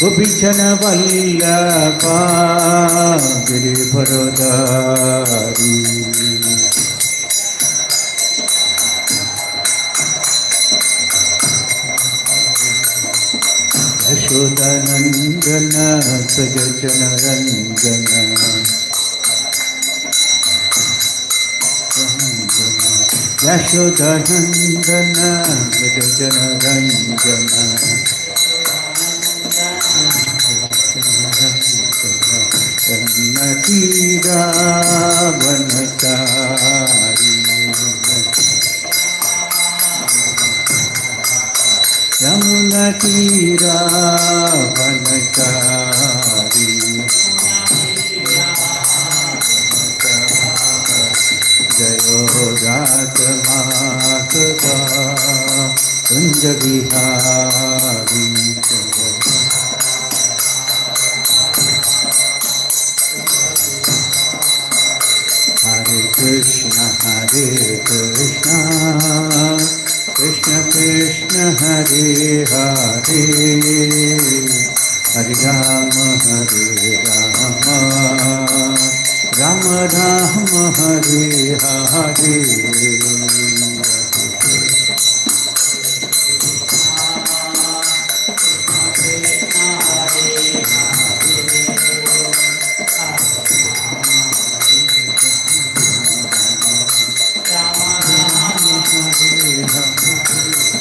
गोपीचन वल्लभा गिरिवरधारी यशोदानंदन सजन रंजन यशोदानंदन सजन रंजन वनचारी यमुना तीरा वनचारी जयो रात मातवा कुंज विहारी हरे कृष्ण कृष्ण कृष्ण हरे हरे हरे राम राम राम हरे हरे हरे कृष्ण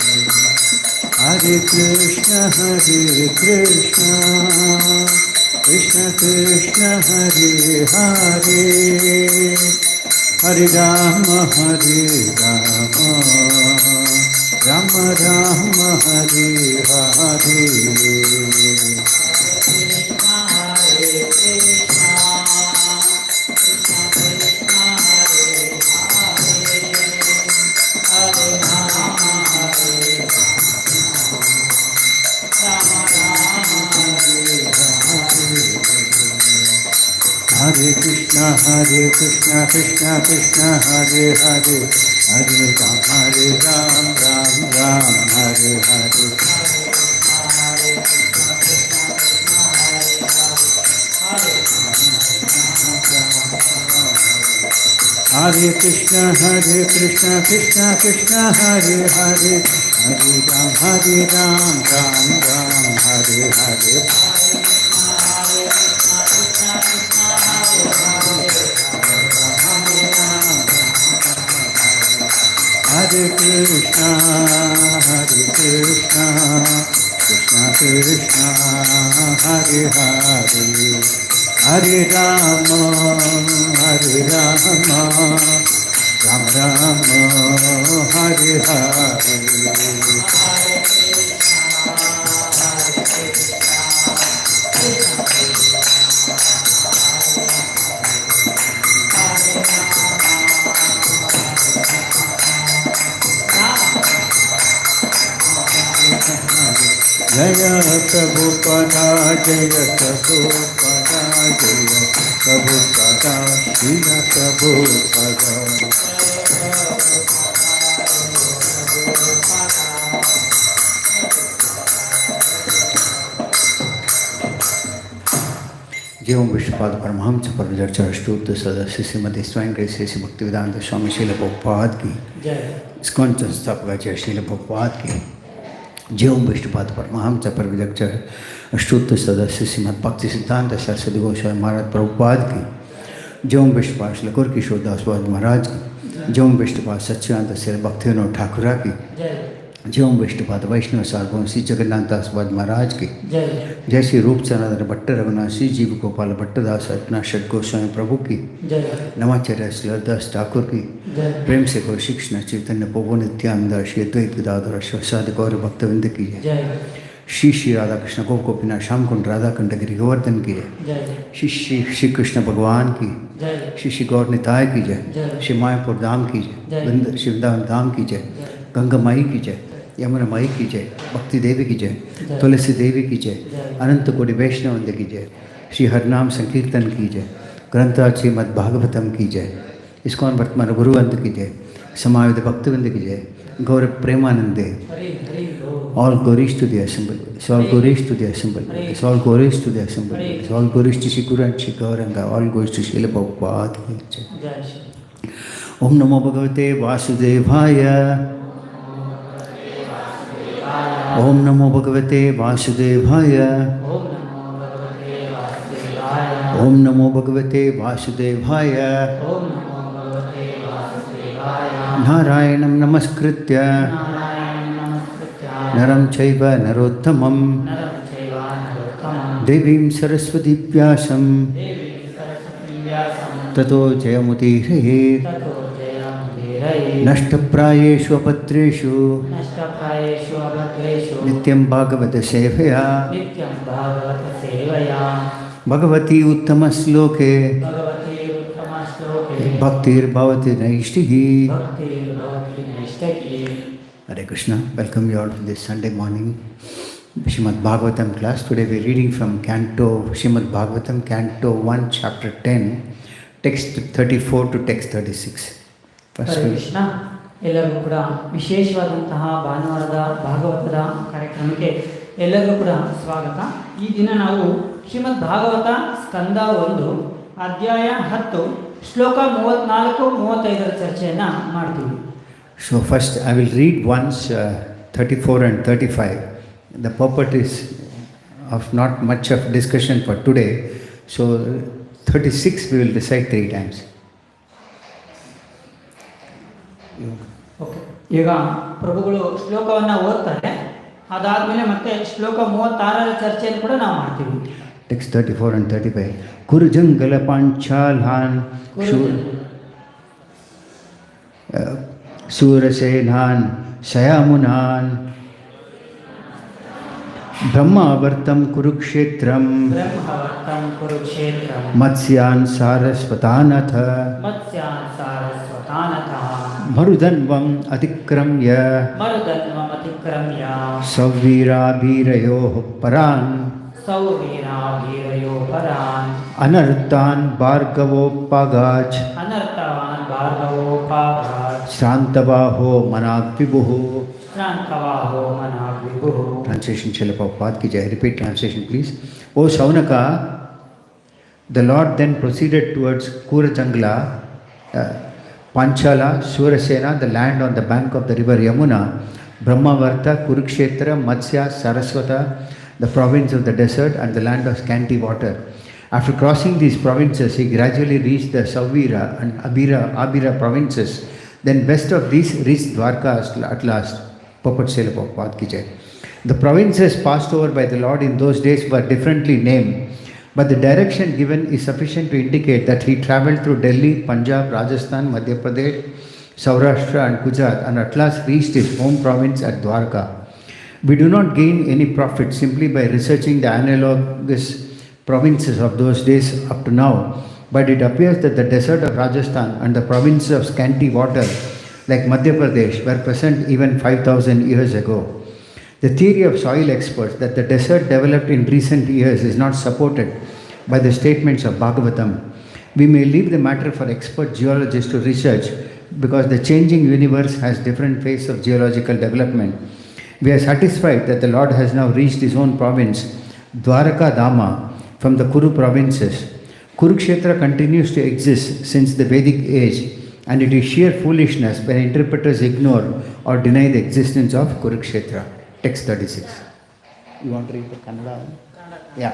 कृष्ण कृष्ण हरे हरे हरे राम राम राम हरे हरे हरे कृष्ण कृष्ण कृष्ण हरे हरे हरे राम राम राम हरे हरे हरे कृष्ण कृष्ण कृष्ण हरे हरे हरे राम राम राम हरे हरे हरे कृष्ण कृष्ण कृष्ण हरे हरे हरे राम राम राम हरे हरे जय प्रभुपदा जय प्रभुपदा जय प्रभुपदा श्रील प्रभुपदा जीवन विश्वपाद परमहंस परमचर्चा अष्टोत्तर सदस्य श्रीमती स्वयं श्री भक्तिवेदांत स्वामी श्रील प्रभुपाद की इस्कॉन संस्थापक श्रील प्रभुपाद की जीवन विष्णुपाद परमहंस परमचर्चा अष्टोत्तर सदस्य श्रीमद भक्ति सिद्धांत सरस्वती गोस्वामी महाराज प्रभुपाद की जीवन विष्णुपाद श्री लकुर किशोरदास महाराज की जीवन विष्णुपाद सच्चिदानंद श्री भक्तिविनोद ठाकुरा की जीवन विष्णुपाद वैष्णव सार्वभौम श्री जगन्नाथ दास महाराज की जय श्री रूप चंद्र भट्ट रघुनाथ श्री जीव गोपाल भट्टदास अर्चना षट गोस्वामी प्रभु की नमाचार्य श्री हरदास ठाकुर की प्रेम से गौ शिक्षण चैतन्य प्रभु नित्यानंद श्री अद्वैत गदाधर शिवसादि गौर भक्तविंद की श्री श्री राधा कृष्ण गोपिनाथ श्याम कुंड राधा कंड गिरि गोवर्धन की जय श्री कृष्ण भगवान की श्री श्री गौर निताय की जय श्री मायापुर धाम की जय श्री वृंदावन धाम की जय गंगा माई की जय यमुना माई की जय भक्ति देवी की जय तुलसी देवी की जय अनंत कोटि वैष्णवंद की जय श्री हरनाम संकीर्तन की जय ग्रंथराज श्रीमद् भागवतम की जय इस्कॉन वर्तमान गुरुवंत की जय समावित भक्तवृंद की जय गौर प्रेमानंदे All glories to the assembled ones. All glories to the assembled ones. All glories to the assembled ones. All glories to Shikura and Shikaranga. All glories to Srila Prabhupada. Om Namo Bhagavate Vasudevaya. Om Namo Bhagavate Vasudevaya. Om Namo Bhagavate Vasudevaya. Narayanam Namaskritya Naram Chaiva Narottamam Devim Saraswati Vyasam Tato Jayamutirhe Nashtaprayeshu Apatreshu Nityam Bhagavata Sevaya Bhagavati Uttama Sloke Bhaktir Bhavati Naishtihi. Hare Krishna. Welcome you all to this Sunday morning Srimad Bhagavatam class. Today we are reading from Srimad Bhagavatam, Canto 1, Chapter 10, text 34 to text 36. First Hare Krishna. ಎಲ್ಲರಿಗೂ ಕೂಡ ವಿಶೇಷವಾದಂತಹ ಭಾನುವಾರದ ಭಾಗವತದ ಕಾರ್ಯಕ್ರಮಕ್ಕೆ ಎಲ್ಲರಿಗೂ ಕೂಡ ಸ್ವಾಗತ. ಈ ದಿನ ನಾವು ಶ್ರೀಮದ್ ಭಾಗವತ ಸ್ಕಂದ 1 ಅಧ್ಯಾಯ 10 ಶ್ಲೋಕ 34-35 ಚರ್ಚೆಯನ್ನು ಮಾಡ್ತೀವಿ. So first I will read once 34 and 35. The purport is of not much of discussion for today. So 36 we will recite 3 times. Okay, ಈಗ ಪ್ರಭುಗಳು ಶ್ಲೋಕವನ್ನು ಓದ್ತಾರೆ. ಅದಾದಮೇಲೆ ಮತ್ತೆ ಶ್ಲೋಕ 36ರ ಚರ್ಚೆಯನ್ನು ಕೂಡ ನಾವು ಮಾಡ್ತೀವಿ. Text 34 and 35. Kurujangala Panchalan Surasenan Sayamunan Brahmavartam Kurukshetram Matsyan Saraswatanatha Marudanvam Atikramya Savvira Bhirayoh Paran Anartan Bhargavopagaj Shantavaho Managvibuhu. Translation Srila Prabhupada ki jai. Repeat translation please. O Shaunaka, the Lord then proceeded towards Kurujangala, Panchala, Surasena, the land on the bank of the river Yamuna, Brahmavarta, Kurukshetra, Matsya, Saraswata, the province of the desert and the land of scanty water. After crossing these provinces, he gradually reached the Savvira and Abira provinces. Then west of these reached Dwarka at last. Purport Srila Prabhupada ki jai. The provinces passed over by the Lord in those days were differently named, but the direction given is sufficient to indicate that he travelled through Delhi, Punjab, Rajasthan, Madhya Pradesh, Saurashtra and Gujarat and at last reached his home province at Dwarka. We do not gain any profit simply by researching the analogous provinces of those days up to now, but it appears that the desert of Rajasthan and the provinces of scanty water like Madhya Pradesh were present even 5,000 years ago. The theory of soil experts that the desert developed in recent years is not supported by the statements of Bhagavatam. We may leave the matter for expert geologists to research because the changing universe has different phases of geological development. We are satisfied that the Lord has now reached his own province, Dwaraka Dama, from the Kuru provinces. Kurukshetra continues to exist since the Vedic age, and it is sheer foolishness when interpreters ignore or deny the existence of Kurukshetra. Text 36. You want to read the Kannada? Yeah.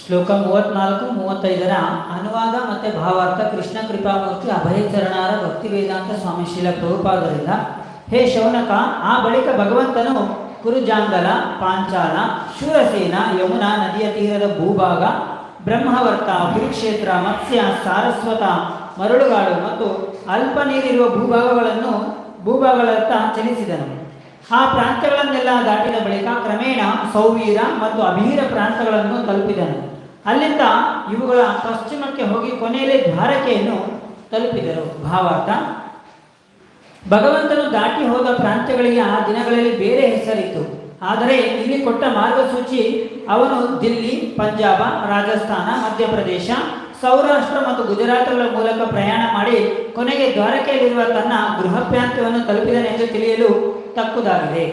ಶ್ಲೋಕ 34-35ರ ಅನುವಾದ ಮತ್ತು ಭಾವಾರ್ಥ ಕೃಷ್ಣ ಕೃಪಾಮೂರ್ತಿ ಅಭಯಚರಣಾರ ಭಕ್ತಿ ವೇದಾಂತ ಸ್ವಾಮಿ ಶ್ರೀಲ ಪ್ರಭುಪಾದರಿಂದ. ಹೇ ಶೌನಕ, ಆ ಬಳಿಕ ಭಗವಂತನು ಕುರುಜಾಂಗಲ, ಪಾಂಚಾಲ, ಶೂರಸೇನ, ಯಮುನಾ ನದಿಯ ತೀರದ ಭೂಭಾಗ, ಬ್ರಹ್ಮವರ್ತ, ಕುರುಕ್ಷೇತ್ರ, ಮತ್ಸ್ಯ, ಸಾರಸ್ವತ, ಮರಳುಗಾಡು ಮತ್ತು ಅಲ್ಪ ನೀರಿರುವ ಭೂಭಾಗಗಳತ್ತ ಚಲಿಸಿದನು. ಆ ಪ್ರಾಂತ್ಯಗಳನ್ನೆಲ್ಲ ದಾಟಿದ ಬಳಿಕ ಕ್ರಮೇಣ ಸೌವೀರ ಮತ್ತು ಅಭೀರ ಪ್ರಾಂತ್ಯಗಳನ್ನು ತಲುಪಿದನು. ಅಲ್ಲಿಂದ ಇವುಗಳ ಪಶ್ಚಿಮಕ್ಕೆ ಹೋಗಿ ಕೊನೆಯಲ್ಲಿ ದ್ವಾರಕೆಯನ್ನು ತಲುಪಿದರು. ಭಾವಾರ್ಥ: ಭಗವಂತನು ದಾಟಿ ಹೋದ ಪ್ರಾಂತ್ಯಗಳಿಗೆ ಆ ದಿನಗಳಲ್ಲಿ ಬೇರೆ ಹೆಸರಿತ್ತು. ಆದರೆ ಇಲ್ಲಿ ಕೊಟ್ಟ ಮಾರ್ಗಸೂಚಿ ಅವನು ದಿಲ್ಲಿ, ಪಂಜಾಬ, ರಾಜಸ್ಥಾನ, ಮಧ್ಯಪ್ರದೇಶ, ಸೌರಾಷ್ಟ್ರ ಮತ್ತು ಗುಜರಾತ್ಗಳ ಮೂಲಕ ಪ್ರಯಾಣ ಮಾಡಿ ಕೊನೆಗೆ ದ್ವಾರಕೆಯಲ್ಲಿರುವ ತನ್ನ ಗೃಹಪ್ರಾಂತ್ಯವನ್ನು ತಲುಪಿದನೆಂದು ತಿಳಿಯಲು ತಕ್ಕುದಾಗಿದೆ.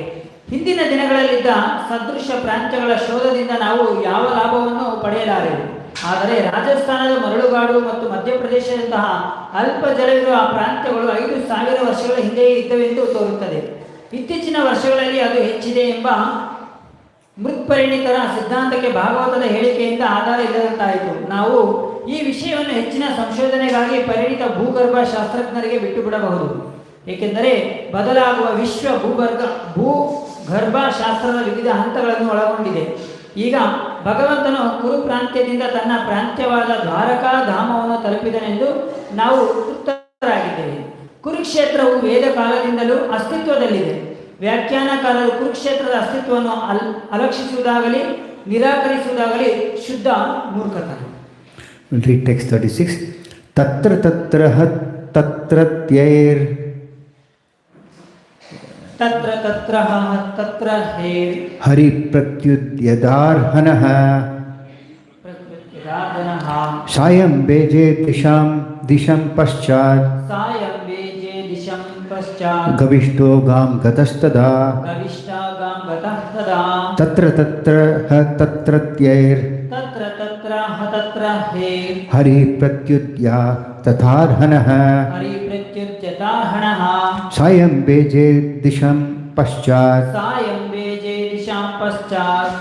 ಹಿಂದಿನ ದಿನಗಳಲ್ಲಿದ್ದ ಸದೃಶ ಪ್ರಾಂತ್ಯಗಳ ಶೋಧದಿಂದ ನಾವು ಯಾವ ಲಾಭವನ್ನು ಪಡೆಯಲಾರೆವು. ಆದರೆ ರಾಜಸ್ಥಾನದ ಮರಳುಗಾಡು ಮತ್ತು ಮಧ್ಯಪ್ರದೇಶದಂತಹ ಅಲ್ಪ ಜಲವಿರುವ ಆ ಪ್ರಾಂತ್ಯಗಳು 5,000 ವರ್ಷಗಳ ಹಿಂದೆಯೇ ಇದ್ದವೆಂದು ತೋರುತ್ತದೆ. ಇತ್ತೀಚಿನ ವರ್ಷಗಳಲ್ಲಿ ಅದು ಹೆಚ್ಚಿದೆ ಎಂಬ ಮೃತ್ಪರಿಣಿತರ ಸಿದ್ಧಾಂತಕ್ಕೆ ಭಾಗವತದ ಹೇಳಿಕೆಯಿಂದ ಆಧಾರ ಇಲ್ಲದಂತಾಯಿತು. ನಾವು ಈ ವಿಷಯವನ್ನು ಹೆಚ್ಚಿನ ಸಂಶೋಧನೆಗಾಗಿ ಪರಿಣಿತ ಭೂಗರ್ಭ ಶಾಸ್ತ್ರಜ್ಞರಿಗೆ ಬಿಟ್ಟು ಬಿಡಬಹುದು. ಏಕೆಂದರೆ ಬದಲಾಗುವ ವಿಶ್ವ ಭೂಗರ್ಭಶಾಸ್ತ್ರದ ವಿವಿಧ ಹಂತಗಳನ್ನು ಒಳಗೊಂಡಿದೆ. ಈಗ ಭಗವಂತನು ಕುರು ಪ್ರಾಂತ್ಯದಿಂದ ತನ್ನ ಪ್ರಾಂತ್ಯವಾದ ದ್ವಾರಕಾ ಧಾಮವನ್ನು ತಲುಪಿದನೆಂದು ನಾವು ತೃಪ್ತರಾಗಿದ್ದೇವೆ. ಕುರುಕ್ಷೇತ್ರವು ವೇದ ಕಾಲದಿಂದಲೂ ಅಸ್ತಿತ್ವದಲ್ಲಿದೆ. ವ್ಯಾಖ್ಯಾನಕಾರರು ಕುರುಕ್ಷೇತ್ರದ ಅಸ್ತಿತ್ವವನ್ನು ಅಲಕ್ಷಿಸುವುದಾಗಲಿ ನಿರಾಕರಿಸುವುದಾಗಲಿ ಶುದ್ಧ ಮೂರ್ಖತನ. Read text 36. ತತ್ರ ತತ್ರ ತತ್ರತ್ಯೈರ್ ತತ್ರ ತತ್ರ ತತ್ರ ಹೇರ್ ಹರಿ ಪ್ರತ್ಯುದ್ಯದಾರ್ಹನಃ ಸಾಯಂ ಬೇಜೆ ದಿಶಂ ಪಶ್ಚಾತ್ ಸಾಯಂ ಬೇಜೆ ದಿಶಂ ಪಶ್ಚಾತ್ ಗವಿಷ್ಠೋ ಗಾಂ ಗತಸ್ತದಾ ಗವಿಷ್ಠಾಗಾಂ ಗತಸ್ತದಾ ತತ್ರ ತತ್ರ ತತ್ರತ್ಯೈರ್ ತತ್ರ ತತ್ರ ತತ್ರ ಹೇರ್ ಹರಿ ಪ್ರತ್ಯುದ್ಯ ತಥಾರ್ಹನಃ ಹರಿ ಪ್ರತ್ಯುಜ್ಯತಾರ್ಹಣಃ ಸಾಯಂ ಬೇಜೆ ದಿಶಂ ಪಶ್ಚಾತ್ ಸಾಯಂ ಬೇಜೆ ದಿಶಾಂ ಪಶ್ಚಾತ್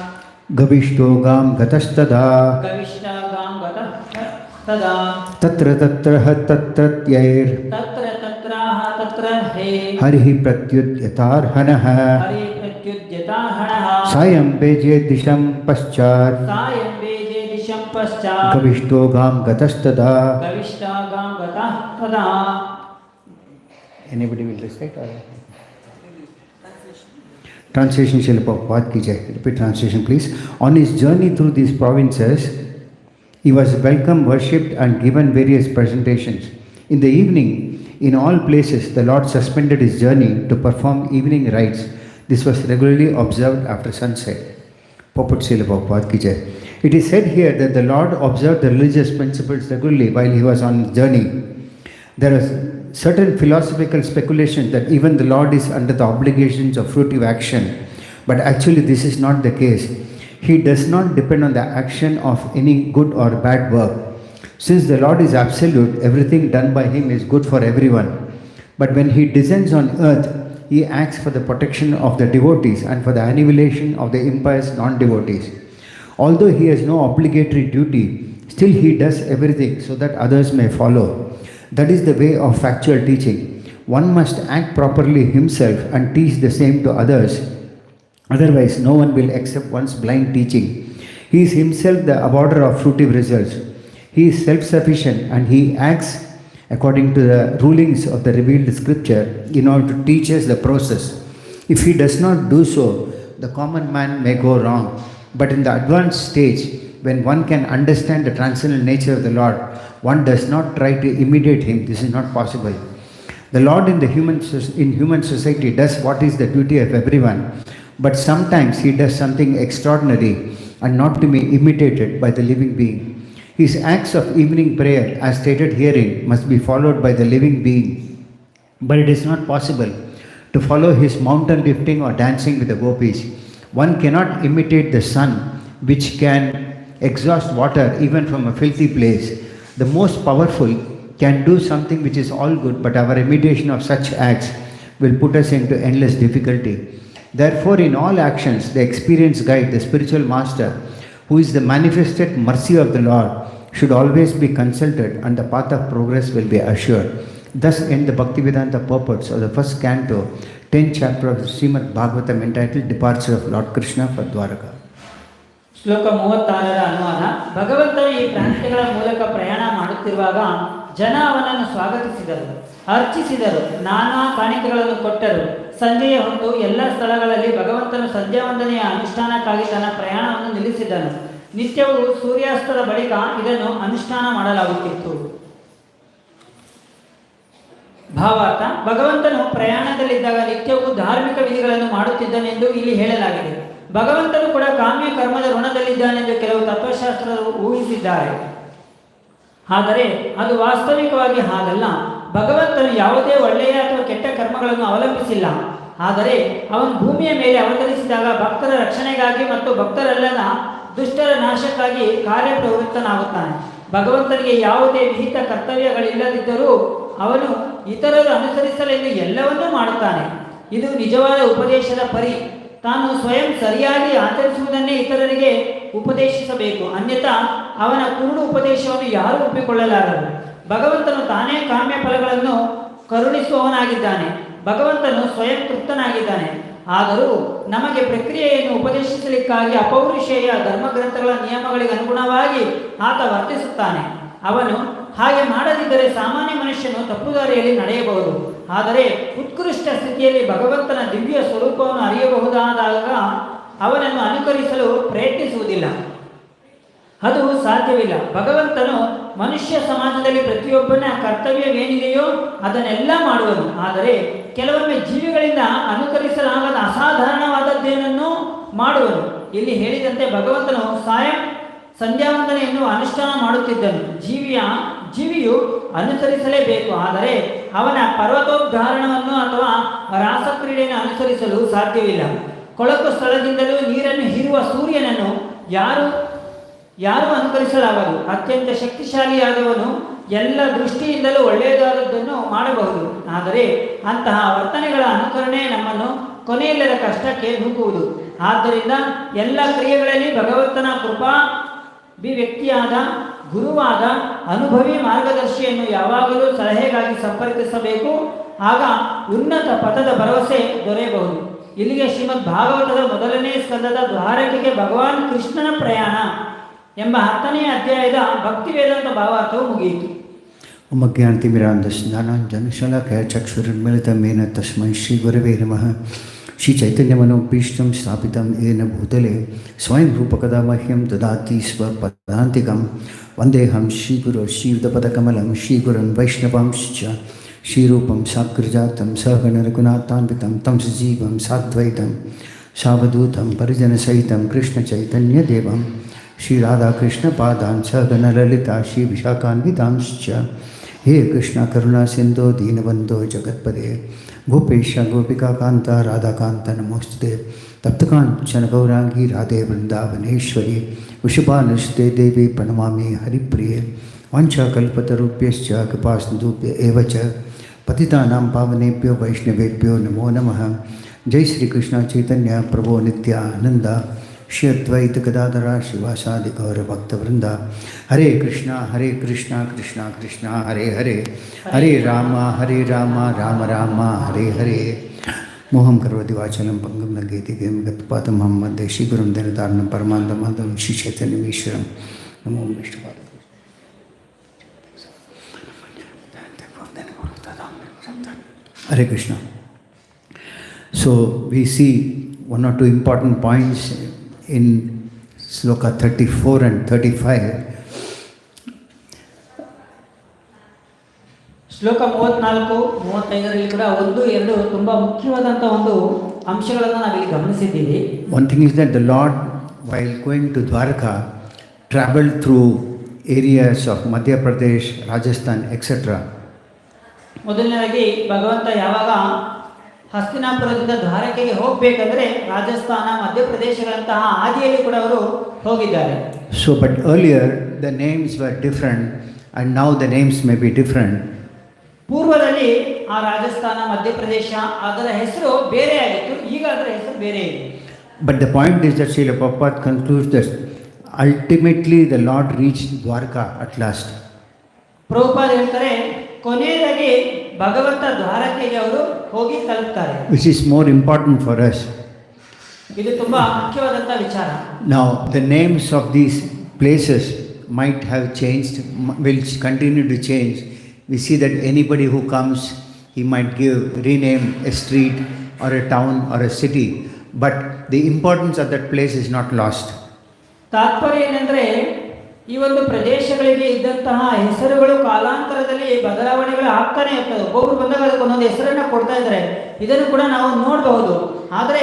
ಗವಿಷ್ಠೋ ಗಾಂ ಗತಸ್ತದಾ ಗವಿಷ್ಠಾಗಾಂ ಗತಸ್ತದಾ ತತ್ರ ತತ್ರ ತತ್ರತ್ಯೈರ್ ತತ್ರ ತತ್ರ ತತ್ರ ಹೇರ್ ಹರಿ ಪ್ರತ್ಯುದ್ಯತಾರ್ಹನಃ ಹರಿ ಪ್ರತ್ಯುಜ್ಯತಾರ್ಹಣಃ ಸಾಯಂ ಬೇಜೆ ದಿಶಂ ಪಶ್ಚಾತ್ ಸಾಯಂ ಬೇಜೆ ದಿಶಂ ಪಶ್ಚಾತ್ ಗವಿಷ್ಠೋ ಗಾಂ ಗತಸ್ತದಾ ಗವಿಷ್ಠಾಗಾಂ ಗತಸ್ತದಾ. Anybody will recite or translation? Srila Prabhupada ki jai. Repeat translation please. On his journey through these provinces, he was welcomed, worshipped and given various presentations. In the evening, in all places, the Lord suspended his journey to perform evening rites. This was regularly observed after sunset. Purport Srila Prabhupada ki jai. It is said here that the Lord observed the religious principles regularly while he was on his journey. There is certain philosophical speculation that even the Lord is under the obligations of fruitive action, but actually this is not the case. He does not depend on the action of any good or bad work. Since the Lord is absolute, everything done by him is good for everyone. But when he descends on earth, he acts for the protection of the devotees and for the annihilation of the impious non-devotees. Although he has no obligatory duty, still he does everything so that others may follow. That is the way of factual teaching. One must act properly himself and teach the same to others. Otherwise, no one will accept one's blind teaching. He is himself the aborder of fruitive results. He is self-sufficient and he acts according to the rulings of the revealed scripture in order to teach us the process. If he does not do so, the common man may go wrong. But in the advanced stage, when one can understand the transcendental nature of the Lord, one does not try to imitate him. This is not possible. The Lord in human society does what is the duty of everyone, but sometimes he does something extraordinary and not to be imitated by the living being. His acts of evening prayer, as stated herein, must be followed by the living being. But it is not possible to follow his mountain lifting or dancing with the gopis. One cannot imitate the sun, which can exhaust water even from a filthy place. The most powerful can do something which is all good, but our imitation of such acts will put us into endless difficulty. Therefore, in all actions, the experienced guide, the spiritual master, who is the manifested mercy of the Lord, should always be consulted and the path of progress will be assured. Thus end the Bhaktivedanta purports of the first canto, 10th chapter of the Srimad Bhagavatam entitled Departure of Lord Krishna for Dwaraka. ಶ್ಲೋಕ 36ರ ಅನುವಾದ. ಭಗವಂತನು ಈ ಪ್ರಾಂತ್ಯಗಳ ಮೂಲಕ ಪ್ರಯಾಣ ಮಾಡುತ್ತಿರುವಾಗ ಜನ ಅವನನ್ನು ಸ್ವಾಗತಿಸಿದರು, ಅರ್ಚಿಸಿದರು, ನಾನಾ ಕಾಣಿಕೆಗಳನ್ನು ಕೊಟ್ಟರು. ಸಂಜೆಯ ಹೊತ್ತು ಎಲ್ಲ ಸ್ಥಳಗಳಲ್ಲಿ ಭಗವಂತನು ಸಂಧ್ಯಾ ವಂದನೆಯ ಅನುಷ್ಠಾನಕ್ಕಾಗಿ ತನ್ನ ಪ್ರಯಾಣವನ್ನು ನಿಲ್ಲಿಸಿದನು. ನಿತ್ಯವೂ ಸೂರ್ಯಾಸ್ತದ ಬಳಿಕ ಇದನ್ನು ಅನುಷ್ಠಾನ ಮಾಡಲಾಗುತ್ತಿತ್ತು. ಭಾವಾರ್ಥ: ಭಗವಂತನು ಪ್ರಯಾಣದಲ್ಲಿದ್ದಾಗ ನಿತ್ಯವೂ ಧಾರ್ಮಿಕ ವಿಧಿಗಳನ್ನು ಮಾಡುತ್ತಿದ್ದನೆಂದು ಇಲ್ಲಿ ಹೇಳಲಾಗಿದೆ. ಭಗವಂತನು ಕೂಡ ಕಾಮ್ಯ ಕರ್ಮದ ಋಣದಲ್ಲಿದ್ದಾನೆಂದು ಕೆಲವು ತತ್ವಶಾಸ್ತ್ರರು ಊಹಿಸಿದ್ದಾರೆ. ಆದರೆ ಅದು ವಾಸ್ತವಿಕವಾಗಿ ಹಾಗಲ್ಲ. ಭಗವಂತನು ಯಾವುದೇ ಒಳ್ಳೆಯ ಅಥವಾ ಕೆಟ್ಟ ಕರ್ಮಗಳನ್ನು ಅವಲಂಬಿಸಿಲ್ಲ. ಆದರೆ ಅವನು ಭೂಮಿಯ ಮೇಲೆ ಅವತರಿಸಿದಾಗ ಭಕ್ತರ ರಕ್ಷಣೆಗಾಗಿ ಮತ್ತು ಭಕ್ತರಲ್ಲದ ದುಷ್ಟರ ನಾಶಕ್ಕಾಗಿ ಕಾರ್ಯಪ್ರವೃತ್ತನಾಗುತ್ತಾನೆ. ಭಗವಂತನಿಗೆ ಯಾವುದೇ ವಿಹಿತ ಕರ್ತವ್ಯಗಳಿಲ್ಲದಿದ್ದರೂ ಅವನು ಇತರರು ಅನುಸರಿಸಲೆಂದು ಎಲ್ಲವನ್ನೂ ಮಾಡುತ್ತಾನೆ. ಇದು ನಿಜವಾದ ಉಪದೇಶದ ಪರಿ. ತಾನು ಸ್ವಯಂ ಸರಿಯಾಗಿ ಆಚರಿಸುವುದನ್ನೇ ಇತರರಿಗೆ ಉಪದೇಶಿಸಬೇಕು, ಅನ್ಯಥಾ ಅವನ ಕುರುಡು ಉಪದೇಶವನ್ನು ಯಾರೂ ಒಪ್ಪಿಕೊಳ್ಳಲಾರರು. ಭಗವಂತನು ತಾನೇ ಕಾಮ್ಯ ಫಲಗಳನ್ನು ಕರುಣಿಸುವವನಾಗಿದ್ದಾನೆ. ಭಗವಂತನು ಸ್ವಯಂ ತೃಪ್ತನಾಗಿದ್ದಾನೆ. ಆದರೂ ನಮಗೆ ಪ್ರಕ್ರಿಯೆಯನ್ನು ಉಪದೇಶಿಸಲಿಕ್ಕಾಗಿ ಅಪೌರುಷೇಯ ಧರ್ಮಗ್ರಂಥಗಳ ನಿಯಮಗಳಿಗೆ ಅನುಗುಣವಾಗಿ ಆತ ವರ್ತಿಸುತ್ತಾನೆ. ಅವನು ಹಾಗೆ ಮಾಡದಿದ್ದರೆ ಸಾಮಾನ್ಯ ಮನುಷ್ಯನು ತಪ್ಪುದಾರಿಯಲ್ಲಿ ನಡೆಯಬಹುದು. ಆದರೆ ಉತ್ಕೃಷ್ಟ ಸ್ಥಿತಿಯಲ್ಲಿ ಭಗವಂತನ ದಿವ್ಯ ಸ್ವರೂಪವನ್ನು ಅರಿಯಬಹುದಾದಾಗ ಅವನನ್ನು ಅನುಕರಿಸಲು ಪ್ರಯತ್ನಿಸುವುದಿಲ್ಲ, ಅದು ಸಾಧ್ಯವಿಲ್ಲ. ಭಗವಂತನು ಮನುಷ್ಯ ಸಮಾಜದಲ್ಲಿ ಪ್ರತಿಯೊಬ್ಬನ ಕರ್ತವ್ಯವೇನಿದೆಯೋ ಅದನ್ನೆಲ್ಲ ಮಾಡುವನು. ಆದರೆ ಕೆಲವೊಮ್ಮೆ ಜೀವಿಗಳಿಂದ ಅನುಕರಿಸಲಾಗದ ಅಸಾಧಾರಣವಾದದ್ದೇನನ್ನು ಮಾಡುವನು. ಇಲ್ಲಿ ಹೇಳಿದಂತೆ ಭಗವಂತನು ಸಂಧ್ಯಾವಂದನೆಯನ್ನು ಅನುಷ್ಠಾನ ಮಾಡುತ್ತಿದ್ದನು. ಜೀವಿಯು ಅನುಸರಿಸಲೇಬೇಕು. ಆದರೆ ಅವನ ಪರ್ವತೋದ್ಧಾರಣವನ್ನು ಅಥವಾ ರಾಸಕ್ರೀಡೆಯನ್ನು ಅನುಸರಿಸಲು ಸಾಧ್ಯವಿಲ್ಲ. ಕೊಳಕು ಸ್ಥಳದಿಂದಲೂ ನೀರನ್ನು ಹೀರುವ ಸೂರ್ಯನನ್ನು ಯಾರು ಅನುಕರಿಸಲಾಗದು. ಅತ್ಯಂತ ಶಕ್ತಿಶಾಲಿಯಾದವನು ಎಲ್ಲ ದೃಷ್ಟಿಯಿಂದಲೂ ಒಳ್ಳೆಯದಾದದ್ದನ್ನು ಮಾಡಬಹುದು. ಆದರೆ ಅಂತಹ ವರ್ತನೆಗಳ ಅನುಕರಣೆ ನಮ್ಮನ್ನು ಕೊನೆಯಿಲ್ಲದ ಕಷ್ಟಕ್ಕೆ ನೂಕುವುದು. ಆದ್ದರಿಂದ ಎಲ್ಲ ಕ್ರಿಯೆಗಳಲ್ಲಿ ಭಗವಂತನ ವ್ಯಕ್ತಿಯಾದ ಗುರುವಾದ ಅನುಭವಿ ಮಾರ್ಗದರ್ಶಿಯನ್ನು ಯಾವಾಗಲೂ ಸಲಹೆಗಾಗಿ ಸಂಪರ್ಕಿಸಬೇಕು. ಆಗ ಉನ್ನತ ಪಥದ ಭರವಸೆ ದೊರೆಯಬಹುದು. ಇಲ್ಲಿಗೆ ಶ್ರೀಮದ್ ಭಾಗವತದ 1ನೇ ಸ್ಕಂದದ ದ್ವಾರಕೆಗೆ ಭಗವಾನ್ ಕೃಷ್ಣನ ಪ್ರಯಾಣ ಎಂಬ 10ನೇ ಅಧ್ಯಾಯದ ಭಕ್ತಿ ವೇದಾಂತ ಭಾವಾರ್ಥವು ಮುಗಿಯಿತು. ज्ञानतिमिरान्धस्नानाञ्जनशलाकया चक्षुरुन्मिलितमेन तस्मै श्रीगुरवे नमः. श्रीचैतन्यमनोभीष्टं स्थापितं येन भूतले स्वयं रूपकदा मह्यं ददाति स्वपदान्तिकं. वन्देऽहं श्रीगुरो श्रीयुतपदकमलं श्रीगुरुन् वैष्णवांश्च श्रीरूपं साग्रजातं सहगणरघुनाथान्वितं तं सजीवं साद्वैतं सावधूतं परिजनसहितं कृष्णचैतन्यदेवं श्रीराधाकृष्णपादान् सहगणललिता श्रीविशाखान्वितांश्च. हे कृष्ण करुणा सिंधो दीनबंधो जगत्पदे गोपेश गोपिकाकांत राधाकांत नमोस्तुते. तप्तकांचन गौरांगी राधे वृंदावनेश्वरी वृषभानुसुते देवी प्रणमामि हरिप्रिये. वाञ्छाकल्पतरुभ्यश्च कृपासिन्धुभ्य एव च पतितानां पावनेभ्यो वैष्णवेभ्यो नमो नमः. जय श्री कृष्ण चैतन्य प्रभो नित्यानंद श्री अद्वैत गदाधरा शिवासादि गौर भक्तवृंदा. हरे कृष्णा कृष्णा कृष्णा हरे हरे, हरे राम राम राम हरे हरे. मोहं करोति वाचालं पंगं लङ्घयति गिरिं गत्पातं अहं वन्दे श्रीगुरुं दीनतारिणं परमानन्दमाधवं श्री चैतन्यमीश्वरं. नमो Vishnupad. Hare Krishna. So we see one or two important points in sloka 34 and 35. ಶ್ಲೋಕ 34, 35ರಲ್ಲಿ ಕೂಡ 1, 2 ತುಂಬ ಮುಖ್ಯವಾದಂಥ ಒಂದು ಅಂಶಗಳನ್ನು ನಾವಿಲ್ಲಿ ಗಮನಿಸಿದ್ದೀವಿ. One thing is that the Lord, while going to Dwarka, traveled through areas of Madhya Pradesh, Rajasthan, etc. ಮೊದಲನೇದಾಗಿ ಭಗವಂತ ಯಾವಾಗ ಹಸ್ತಿನಾಪುರದಿಂದ ದ್ವಾರಕೆಗೆ ಹೋಗಬೇಕಂದ್ರೆ ರಾಜಸ್ಥಾನ, ಮಧ್ಯಪ್ರದೇಶಗಳಂತಹ ಆದಿಯಲ್ಲಿ ಕೂಡ ಅವರು ಹೋಗಿದ್ದಾರೆ. So but earlier the names were different and now the names may be different. ಪೂರ್ವದಲ್ಲಿ ಆ ರಾಜಸ್ಥಾನ, ಮಧ್ಯಪ್ರದೇಶ ಅದರ ಹೆಸರು ಬೇರೆ ಆಗಿತ್ತು, ಈಗ ಅದರ ಹೆಸರು ಬೇರೆ ಇದೆ. But the point is that Srila Prabhupada concludes that ultimately the Lord reached Dwarka at last. Prabhupada ಹೇಳ್ತಾರೆ ಕೊನೆಯದಾಗಿ ಭಗವಂತ ದ್ವಾರಕೆಗೆ ಅವರು ಹೋಗಿ ತಲುಪ್ತಾರೆ. Which is more important for us. ಇದು ತುಂಬಾ ಮುಖ್ಯವಾದಂಥ ವಿಚಾರ. Now the names of these places might have changed, will continue to change. We see that anybody who comes, he might rename a street or a town or a city, but the importance of that place is not lost. ತಾತ್ಪರ್ಯ ಏನಂದ್ರೆ ಈ ಒಂದು ಪ್ರದೇಶಗಳಿಗೆ ಇದ್ದಂತಹ ಹೆಸರುಗಳು ಕಾಲಾಂತರದಲ್ಲಿ ಬದಲಾವಣೆಗಳು ಆಗ್ತಾನೆ ಇರ್ತವೆ. ಒಬ್ಬೊಬ್ರು ಬಂದಾಗ ಅದಕ್ಕೆ ಒಂದೊಂದು ಹೆಸರನ್ನ ಕೊಡ್ತಾ ಇದ್ದಾರೆ. ಇದನ್ನು ಕೂಡ ನಾವು ನೋಡಬಹುದು. ಆದರೆ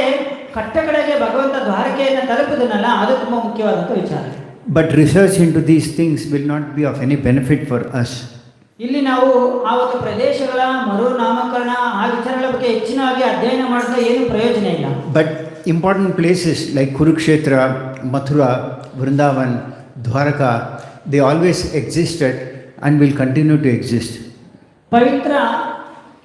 ಕಟ್ಟಕಡೆಗೆ ಭಗವಂತ ದ್ವಾರಕೆಯನ್ನು ತಲುಪುವುದನ್ನಲ್ಲ, ಅದು ತುಂಬ ಮುಖ್ಯವಾದಂಥ ವಿಚಾರ. But research into these things will not be of any benefit for us. ಇಲ್ಲಿ ನಾವು ಆ ಒಂದು ಪ್ರದೇಶಗಳ ಮರುನಾಮಕರಣ ಆ ವಿಚಾರಗಳ ಬಗ್ಗೆ ಹೆಚ್ಚಿನವಾಗಿ ಅಧ್ಯಯನ ಮಾಡಿದ್ರೆ ಏನು ಪ್ರಯೋಜನ ಇಲ್ಲ. But important places like Kurukshetra, Mathura, Vrindavan, Dwaraka, they always existed and will continue to exist. ಪವಿತ್ರ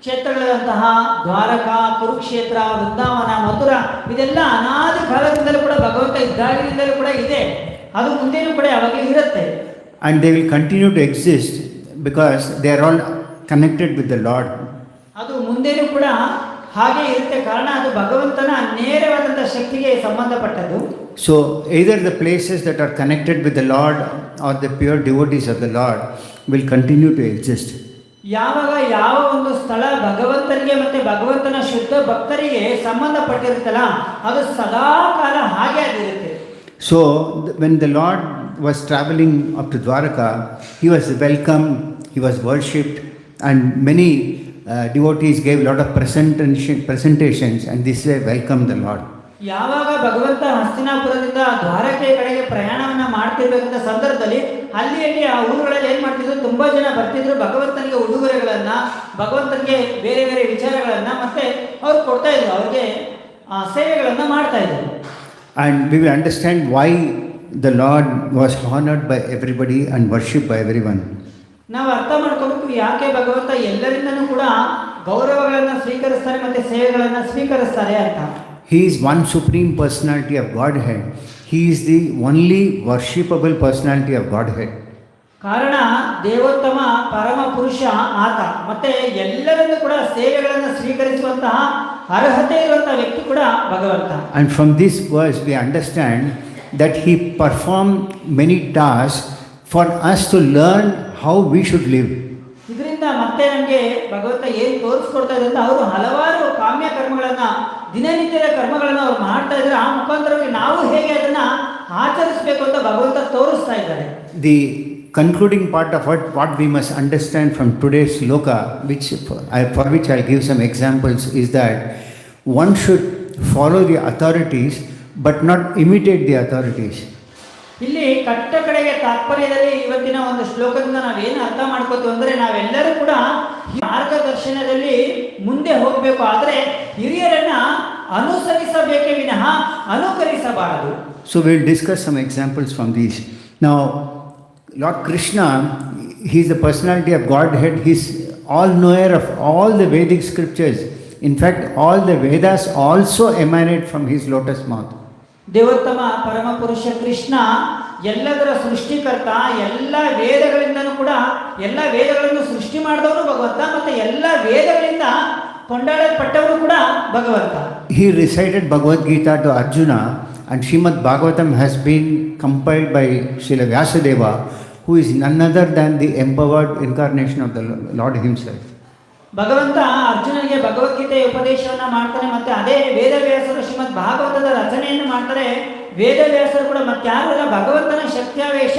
ಕ್ಷೇತ್ರಗಳಂತಹ ದ್ವಾರಕ, ಕುರುಕ್ಷೇತ್ರ, ವೃಂದಾವನ, ಮಥುರ ಇದೆಲ್ಲ ಅನಾದಿ ಕಾಲದಿಂದಲೂ ಕೂಡ ಭಗವಂತ ಇದ್ದಾಗಿನಿಂದಲೂ ಕೂಡ ಇದೆ. ಅದು ಮುಂದೆನೂ ಕೂಡ ಯಾವಾಗಲೂ ಇರುತ್ತೆ. And they will continue to exist because they are all connected with the Lord. ಅದು ಮುಂದೆನೂ ಕೂಡ ಹಾಗೆ ಇರುತ್ತೆ, ಕಾರಣ ಅದು ಭಗವಂತನ ನೇರವಾದಂಥ ಶಕ್ತಿಗೆ ಸಂಬಂಧಪಟ್ಟದ್ದು. So either the places that are connected with the Lord or the pure devotees of the Lord will continue to exist. ಯಾವಾಗ ಯಾವ ಒಂದು ಸ್ಥಳ ಭಗವಂತನಿಗೆ ಮತ್ತೆ ಭಗವಂತನ ಶುದ್ಧ ಭಕ್ತರಿಗೆ ಸಂಬಂಧಪಟ್ಟಿರುತ್ತಲ್ಲ ಅದು ಸದಾ ಕಾಲ ಹಾಗೆ ಆಗಿರುತ್ತೆ. So when the Lord was traveling up to Dwaraka, he was welcomed, he was worshipped, and many devotees gave a lot of presentations, and this way welcomed the Lord. ಯಾವಾಗ ಭಗವಂತ ಹಸ್ತಿನಾಪುರದಿಂದ ದ್ವಾರಕೆ ಕಡೆಗೆ ಪ್ರಯಾಣವನ್ನ ಮಾಡ್ತಿರ್ಬೇಕಂತ ಸಂದರ್ಭದಲ್ಲಿ ಅಲ್ಲಿ ಆ ಊರುಗಳಲ್ಲಿ ಏನ್ ಮಾಡ್ತಿದ್ರು, ತುಂಬಾ ಜನ ಬರ್ತಿದ್ರು, ಭಗವಂತನಿಗೆ ಉಡುಗೊರೆಗಳನ್ನ, ಭಗವಂತನಿಗೆ ಬೇರೆ ಬೇರೆ ವಿಚಾರಗಳನ್ನ ಮತ್ತೆ ಅವ್ರು ಕೊಡ್ತಾ ಇದ್ರು, ಅವ್ರಿಗೆ ಸೇವೆಗಳನ್ನ ಮಾಡ್ತಾ ಇದ್ರು. And we will understand why the Lord was honored by everybody and worshipped by everyone. ನಾವು ಅರ್ಥ ಮಾಡ್ಕೋಬೇಕು ಯಾಕೆ ಭಗವಂತ ಎಲ್ಲರಿಂದನೂ ಕೂಡ ಗೌರವಗಳನ್ನ ಸ್ವೀಕರಿಸ್ತಾರೆ ಮತ್ತೆ ಸೇವೆಗಳನ್ನ ಸ್ವೀಕರಿಸ್ತಾರೆ ಅಂತ. He is one supreme personality of Godhead. He is the only worshipable personality of Godhead. ಕಾರಣ ದೇವೋತ್ತಮ ಪರಮ ಪುರುಷ ಆತ, ಮತ್ತೆ ಎಲ್ಲರನ್ನೂ ಕೂಡ ಸೇವೆಗಳನ್ನು ಸ್ವೀಕರಿಸುವಂತಹ ಅರ್ಹತೆ ಇರುವಂತಹ ವ್ಯಕ್ತಿ ಕೂಡ ಭಗವಂತ. And from this verse we understand that he performed many tasks for us to learn how we should live. ಇದರಿಂದ ಮತ್ತೆ ನಮಗೆ ಭಗವಂತ ಏನು ತೋರಿಸ್ಕೊಡ್ತಾ ಇದ್ದಾರೆ ಅಂತ, ಅವರು ಹಲವಾರು ಕಾಮ್ಯ ಕರ್ಮಗಳನ್ನ, ದಿನನಿತ್ಯದ ಕರ್ಮಗಳನ್ನ ಅವ್ರು ಮಾಡ್ತಾ ಇದ್ದಾರೆ. ಆ ಮುಖಾಂತರವಾಗಿ ನಾವು ಹೇಗೆ ಅದನ್ನ ಆಚರಿಸಬೇಕು ಅಂತ ಭಗವಂತ ತೋರಿಸ್ತಾ ಇದ್ದಾರೆ. The concluding part of what we must understand from today's sloka, for which I'll give some examples, is that one should follow the authorities but not imitate the authorities. ಇಲ್ಲಿ ಕಟ್ಟ ಕಡೆಗೆ ತಾತ್ಪರ್ಯದಲ್ಲಿ ಇವತ್ತಿನ ಒಂದು ಶ್ಲೋಕದಿಂದ ನಾವೇನು ಅರ್ಥ ಮಾಡ್ಕೋತೀವಿ ಅಂದರೆ, ನಾವೆಲ್ಲರೂ ಕೂಡ ಮಾರ್ಗದರ್ಶನದಲ್ಲಿ ಮುಂದೆ ಹೋಗಬೇಕು, ಆದರೆ ಹಿರಿಯರನ್ನ ಅನುಸರಿಸಬೇಕೇ ವಿನಃ ಅನುಕರಿಸಬಾರದು. So we'll discuss some examples from these. Now Lord Krishna, he is the personality of Godhead. He is all knower of all the Vedic scriptures. In fact, all the Vedas also emanate from his lotus mouth. ದೇವೋತ್ತಮ ಪರಮ ಪುರುಷ ಕೃಷ್ಣ ಎಲ್ಲದರ ಸೃಷ್ಟಿಕರ್ತ, ಎಲ್ಲ ವೇದಗಳಿಂದನೂ ಕೂಡ ಎಲ್ಲ ವೇದಗಳನ್ನು ಸೃಷ್ಟಿ ಮಾಡಿದವರು ಭಗವಂತ, ಮತ್ತೆ ಎಲ್ಲ ವೇದಗಳಿಂದ ಕೊಂಡಾಡಲ್ಪಟ್ಟವರು ಕೂಡ ಭಗವಂತ. He recited Bhagavad Gita to Arjuna, and Srimad Bhagavatam has been compiled by Srila Vyasadeva, who is none other than the empowered incarnation of the Lord himself. ಭಗವಂತ ಅರ್ಜುನನಿಗೆ ಭಗವದ್ಗೀತೆಯ ಉಪದೇಶವನ್ನ ಮಾಡ್ತಾನೆ, ಮತ್ತೆ ಅದೇ ವೇದವ್ಯಾಸರು ಶ್ರೀಮದ್ ಭಾಗವತದ ರಚನೆಯನ್ನು ಮಾಡ್ತಾರೆ. ವೇದವ್ಯಾಸರು ಕೂಡ ಮತ್ತಾರು ಅಲ್ಲ, ಭಗವಂತನ ಶಕ್ತ್ಯಾವೇಶ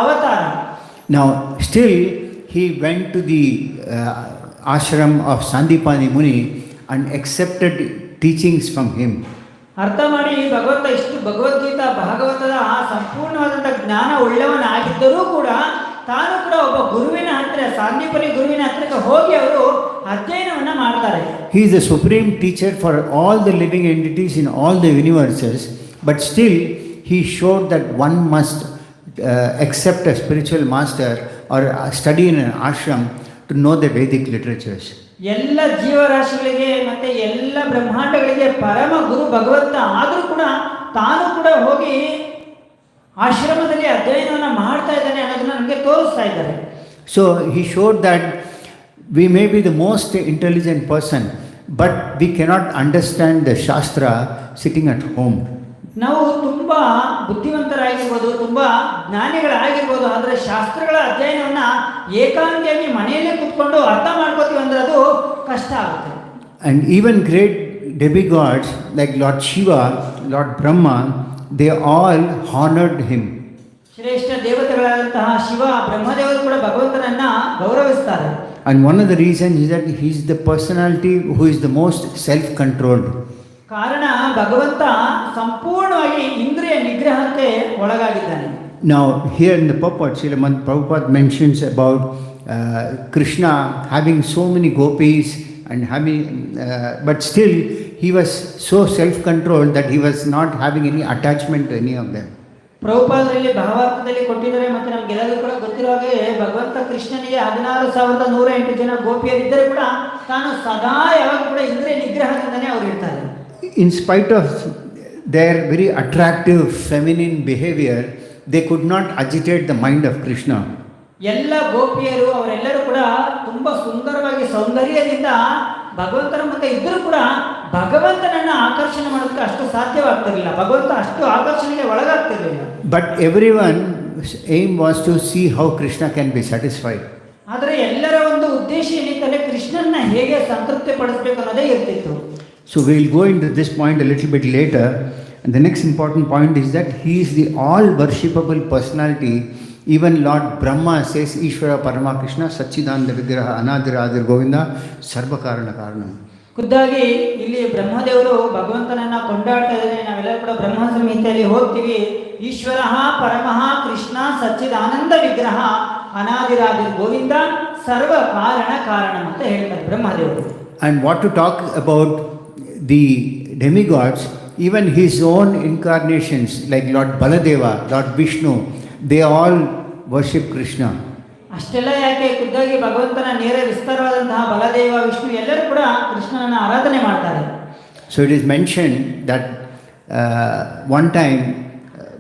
ಅವತಾರ. Now still he went to the ashram of Sandipani Muni and accepted teachings from him. ಅರ್ಥ ಮಾಡಿ, ಭಗವಂತ ಇಷ್ಟು ಭಗವದ್ಗೀತಾ ಭಾಗವತದ ಆ ಸಂಪೂರ್ಣವಾದಂಥ ಜ್ಞಾನ ಉಳ್ಳವನಾಗಿದ್ದರೂ ಕೂಡ ತಾನು ಕೂಡ ಒಬ್ಬ ಗುರುವಿನ ಹತ್ತಿರ, ಸಾಂದೀಪನಿ ಗುರುವಿನ ಹತ್ತಿರಕ್ಕೆ ಹೋಗಿ ಅವರು ಅಧ್ಯಯನವನ್ನ ಮಾಡ್ತಾರೆ. He is the supreme teacher for all the living entities in all the universes, but still he showed that one must accept a spiritual master or study in an ashram to know the Vedic literatures. ಎಲ್ಲ ಜೀವರಾಶಿಗಳಿಗೆ ಮತ್ತೆ ಎಲ್ಲ ಬ್ರಹ್ಮಾಂಡಗಳಿಗೆ ಪರಮ ಗುರು ಭಗವಂತ, ಆದರೂ ಕೂಡ ತಾನು ಕೂಡ ಹೋಗಿ ಆಶ್ರಮದಲ್ಲಿ ಅಧ್ಯಯನವನ್ನು ಮಾಡ್ತಾ ಇದ್ದಾನೆ ಅನ್ನೋದನ್ನ ನಮಗೆ ತೋರಿಸ್ತಾ ಇದ್ದಾರೆ. So he showed that we may be the most intelligent person, but we cannot understand the Shastra sitting at home. ನಾವು ತುಂಬ ಬುದ್ಧಿವಂತರಾಗಿರ್ಬೋದು, ತುಂಬ ಜ್ಞಾನಿಗಳಾಗಿರ್ಬೋದು, ಆದರೆ ಶಾಸ್ತ್ರಗಳ ಅಧ್ಯಯನವನ್ನು ಏಕಾಂಗಿಯಾಗಿ ಮನೆಯಲ್ಲೇ ಕೂತ್ಕೊಂಡು ಅರ್ಥ ಮಾಡ್ಕೋತೀವಿ ಅಂದರೆ ಅದು ಕಷ್ಟ ಆಗುತ್ತೆ. And even great demigods like Lord Shiva, Lord Brahma, they all honored him. ಶ್ರೇಷ್ಠ ದೇವತೆಗಳಾದಂತಹ ಶಿವ, ಬ್ರಹ್ಮದೇವರು ಕೂಡ ಭಗವಂತನನ್ನ ಗೌರವಿಸ್ತಾರೆ. And one of the reasons is that he is the personality who is the most self-controlled. ಕಾರಣ ಭಗವಂತ ಸಂಪೂರ್ಣವಾಗಿ ಇಂದ್ರಿಯ ನಿಗ್ರಹಕ್ಕೆ ಒಳಗಾಗಿದ್ದಾನೆ. Now, here in the purport, Srila Prabhupada mentions about Krishna having so many gopis and having, but still he was so self-controlled that he was not having any attachment to any of them. ಪ್ರಭುಪಾದರಲ್ಲಿ ಭಾವಾರ್ಥದಲ್ಲಿ ಕೊಟ್ಟಿದ್ದಾರೆ. ಮತ್ತು ನಮಗೆಲ್ಲರೂ ಕೂಡ ಗೊತ್ತಿರೋ ಹಾಗೆ ಭಗವಂತ ಕೃಷ್ಣನಿಗೆ 16,108 ಜನ ಗೋಪಿಯರಿದ್ದರೆ ಕೂಡ ತಾನು ಸದಾ ಯಾವಾಗ ಕೂಡ ಇಂದ್ರಿಯ ನಿಗ್ರಹದಿಂದನೇ ಅವರು ಇರ್ತಾರೆ. In spite of their very attractive feminine behavior, they could not agitate the mind of Krishna. ಎಲ್ಲ ಗೋಪಿಯರು ಅವರೆಲ್ಲರೂ ಕೂಡ ತುಂಬಾ ಸುಂದರವಾಗಿ ಸೌಂದರ್ಯದಿಂದ ಭಗವಂತನ ಮುಂದೆ ಇದ್ದರೂ ಕೂಡ ಭಗವಂತನನ್ನ ಆಕರ್ಷಣೆ ಮಾಡೋದಕ್ಕೆ ಅಷ್ಟು ಸಾಧ್ಯವಾಗ್ತಿರಲಿಲ್ಲ. ಭಗವಂತ ಅಷ್ಟು ಆಕರ್ಷಣೆಗೆ ಒಳಗಾಗ್ತಿರಲಿಲ್ಲ. But everyone's aim was to see how Krishna can be satisfied. ಆದರೆ ಎಲ್ಲರ ಒಂದು ಉದ್ದೇಶ ಏನಿತ್ತಂದ್ರೆ ಕೃಷ್ಣನ ಹೇಗೆ ಸಂತೃಪ್ತಿ ಪಡಿಸಬೇಕು ಅನ್ನೋದೇ ಇರ್ತಿತ್ತು. So we will go into this point a little bit later. And the next important point is that he is the all worshipable personality. Even Lord Brahma says Ishvara Parama Krishna Satchidananda Vigraha Anadiradir Govinda Sarva Karana Karanam. ಖುದ್ದಾಗಿ ಇಲ್ಲಿ ಬ್ರಹ್ಮದೇವರು ಭಗವಂತನನ್ನ ಕೊಂಡಾಡ್ತಾ ಇದ್ದಾರೆ. ನಾವೆಲ್ಲರೂ ಕೂಡ ಬ್ರಹ್ಮ ಸಂಹಿತೆಯಲ್ಲಿ ಹೋಗ್ತೀವಿ. ಈಶ್ವರ ಪರಮಃ ಕೃಷ್ಣ ಸಚ್ಚಿದಾನಂದ ವಿಗ್ರಹ ಅನಾದಿರಾದಿರ್ ಗೋವಿಂದ ಸರ್ವ ಕಾರಣ ಅಂತ ಹೇಳ್ತಾರೆ ಬ್ರಹ್ಮದೇವರು. And what to talk about the demigods, even his own incarnations like Lord Baladeva, Lord Vishnu, they all worship Krishna. ಅಷ್ಟೆಲ್ಲ ಯಾಕೆ, ಖುದ್ದಾಗಿ ಭಗವಂತನ ನೇರ ವಿಸ್ತಾರವಾದಂತಹ ಬಲದೇವ ವಿಷ್ಣು ಎಲ್ಲರೂ ಕೂಡ ಕೃಷ್ಣನನ್ನು ಆರಾಧನೆ ಮಾಡ್ತಾರೆ. So it is mentioned that one time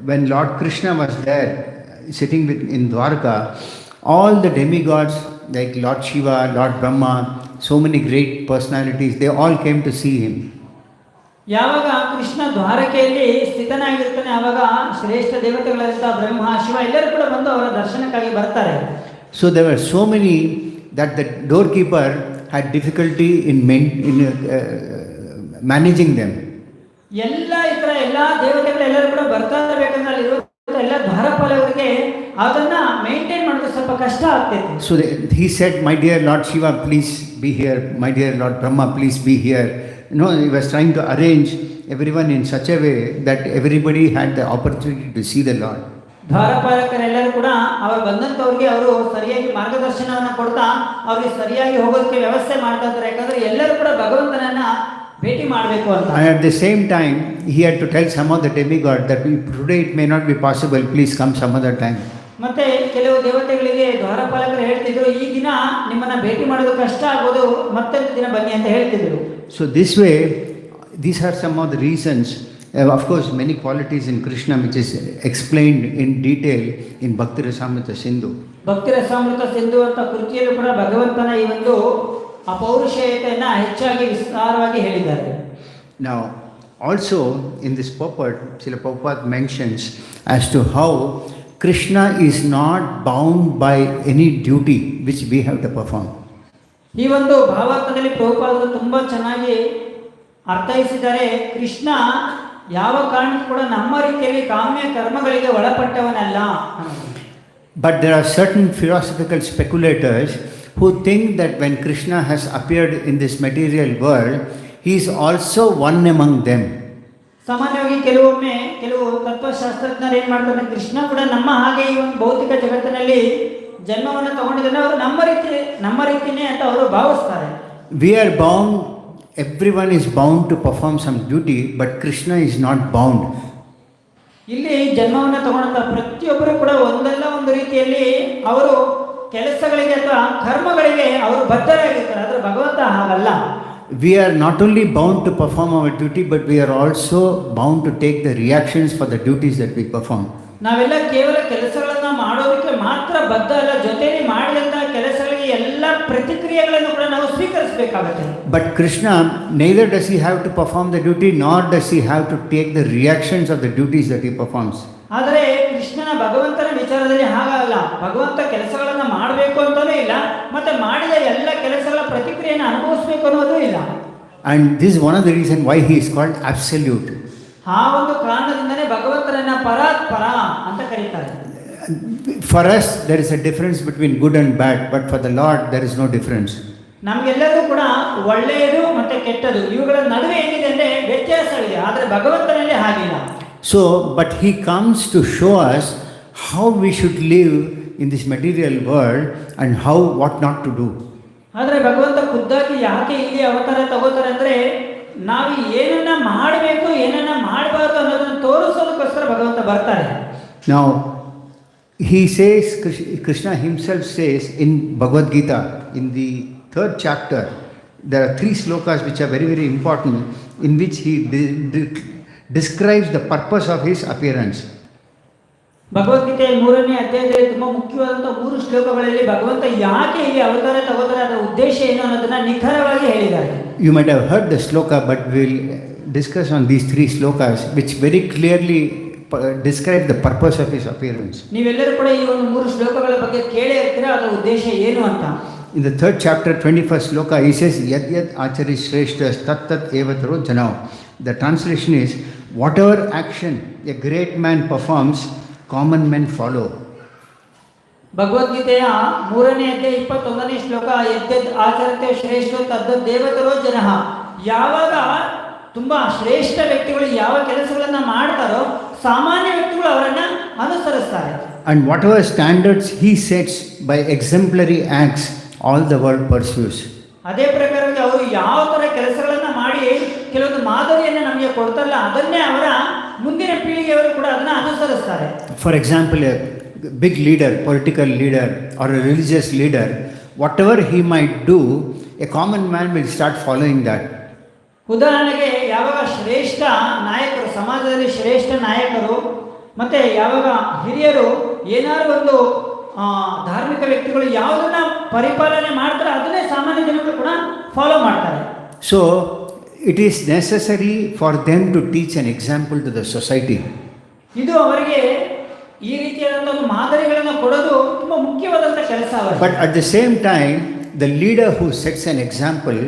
when Lord Krishna was there sitting in Dwarka, all the demigods like Lord Shiva, Lord Brahma, so many great personalities, they all came to see him. ಯಾವಾಗ ಕೃಷ್ಣ ದ್ವಾರಕೆಯಲ್ಲಿ ಸ್ಥಿತನಾಗಿರ್ತಾನೆ ಆವಾಗ ಶ್ರೇಷ್ಠ ದೇವತೆಗಳಾದ ಬ್ರಹ್ಮ ಶಿವ ಎಲ್ಲರೂ ಕೂಡ ಬಂದು ಅವರ ದರ್ಶನಕ್ಕಾಗಿ ಬರ್ತಾರೆ. So there were so many that the doorkeeper had difficulty in managing them. ಎಲ್ಲ ಎಲ್ಲ ದೇವತೆಗಳೆಲ್ಲರೂ ಕೂಡ ಬರ್ತಾ ಇರಬೇಕಂದ್ರೆ ಅಲ್ಲಿ ಎಲ್ಲ ದ್ವಾರಪಾಲಕರಿಗೆ ಅದನ್ನ ಮೇಂಟೈನ್ ಮಾಡೋದು ಸ್ವಲ್ಪ ಕಷ್ಟ ಆಗ್ತೈತೆ. So he said, my dear Lord Shiva, please be here. My dear Lord Brahma, please be here. He was trying to arrange everyone in such a way that everybody had the opportunity to see the Lord. ದ್ವಾರಪಾಲಕರೆಲ್ಲರೂ ಕೂಡ ಅವರು ಬಂದಂತವರಿಗೆ ಅವರು ಸರಿಯಾಗಿ ಮಾರ್ಗದರ್ಶನವನ್ನು ಕೊಡ್ತಾ ಅವರಿಗೆ ಸರಿಯಾಗಿ ಹೋಗೋದಕ್ಕೆ ವ್ಯವಸ್ಥೆ ಮಾಡ್ತಾ ಇದ್ದಾರೆ. ಯಾಕಂದ್ರೆ ಎಲ್ಲರೂ ಕೂಡ ಭಗವಂತನನ್ನ ಭೇಟಿ ಮಾಡಬೇಕು ಅಂತ. And at the same time he had to tell some of the demigod that today it may not be possible, please come some other time. ಮತ್ತೆ ಕೆಲವು ದೇವತೆಗಳಿಗೆ ದ್ವಾರಪಾಲಕರು ಹೇಳ್ತಿದ್ರು, ಈ ದಿನ ನಿಮ್ಮನ್ನ ಭೇಟಿ ಮಾಡೋದು ಕಷ್ಟ ಆಗೋದು, ಮತ್ತೊಂದು ದಿನ ಬನ್ನಿ ಅಂತ ಹೇಳ್ತಿದ್ರು. So this way, these are some of the reasons. Of course, many qualities in Krishna which is explained in detail in Bhakti Rasamrita Sindhu. ಭಕ್ತಿ ರಸಾಮೃತ ಸಿಂಧು ಅಂತ ಕೃತಿಯಲ್ಲೂ ಕೂಡ ಭಗವಂತನ ಈ ಒಂದು ಅಪೌರುಷೇಯತೆಯನ್ನು ಹೆಚ್ಚಾಗಿ ವಿಸ್ತಾರವಾಗಿ ಹೇಳಿದ್ದಾರೆ. Now, also in this purport, Srila Prabhupada mentions as to how Krishna is not bound by any duty which we have to perform. ಈ ಒಂದು ಭಾವಾರ್ಥದಲ್ಲಿ ಪ್ರಭುಪಾದರು ತುಂಬಾ ಚೆನ್ನಾಗಿ ಅರ್ಥೈಸಿದ್ದಾರೆ. ಕೃಷ್ಣ ಯಾವ ಕಾರಣಕ್ಕೂ ಕೂಡ ನಮ್ಮ ರೀತಿಯಲ್ಲಿ ಕಾಮ್ಯ ಕರ್ಮಗಳಿಗೆ ಒಳಪಟ್ಟವನಲ್ಲ. But there are certain philosophical speculators who think that when Krishna has appeared in this material world, he is also one among them. ಸಾಮಾನ್ಯವಾಗಿ ಕೆಲವೊಮ್ಮೆ ಕೆಲವು ತತ್ವಶಾಸ್ತ್ರಜ್ಞರು ಏನ್ ಮಾಡ್ತಾರೆ, ಕೃಷ್ಣ ಕೂಡ ನಮ್ಮ ಹಾಗೆ ಈ ಒಂದು ಭೌತಿಕ ಜಗತ್ತಿನಲ್ಲಿ ಜನ್ಮವನ್ನು ತಗೊಂಡಿದ್ದಾನೆ, ಅವರು ನಮ್ಮ ರೀತಿನೇ ಅಂತ ಅವರು ಭಾವಿಸ್ತಾರೆ. We are bound, everyone is bound to perform some duty, but Krishna is not bound. ಇಲ್ಲಿ ಜನ್ಮವನ್ನು ತಗೊಂಡಂತ ಪ್ರತಿಯೊಬ್ಬರು ಕೂಡ ಒಂದಲ್ಲ ಒಂದು ರೀತಿಯಲ್ಲಿ ಅವರು ಕೆಲಸಗಳಿಗೆ ಅಥವಾ ಕರ್ಮಗಳಿಗೆ ಅವರು ಬದ್ಧರಾಗಿರ್ತಾರೆ. ಆದರೆ ಭಗವಂತ ಹಾಗಲ್ಲ. We are not only bound to perform our duty, but we are also bound to take the reactions for the duties that we perform. ನಾವೆಲ್ಲ ಕೇವಲ ಕೆಲಸಗಳನ್ನ ಮಾಡೋದಕ್ಕೆ ಮಾತ್ರ ಬದ್ಧ ಅಲ್ಲ, ಜೊತೆಯಲ್ಲಿ ಮಾಡಿದಂತಹ ಕೆಲಸಗಳಿಗೆ ಎಲ್ಲ ಪ್ರತಿಕ್ರಿಯೆಗಳನ್ನು ಕೂಡ ನಾವು ಸ್ವೀಕರಿಸಬೇಕಾಗುತ್ತೆ. But Krishna, neither does he have to perform the duty, nor does he have to take the reactions of the duties that he performs. ಆದರೆ ಕೃಷ್ಣನ ಭಗವಂತನ ವಿಚಾರದಲ್ಲಿ ಹಾಗಲ್ಲ. ಭಗವಂತ ಕೆಲಸಗಳನ್ನ ಮಾಡಬೇಕು ಅಂತಾನೂ ಇಲ್ಲ, ಮತ್ತೆ ಮಾಡಿದ ಎಲ್ಲ ಕೆಲಸಗಳ ಪ್ರತಿಕ್ರಿಯೆಯನ್ನು ಅನುಭವಿಸಬೇಕು ಅನ್ನೋದು ಇಲ್ಲ. And this is one of the reasons why he is called absolute. ಆ ಒಂದು ಕಾರಣದಿಂದನೇ ಭಗವಂತನನ್ನ ಪರಾತ್ಪರ ಅಂತ ಕರೀತಾರೆ. For us there is a difference between good and bad, but for the Lord there is no difference. ನಮಗೆಲ್ಲರೂ ಕೂಡ ಒಳ್ಳೆಯದು ಮತ್ತೆ ಕೆಟ್ಟದು ಇವುಗಳ ನಡುವೆ ಏನಿದೆ ಅಂದ್ರೆ ವ್ಯತ್ಯಾಸವಿದೆ, ಆದರೆ ಭಗವಂತನಲ್ಲಿ ಹಾಗಿಲ್ಲ. So, but he comes to show us how we should live in this material world and how what not to do. ಆದರೆ ಭಗವಂತ ಖುದ್ದಾಗಿ ಯಾಕೆ ಇಲ್ಲಿ ಅವತಾರ ತಗೋತಾರೆ ಅಂದರೆ ನಾವು ಏನನ್ನ ಮಾಡಬೇಕು ಏನನ್ನ ಮಾಡಬಾರ್ದು ಅನ್ನೋದನ್ನು ತೋರಿಸೋದಕ್ಕೋಸ್ಕರ ಭಗವಂತ ಬರ್ತಾರೆ. Now he says, Krishna himself says in Bhagavad Gita in the 3rd chapter, there are 3 slokas which are very very important, in which he describes the purpose of his appearance. ಭಗವದ್ಗೀತೆಯ 3ನೇ ಅಧ್ಯಾಯದಲ್ಲಿ ತುಂಬಾ ಮುಖ್ಯವಾದಂಥ 3 ಶ್ಲೋಕಗಳಲ್ಲಿ ಭಗವಂತ ಯಾಕೆ ಇಲ್ಲಿ ಅವತಾರ ತಗೋತಾರೆ ಅದರ ಉದ್ದೇಶ ಏನು ಅನ್ನೋದನ್ನ ನಿಖರವಾಗಿ ಹೇಳಿದ್ದಾರೆ. You might have heard the sloka, but we'll discuss on these 3 slokas which very clearly describe the purpose of his appearance. ನೀವೆಲ್ಲರೂ ಕೂಡ ಈ ಒಂದು 3 ಶ್ಲೋಕಗಳ ಬಗ್ಗೆ ಕೇಳೇ ಇರ್ತೀರಾ ಅದರ ಉದ್ದೇಶ ಏನು ಅಂತ. In the 3rd chapter 21st sloka he says yat yat achari shreshthas tat tat evataro janao. The translation is, whatever action a great man performs, common men follow. ಭಗವದ್ಗೀತೆಯ 3ನೇ ಅಧ್ಯಾಯ 21ನೇ ಶ್ಲೋಕ ಯದ್ಯದ್ ಆಚರತೆ ಶ್ರೇಷ್ಠ ತದ್ದ ದೇವತರೋ ಜನಃ. ಯಾವಾಗ ತುಂಬಾ ಶ್ರೇಷ್ಠ ವ್ಯಕ್ತಿಗಳು ಯಾವ ಕೆಲಸಗಳನ್ನ ಮಾಡ್ತಾರೋ ಸಾಮಾನ್ಯ ವ್ಯಕ್ತಿಗಳು ಅವರನ್ನ ಅನುಸರಿಸ್ತಾರೆ. And whatever standards he sets by exemplary acts, all the world pursues. ಅದೇ ಪ್ರಕಾರವಾಗಿ ಅವರು ಯಾವ ತರ ಕೆಲಸಗಳನ್ನ ಮಾಡಿ ಕೆಲವೊಂದು ಮಾದರಿಯನ್ನು ನಮಗೆ ಕೊಡ್ತಾರಲ್ಲ ಅದನ್ನೇ ಅವರ ಮುಂದಿನ ಪೀಳಿಗೆಯವರು ಕೂಡ ಅದನ್ನ ಅನುಸರಿಸ್ತಾರೆ. For example, a big leader, political leader or a religious leader, whatever he might do, a common man will start following that. ಉದಾಹರಣೆಗೆ ಯಾವಾಗ ಶ್ರೇಷ್ಠ ನಾಯಕರು, ಸಮಾಜದಲ್ಲಿ ಶ್ರೇಷ್ಠ ನಾಯಕರು ಮತ್ತೆ ಯಾವಾಗ ಹಿರಿಯರು ಏನಾದ್ರು ಒಂದು ಧಾರ್ಮಿಕ ವ್ಯಕ್ತಿಗಳು ಯಾವುದನ್ನ ಪರಿಪಾಲನೆ ಮಾಡ್ತಾರೆ ಅದನ್ನೇ ಸಾಮಾನ್ಯ ಜನರು ಕೂಡ ಫಾಲೋ ಮಾಡ್ತಾರೆ. So it is necessary for them to teach an example to the society. ಇದು ಅವರಿಗೆ ಈ ರೀತಿಯಾದಂಥ ಒಂದು ಮಾದರಿಗಳನ್ನು ಕೊಡೋದು ತುಂಬಾ ಮುಖ್ಯವಾದಂಥ ಕೆಲಸ. But at the same time, the leader who sets an example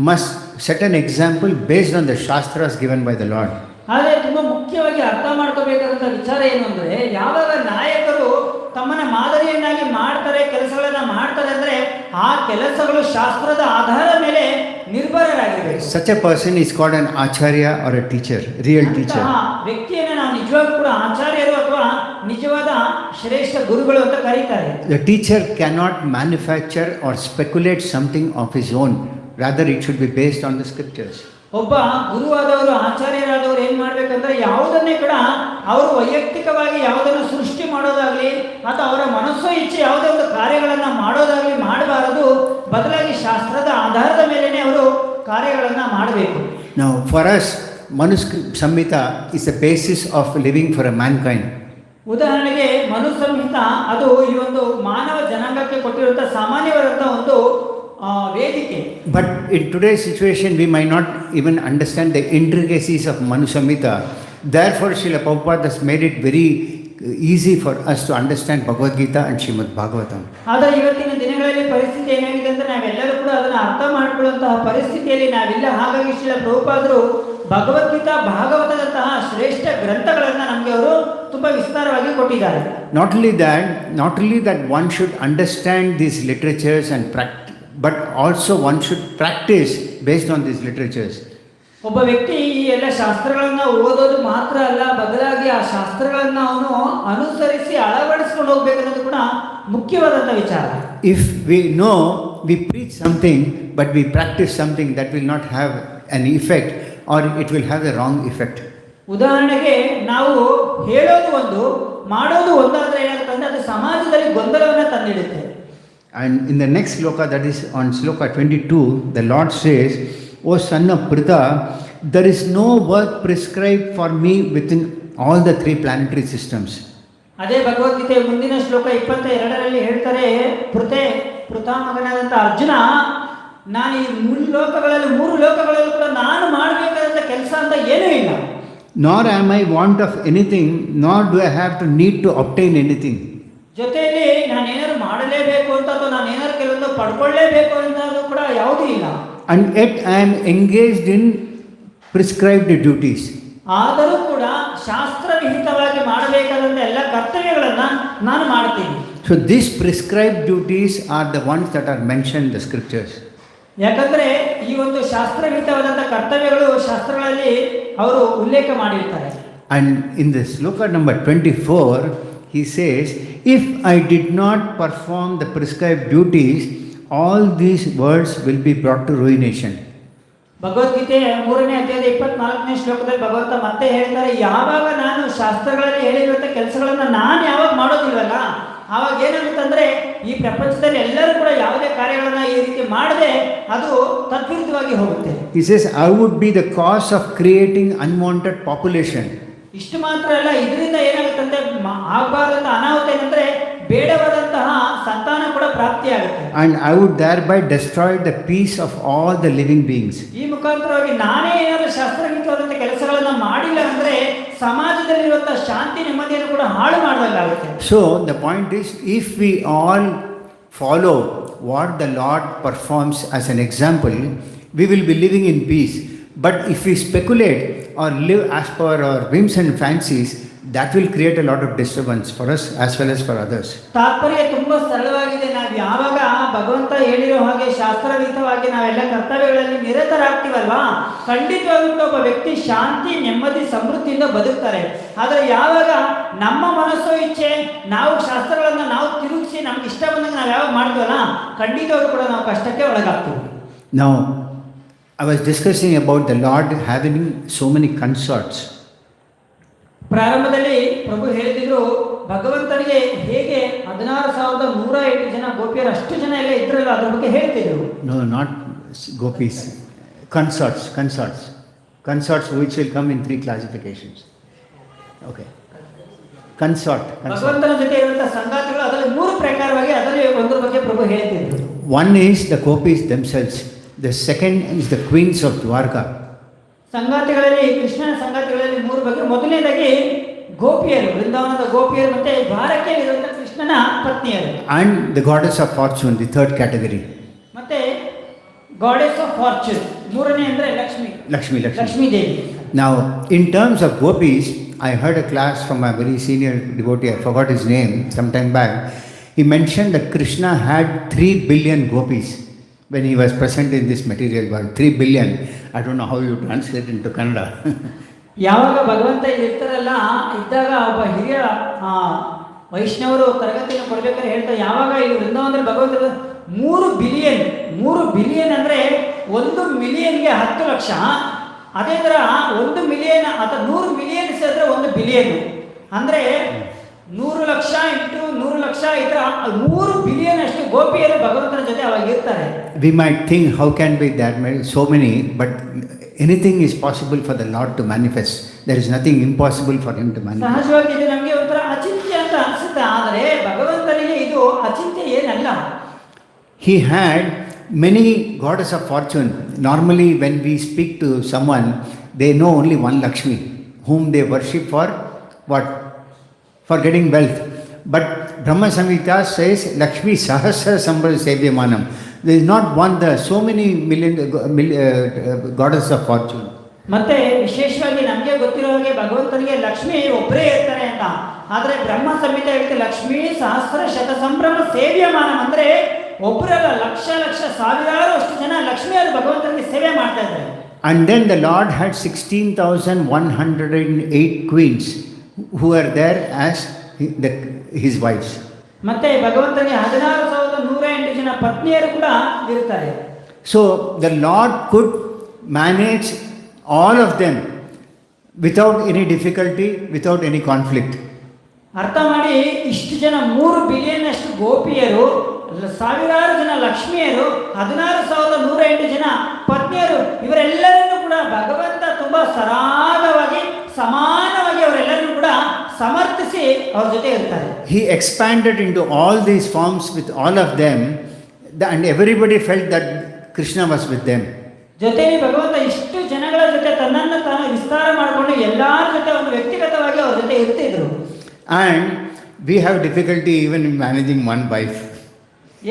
must set an example based on the shastras given by the Lord. ಆದರೆ ತುಂಬಾ ಮುಖ್ಯವಾಗಿ ಅರ್ಥ ಮಾಡ್ಕೋಬೇಕಾದಂಥ ವಿಚಾರ ಏನು ಅಂದರೆ ಯಾವಾಗ ನಾಯಕರು ತಮ್ಮನ್ನ ಮಾದರಿಯನ್ನಾಗಿ ಮಾಡ್ತಾರೆ, ಕೆಲಸಗಳನ್ನ ಮಾಡ್ತಾರೆ ಅಂದ್ರೆ ಆ ಕೆಲಸಗಳು ಶಾಸ್ತ್ರದ ಆಧಾರದ ಮೇಲೆ ನಿರ್ಭರರಾಗಿರಬೇಕು. Such a person is called an acharya or a teacher, real teacher. ವ್ಯಕ್ತಿಯನ್ನು ನಾವು ನಿಜವಾಗ್ಲೂ ಕೂಡ ಆಚಾರ್ಯರು ಅಥವಾ ನಿಜವಾದ ಶ್ರೇಷ್ಠ ಗುರುಗಳು ಅಂತ ಕರೀತಾರೆ. The teacher cannot manufacture or speculate something of his own, rather it should be based on the scriptures. ಒಬ್ಬ ಗುರುವಾದವರು ಆಚಾರ್ಯರಾದವರು ಏನ್ ಮಾಡ್ಬೇಕಂದ್ರೆ ಯಾವುದನ್ನೇ ಕೂಡ ಅವರು ವೈಯಕ್ತಿಕವಾಗಿ ಯಾವುದನ್ನು ಸೃಷ್ಟಿ ಮಾಡೋದಾಗ್ಲಿ ಅಥವಾ ಅವರ ಮನಸ್ಸು ಇಚ್ಛೆ ಯಾವುದೇ ಒಂದು ಕಾರ್ಯಗಳನ್ನ ಮಾಡೋದಾಗ್ಲಿ ಮಾಡಬಾರದು, ಬದಲಾಗಿ ಶಾಸ್ತ್ರದ ಆಧಾರದ ಮೇಲೆನೆ ಅವರು ಕಾರ್ಯಗಳನ್ನ ಮಾಡಬೇಕು. Now for us, Manuskripta Samhita is the basis of living for a mankind. ಉದಾಹರಣೆಗೆ ಮನು ಸಂಹಿತ ಅದು ಈ ಒಂದು ಮಾನವ ಜನಾಂಗಕ್ಕೆ ಕೊಟ್ಟಿರುವಂತಹ ಸಾಮಾನ್ಯವಾದಂತಹ ಒಂದು ವೇದಿಕೆ. But in today's situation we might not even understand the intricacies of Manu Samhita. Therefore Srila Prabhupada has made it very easy for us to understand Bhagavad Gita and Srimad Bhagavatam. ಆದರೆ ಇವತ್ತಿನ ದಿನಗಳಲ್ಲಿ ಪರಿಸ್ಥಿತಿ ಏನಾಗಿದೆ ಅಂದ್ರೆ ನಾವೆಲ್ಲರೂ ಕೂಡ ಅದನ್ನು ಅರ್ಥ ಮಾಡಿಕೊಳ್ಳುವಂತಹ ಪರಿಸ್ಥಿತಿಯಲ್ಲಿ ನಾವಿಲ್ಲ. ಹಾಗಾಗಿ ಶ್ರೀಲ ಪ್ರಭುಪಾದರು ಭಗವದ್ಗೀತಾ ಭಾಗವತದಂತಹ ಶ್ರೇಷ್ಠ ಗ್ರಂಥಗಳನ್ನು ನಮಗೆ ಅವರು ತುಂಬಾ ವಿಸ್ತಾರವಾಗಿ ಕೊಟ್ಟಿದ್ದಾರೆ. Not only that one should understand these literatures and but also one should practice based on these literatures. ಒಬ್ಬ ವ್ಯಕ್ತಿ ಈ ಎಲ್ಲ ಶಾಸ್ತ್ರಗಳನ್ನ ಓದೋದು ಮಾತ್ರ ಅಲ್ಲ, ಬದಲಾಗಿ ಆ ಶಾಸ್ತ್ರಗಳನ್ನ ಅವನು ಅನುಸರಿಸಿ ಅಳವಡಿಸಿಕೊಂಡು ಹೋಗ್ಬೇಕನ್ನೋದು ಕೂಡ ಮುಖ್ಯವಾದಂಥ ವಿಚಾರ. If we know we preach something but we practice something, that will not have an effect or it will have a wrong effect. ಉದಾಹರಣೆಗೆ ನಾವು ಹೇಳೋದು ಒಂದು ಮಾಡೋದು ಒಂದಾದ್ರೆ ಏನಾಗುತ್ತೆ ಅದು ಸಮಾಜದಲ್ಲಿ ಗೊಂದಲವನ್ನು ತಂದಿಡುತ್ತೆ. And in the next sloka, that is on sloka 22, the Lord says, O son of Tirtha, there is no work prescribed for me within all the 3 planetary systems. ಅದೇ ಭಗವದ್ಗೀತೆ ಮುಂದಿನ ಶ್ಲೋಕ 22ರಲ್ಲಿ ಹೇಳ್ತಾರೆ, ಪೃಥಾ ಮಗನಾದಂಥ ಅರ್ಜುನ, ನಾನು ಈ 3 ಲೋಕಗಳಲ್ಲಿ ಕೂಡ ನಾನು ಮಾಡಬೇಕಾದಂಥ ಕೆಲಸ ಅಂತ ಏನೂ ಇಲ್ಲ. Nor am I want of anything, nor do I have to need to obtain anything. ಜೊತೆಯಲ್ಲಿ ನಾನೇನಾದ್ರು ಮಾಡಲೇಬೇಕು ಅಂತ ಅಥವಾ ನಾನೇನಾದ್ರು ಕೆಲವೊಂದು ಪಡ್ಕೊಳ್ಳೇಬೇಕು ಅಂತ ಕೂಡ ಯಾವುದೂ ಇಲ್ಲ. And yet I am engaged in prescribed duties. ಆದರೂ ಕೂಡ ಶಾಸ್ತ್ರವಿಹಿತವಾಗಿ ಮಾಡಬೇಕಾದಂಥ ಎಲ್ಲ ಕರ್ತವ್ಯಗಳನ್ನು ನಾನು ಮಾಡ್ತೀನಿ. So these prescribed duties are the ones that are mentioned in the scriptures. ಯಾಕಂದ್ರೆ ಈ ಒಂದು ಶಾಸ್ತ್ರವಿಹಿತವಾದಂಥ ಕರ್ತವ್ಯಗಳು ಶಾಸ್ತ್ರಗಳಲ್ಲಿ ಅವರು ಉಲ್ಲೇಖ ಮಾಡಿರ್ತಾರೆ. And in the sloka number 24, he says, if I did not perform the prescribed duties, all these words will be brought to ruination. Bhagavad Gita 3ನೇ ಅಧ್ಯಾಯದ 24ನೇ ಶ್ಲೋಕದಲ್ಲಿ ಭಗವಂತ ಮತ್ತೆ ಹೇಳ್ತಾರೆ, ಯಾವಾಗ ನಾನು ಶಾಸ್ತ್ರಗಳಲ್ಲಿ ಹೇಳಿರುವಂಥ ಕೆಲಸಗಳನ್ನು ನಾನು ಯಾವಾಗ ಮಾಡೋದಿಲ್ವಲ್ಲ, ಆವಾಗ ಏನಾಗುತ್ತಂದ್ರೆ ಈ ಪ್ರಪಂಚದಲ್ಲಿ ಎಲ್ಲರೂ ಕೂಡ ಯಾವುದೇ ಕಾರ್ಯಗಳನ್ನ ಈ ರೀತಿ ಮಾಡದೆ ಅದು ತದ್ವಿರುದ್ಧವಾಗಿ ಹೋಗುತ್ತೆ. He says, I would be the cause of creating unwanted population. ಇಷ್ಟು ಮಾತ್ರ ಅಲ್ಲ, ಇದರಿಂದ ಏನಾಗುತ್ತಂದ್ರೆ ಆಗಬಾರದಂತ ಅನಾಹುತ ಏನಂದ್ರೆ ಬೇಡವಾದಂತಹ ಸಂತಾನ ಕೂಡ ಪ್ರಾಪ್ತಿಯಾಗುತ್ತೆ. And I would thereby destroy the peace of all the living beings. ಈ ಮುಖಾಂತರವಾಗಿ ನಾನೇ ಏನಾದರೂ ಶಾಸ್ತ್ರಗತವಾದಂಥ ಕೆಲಸಗಳನ್ನ ಮಾಡಿಲ್ಲ ಅಂದ್ರೆ ಸಮಾಜದಲ್ಲಿರುವಂತಹ ಶಾಂತಿ ನೆಮ್ಮದಿಯನ್ನು ಕೂಡ ಹಾಳು ಮಾಡಿದಂಗಾಗುತ್ತೆ. So the point is, if we all follow what the Lord performs as an example, we will be living in peace. But if we speculate or live as per our whims and fancies, that will create a lot of disturbance for us as well as for others. ತಾತ್ಪರ್ಯ ತುಂಬಾ ಸರಳವಾಗಿದೆ. ನಾವು ಯಾವಾಗ ಭಗವಂತ ಹೇಳಿರೋ ಹಾಗೆ ಶಾಸ್ತ್ರವಿಹಿತವಾಗಿ ನಾವೆಲ್ಲ ಕರ್ತವ್ಯಗಳಲ್ಲಿ ನಿರತರಾಗ್ತೀವಲ್ವಾ, ಖಂಡಿತವಾಗ್ಲೂ ಒಬ್ಬ ವ್ಯಕ್ತಿ ಶಾಂತಿ ನೆಮ್ಮದಿ ಸಮೃದ್ಧಿಯಿಂದ ಬದುಕ್ತಾರೆ. ಆದರೆ ಯಾವಾಗ ನಮ್ಮ ಮನಸ್ಸು ಇಚ್ಛೆ ನಾವು ಶಾಸ್ತ್ರಗಳನ್ನು ನಾವು ತಿರುಗಿಸಿ ನಮ್ಗೆ ಇಷ್ಟ ಬಂದಾಗ ನಾವು ಯಾವಾಗ ಮಾಡ್ತೀವಲ್ಲ, ಖಂಡಿತವಾಗ್ಲೂ ಕೂಡ ನಾವು ಕಷ್ಟಕ್ಕೆ ಒಳಗಾಗ್ತೀವಿ. Now I was discussing about the Lord having so many consorts. ಪ್ರಾರಂಭದಲ್ಲಿ ಪ್ರಭು ಹೇಳಿದ್ರು ಭಗವಂತನಿಗೆ ಹೇಗೆ 16,108 ಜನ ಗೋಪಿಯರು ಅಷ್ಟು ಜನ ಎಲ್ಲ ಇದ್ರಲ್ಲ, ಅದ್ರ ಬಗ್ಗೆ ಹೇಳ್ತಿದ್ರು. No, not gopis, consorts which will come in 3 classifications. Okay, consort. ಭಗವಂತನ ಜೊತೆ ಇರುವಂತಹ ಸಂಗಾತಿಗಳು ಅದರಲ್ಲಿ 3 ಪ್ರಕಾರವಾಗಿ ಅದರಲ್ಲಿ ಒಂದರ ಬಗ್ಗೆ ಪ್ರಭು ಹೇಳ್ತಿದ್ರು. One is the gopis themselves. The second is the queens of Dwarka. ಸಂಗಾತಿಗಳಲ್ಲಿ ಕೃಷ್ಣನ ಸಂಗಾತಿಗಳಲ್ಲಿ 3 ಬಗ್ಗೆ. ಮೊದಲನೇದಾಗಿ ಗೋಪಿಯರು, ವೃಂದಾವನದ ಗೋಪಿಯರು, ಮತ್ತೆ ದ್ವಾರಕೆ ಇರುವಂತಹ ಕೃಷ್ಣನ ಪತ್ನಿಯರು. And the goddess of fortune, the third category. ಮತ್ತೆ ಗಾಡೆಸ್ ಆಫ್ ಫಾರ್ಚೂನ್, ಮೂರನೇ ಅಂದ್ರೆ Lakshmi Devi. Now in terms of gopis, I heard a class from a very senior devotee, I forgot his name, some time back. He mentioned that Krishna had 3 billion gopis when he was present in this material world. 3 billion. I don't know how you translate into Kannada. ಯಾವಾಗ ಭಗವಂತ ಇರ್ತಾರಲ್ಲ, ಇದ್ದಾಗ ಒಬ್ಬ ಹಿರಿಯ ವೈಷ್ಣವರು ತರಗತಿಯನ್ನು ಕೊಡ್ಬೇಕಾದ್ರೆ ಹೇಳ್ತಾರೆ, ಯಾವಾಗ ಇಲ್ಲಿ ವೃಂದಾವನದಲ್ಲಿ ಭಗವಂತ 3 ಬಿಲಿಯನ್ ಅಂದ್ರೆ 1 ಮಿಲಿಯನ್ಗೆ 10 ಲಕ್ಷ. ಅದೇ ತರ 1 ಮಿಲಿಯನ್ ಅಥವಾ 100 ಮಿಲಿಯನ್ ಸೇರಿದ್ರೆ 1 ಬಿಲಿಯನ್ ಅಂದ್ರೆ 100 ಲಕ್ಷ ಇಂಟು 100 ಲಕ್ಷ ಇದ್ರ 3 ಬಿಲಿಯನ್ ಅಷ್ಟು ಗೋಪಿಯರು ಭಗವಂತನ ಜೊತೆ ಅವಾಗ ಇರ್ತಾರೆ. We might think, how can be that many, so many, but anything is possible for the Lord to manifest. There is nothing impossible for him to manifest. ಸಹಜವಾಗಿ ಇದು ನಮಗೆ ಒಂಥರ ಅಚಿಂತ್ಯ ಅಂತ ಅನಿಸುತ್ತೆ, ಆದರೆ ಭಗವಂತನಿಗೆ ಇದು ಅಚಿಂತ್ಯ ಏನಲ್ಲ. He had many goddess of fortune. Normally when we speak to someone, they know only one Lakshmi, whom they worship for what? For getting wealth. But Brahma Samhita says Lakshmi Sahasra Sambal Sevyamanam. There is not one, there are so many million goddess of fortune. ಮತ್ತೆ ವಿಶೇಷವಾಗಿ ನಮಗೆ ಗೊತ್ತಿರೋ ಹಾಗೆ ಭಗವಂತನಿಗೆ ಲಕ್ಷ್ಮಿ ಒಬ್ಬರೇ ಇರ್ತಾರೆ ಅಂತ. ಆದರೆ ಬ್ರಹ್ಮ ಸಂಹಿತ ಹೇಳ್ತಾರೆ ಲಕ್ಷ್ಮೀ ಸಹಸ್ರ ಶತ ಸಂಭ್ರಮ ಸೇವ್ಯಮಾನ, ಅಂದ್ರೆ ಒಬ್ಬರಲ್ಲ ಲಕ್ಷ ಸಾವಿರಾರು ಅಷ್ಟು ಜನ ಲಕ್ಷ್ಮಿಯರು ಭಗವಂತನಿಗೆ ಸೇವೆ ಮಾಡ್ತಾ ಇದ್ದಾರೆ. And then the Lord had 16,108 queens who were there as his wives. ಮತ್ತೆ ಭಗವಂತನಿಗೆ 16,108 ಜನ ಪತ್ನಿಯರು ಕೂಡ ಇರ್ತಾರೆ. So the Lord could manage all of them without any difficulty, without any conflict. ಅರ್ಥ ಮಾಡಿ, ಇಷ್ಟು ಜನ 3 ಬಿಲಿಯನ್ ಅಷ್ಟು ಗೋಪಿಯರು, ಸಾವಿರಾರು ಜನ ಲಕ್ಷ್ಮಿಯರು, 16,108 ಜನ ಪತ್ನಿಯರು, ಇವರೆಲ್ಲರನ್ನೂ ಕೂಡ ಭಗವಂತ ತುಂಬಾ ಸರಾಗವಾಗಿ ಸಮಾನವಾಗಿ ಅವರೆಲ್ಲರನ್ನೂ ಕೂಡ ಸಮರ್ಥಿಸಿ ಅವ್ರ ಜೊತೆ ಇರ್ತಾರೆ. He expanded into all these forms with all of them, and everybody felt that Krishna was with them. ಜೊತೆಯಲ್ಲಿ ಭಗವಂತ ಇಷ್ಟು ಜನಗಳ ಜೊತೆ ತನ್ನನ್ನು ತಾನು ವಿಸ್ತಾರ ಮಾಡಿಕೊಂಡು ಎಲ್ಲರ ಜೊತೆ ಒಂದು ವ್ಯಕ್ತಿಗತವಾಗಿ ಅವ್ರ ಜೊತೆ ಇರ್ತಿದ್ರು. And we have difficulty even in managing one wife.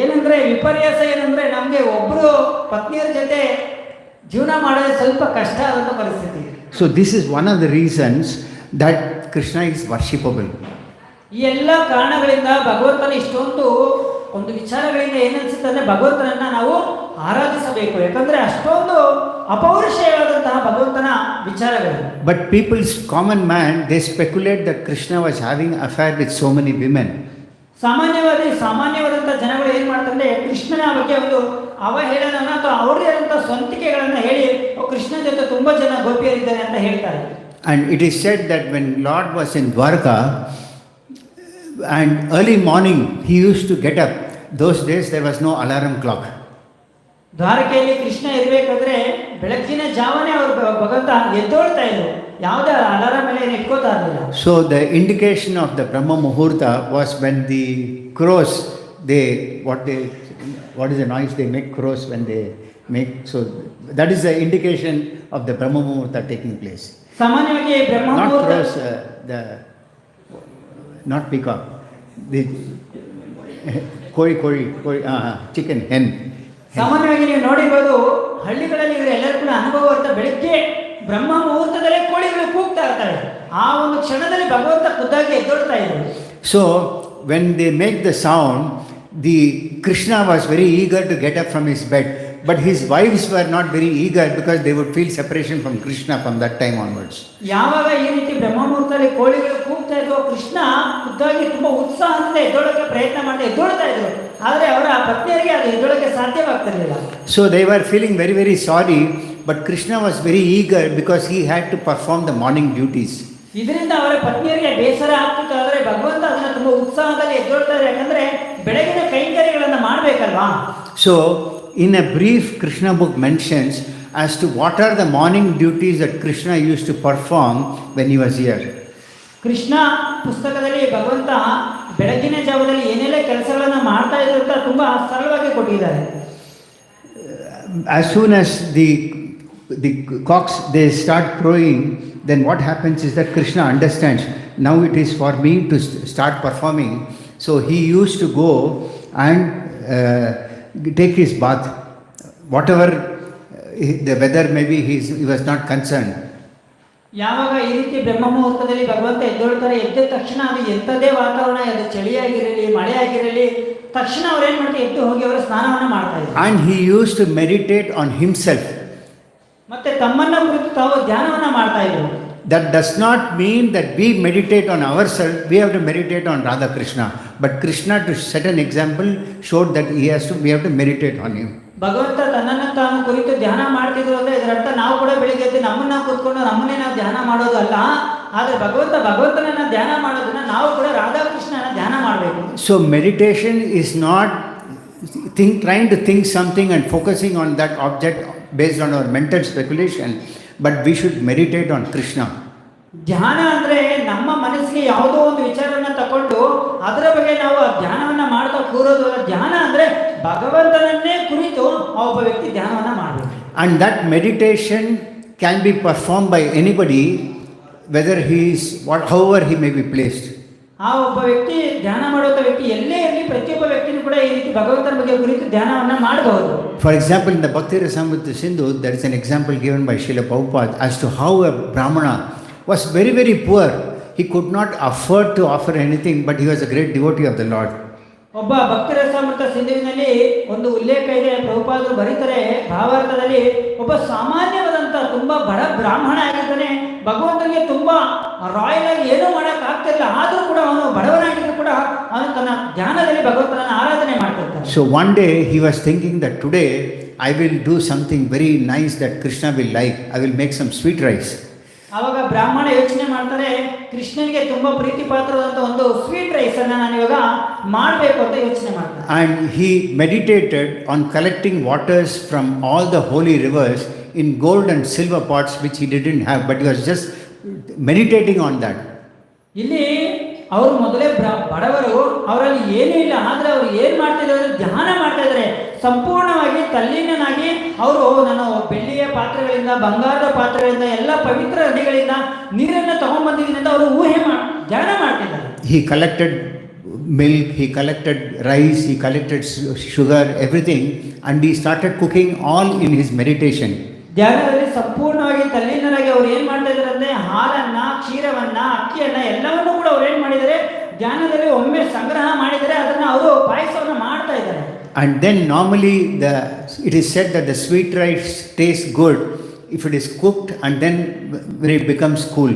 ಏನಂದ್ರೆ ವಿಪರ್ಯಾಸ ಏನಂದ್ರೆ ನಮಗೆ ಒಬ್ಬರು ಪತ್ನಿಯರ ಜೊತೆ ಜೀವನ ಮಾಡೋದು ಸ್ವಲ್ಪ ಕಷ್ಟ ಆದಂತ ಪರಿಸ್ಥಿತಿ. So this is one of the reasons that Krishna is worshipable. ಈ ಎಲ್ಲ ಕಾರಣಗಳಿಂದ ಭಗವಂತನ ಇಷ್ಟೊಂದು ಒಂದು ವಿಚಾರಗಳಿಂದ ಏನನ್ಸುತ್ತೆ ಅಂದ್ರೆ ಭಗವಂತನನ್ನ ನಾವು ಆರಾಧಿಸಬೇಕು, ಯಾಕಂದ್ರೆ ಅಷ್ಟೊಂದು ಅಪೌರುಷೇಯವಾದಂತಹ ಭಗವಂತನ ವಿಚಾರಗಳು. But people's common man, they speculate that Krishna was having affair with so many women. ಸಾಮಾನ್ಯವಾದಂತಹ ಜನಗಳು ಏನ್ ಮಾಡ್ತಾರೆ, ಕೃಷ್ಣನ ಬಗ್ಗೆ ಒಂದು ಅವಹೇಳನ ಅಥವಾ ಅವರೇ ಆದಂತಹ ಸ್ವಂತಿಕೆಗಳನ್ನ ಹೇಳಿ ಕೃಷ್ಣನ ಜೊತೆ ತುಂಬಾ ಜನ ಗೋಪಿಯರಿದ್ದಾರೆ ಅಂತ ಹೇಳ್ತಾರೆ. And it is said that when Lord was in Dwarka and early morning he used to get up. Those days there was no alarm clock. ದ್ವಾರಕೆಯಲ್ಲಿ Krishna ಇರಬೇಕಾದ್ರೆ ಬೆಳಗ್ಗಿನ ಜಾವನೇ ಅವರು ಭಗವಂತ ಎದ್ದೋಳ್ತಾ ಇದ್ರು, ಯಾವುದೇ ಅಲಾರಾಮ್ ಮೇಲೆ ಇಟ್ಕೋತಾ ಇರಲಿಲ್ಲ. So the indication of the Brahma Muhurta was when the crows, what is the noise they make, crows when they make, so that is the indication of the Brahma Muhurta taking place. ಸಾಮಾನ್ಯವಾಗಿ ಬ್ರಹ್ಮ ಮುಹೂರ್ತ, not crows, not peacock, the ಕೋಳಿ chicken ಹೆನ್. ಸಾಮಾನ್ಯವಾಗಿ ನೀವು ನೋಡಿರ್ಬೋದು ಹಳ್ಳಿಗಳಲ್ಲಿ ಇವರೆಲ್ಲರೂ ಕೂಡ ಅನುಭವ ಅಂತ, ಬೆಳಿಗ್ಗೆ ಬ್ರಹ್ಮ ಮುಹೂರ್ತದಲ್ಲೇ ಕೋಳಿಗಳು ಕೂಗ್ತಾ ಇರ್ತಾರೆ. ಆ ಒಂದು ಕ್ಷಣದಲ್ಲಿ ಭಗವಂತ ಖುದ್ದಾಗಿ ಎದ್ದೊಳ್ತಾ ಇದ್ರು. So when they make the sound, the Krishna was very eager to get up from his bed, but his wives were not very eager because they would feel separation from Krishna from that time onwards. ಯಾವಾಗ ಈ ರೀತಿ ಬ್ರಹ್ಮ ಮುಹೂರ್ತದಲ್ಲಿ ಕೋಳಿಗಳು ಕೂಗ್ತಾ ಇದ್ವು, ಕೃಷ್ಣ ಖುದ್ದಾಗಿ ತುಂಬಾ ಉತ್ಸಾಹದಿಂದ ಎದ್ದೊಳಕ್ಕೆ ಪ್ರಯತ್ನ ಮಾಡಿ ಎದ್ದೊಳ್ತಾ ಇದ್ರು, ಆದರೆ ಅವರ ಪತ್ನಿಯರಿಗೆ ಅದು ಎದ್ದೊಳಕ್ಕೆ ಸಾಧ್ಯವಾಗ್ತಿರಲಿಲ್ಲ. So they were feeling very very sorry, but Krishna was very eager because he had to perform the morning duties. ಇದರಿಂದ ಅವರ ಪತ್ನಿಯರಿಗೆ ಬೇಸರ ಆಗ್ತಿತ್ತು, ಆದರೆ ಭಗವಂತ ಅದನ್ನ ತುಂಬಾ ಉತ್ಸಾಹದಲ್ಲಿ ಎದ್ದೊಳ್ತಾರೆ, ಯಾಕಂದ್ರೆ ಬೆಳಗಿನ ಕೈಂಕರ್ಯಗಳನ್ನ ಮಾಡಬೇಕಲ್ವಾ. So in a brief, Krishna book mentions as to what are the morning duties that Krishna used to perform when he was here. Krishna ಪುಸ್ತಕದಲ್ಲಿ ಭಗವಂತ ಬೆಳಗಿನ ಜಾವದಲ್ಲಿ ಏನೆಲ್ಲ ಕೆಲಸಗಳನ್ನ ಮಾಡ್ತಾ ಇದ್ರು ಅಂತ ತುಂಬಾ ಸರಳವಾಗಿ ಕೊಟ್ಟಿದ್ದಾರೆ. As soon as the cocks they start crowing, then what happens is that Krishna understands now it is for me to start performing. So he used to go and take his bath, whatever the weather maybe he was not concerned. ಯಾವಾಗ ಈ ರೀತಿ ಬ್ರಹ್ಮ ಮುಹೂರ್ತದಲ್ಲಿ ಭಗವಂತ ಎದ್ದೊಳ್ತಾರೆ, ಎದ್ದ ತಕ್ಷಣ ಅದು ಎಂಥದೇ ವಾತಾವರಣ, ಅದು ಚಳಿಯಾಗಿರಲಿ ಮಳೆಯಾಗಿರಲಿ, ತಕ್ಷಣ ಅವ್ರು ಏನ್ ಮಾಡ್ತಾರೆ, ಎದ್ದು ಹೋಗಿ ಅವರ ಸ್ನಾನವನ್ನ ಮಾಡ್ತಾ ಇದ್ರು. And he used to meditate on himself. ಮತ್ತೆ ತಮ್ಮನ್ನ ಕುರಿತು ತಾವು ಧ್ಯಾನವನ್ನ ಮಾಡ್ತಾ ಇದ್ರು. That does not mean that we meditate on ourselves, we have to meditate on Radha Krishna. But Krishna, to set an example, showed that we have to meditate on him. ಭಗವಂತ ತನ್ನನ್ನು ತಾನು ಕುರಿತು ಧ್ಯಾನ ಮಾಡ್ತಿದ್ರು ಅಂದ್ರೆ ಇದರರ್ಥ ನಾವು ಕೂಡ ಬೆಳಿಗ್ಗೆ ಎದ್ದು ನಮ್ಮನ್ನ ಕೂತ್ಕೊಂಡು ನಮ್ಮನ್ನೇ ನಾವು ಧ್ಯಾನ ಮಾಡೋದು ಅಲ್ಲ, ಆದರೆ ಭಗವಂತನನ್ನ ಧ್ಯಾನ ಮಾಡೋದನ್ನ ನಾವು ಕೂಡ ರಾಧಾಕೃಷ್ಣನ ಧ್ಯಾನ ಮಾಡಬೇಕು. So meditation is not trying to think something and focusing on that object based on our mental speculation, but we should meditate on Krishna. ಧ್ಯಾನ ಅಂದ್ರೆ ನಮ್ಮ ಮನಸ್ಸಿಗೆ ಯಾವುದೋ ಒಂದು ವಿಚಾರವನ್ನ ತಗೊಂಡು ಅದರ ಬಗ್ಗೆ ನಾವು ಧ್ಯಾನವನ್ನ ಮಾಡ್ತಾ ಕೂರೋದು. ಧ್ಯಾನ ಅಂದ್ರೆ ಭಗವಂತನನ್ನೇ ಕುರಿತು ಒಬ್ಬ ವ್ಯಕ್ತಿ ಧ್ಯಾನವನ್ನ ಮಾಡಬೇಕು. And that meditation can be performed by anybody, whether however he may be placed. ಆ ಒಬ್ಬ ವ್ಯಕ್ತಿ ಧ್ಯಾನ ಮಾಡುವಂತ ವ್ಯಕ್ತಿ ಎಲ್ಲೇ ಇರಲಿ, ಪ್ರತಿಯೊಬ್ಬ ವ್ಯಕ್ತಿನೂ ಕೂಡ ಈ ರೀತಿ ಭಗವಂತನ ಬಗ್ಗೆ ಕುರಿತು ಧ್ಯಾನವನ್ನ ಮಾಡಬಹುದು. For example, in the Bhakti Rasamrita Sindhu, there is an example given by Srila Prabhupada as to how a Brahmana was very very poor. He could not afford to offer anything, but he was a great devotee of the Lord. ಒಬ್ಬ ಭಕ್ತಿ ರಸಾಮೃತ ಸಿಂಧುವಿನಲ್ಲಿ ಒಂದು ಉಲ್ಲೇಖ ಇದೆ, ಪ್ರಭುಪಾದರು ಬರೀತಾರೆ ಭಾವಾರ್ಥದಲ್ಲಿ, ಒಬ್ಬ ಸಾಮಾನ್ಯವಾದಂತ ತುಂಬಾ ಬಡ ಬ್ರಾಹ್ಮಣ ಆಗಿರ್ತಾನೆ, ಭಗವಂತನಿಗೆ ತುಂಬಾ ರಾಯಲ್ ಆಗಿ ಏನೂ ಮಾಡಕ್ ಆಗ್ತಿಲ್ಲ, ಆದ್ರೂ ಕೂಡ ಅವನು ಬಡವನಾಗಿದ್ರು ಕೂಡ ಅವನು ತನ್ನ ಧ್ಯಾನದಲ್ಲಿ ಭಗವಂತನನ್ನ ಆರಾಧನೆ ಮಾಡ್ತಿರ್ತಾನೆ. So one day he was thinking that today I will do something very nice that Krishna will like. I will make some sweet rice. ಆವಾಗ ಬ್ರಾಹ್ಮಣ ಯೋಚನೆ ಮಾಡ್ತಾರೆ, ಕೃಷ್ಣನಿಗೆ ತುಂಬಾ ಪ್ರೀತಿ ಪಾತ್ರವಾದಂತ ಒಂದು ಸ್ವೀಟ್ ರೈಸ್ ಅನ್ನ ನಾನು ಇವಾಗ ಮಾಡಬೇಕು ಅಂತ ಯೋಚನೆ ಮಾಡ್ತಾರೆ. And he meditated on collecting waters from all the holy rivers in gold and silver pots which he didn't have, but he was just meditating on that. ಇಲ್ಲಿ ಅವರು ಮೊದಲೇ ಬಡವರು, ಅವರಲ್ಲಿ ಏನೂ ಇಲ್ಲ, ಆದ್ರೆ ಅವರು ಏನ್ ಮಾಡ್ತಿದ್ದಾರೆ, ಧ್ಯಾನ ಮಾಡ್ತಾ ಇದ್ದಾರೆ. ಸಂಪೂರ್ಣವಾಗಿ ತಲ್ಲೀನನಾಗಿ ಅವರು ನಾನು ಬೆಳ್ಳಿಯ ಪಾತ್ರೆಗಳಿಂದ ಬಂಗಾರದ ಪಾತ್ರೆಗಳಿಂದ ಎಲ್ಲ ಪವಿತ್ರ ನದಿಗಳಿಂದ ನೀರನ್ನು ತಗೊಂಡ್ಬಂದಿದ್ದೀನಿ ಅಂತ ಅವರು ಧ್ಯಾನ ಮಾಡ್ತಿದ್ದಾರೆ. He collected milk, he collected rice, he collected sugar, everything, and he started cooking all in his meditation. ಧ್ಯಾನದಲ್ಲಿ ಸಂಪೂರ್ಣವಾಗಿ ತಲ್ಲೀನರಾಗಿ ಅವ್ರು ಏನ್ ಮಾಡ್ತಾ ಇದ್ದಾರೆ ಅಂದ್ರೆ ಹಾಲ ಹಾಲನ್ನ, ಕ್ಷೀರವನ್ನ, ಅಕ್ಕಿಯನ್ನ ಎಲ್ಲವನ್ನೂ ಕೂಡ ಅವ್ರು ಏನ್ ಮಾಡಿದ್ದಾರೆ, ಧ್ಯಾನದಲ್ಲಿ ಒಮ್ಮೆ ಸಂಗ್ರಹ ಮಾಡಿದರೆ ಅದನ್ನ ಅವರು ಪಾಯಸವನ್ನು ಮಾಡ್ತಾ ಇದ್ದಾರೆ. And then normally it is said that the sweet rice tastes good if it is cooked and then when it becomes cool.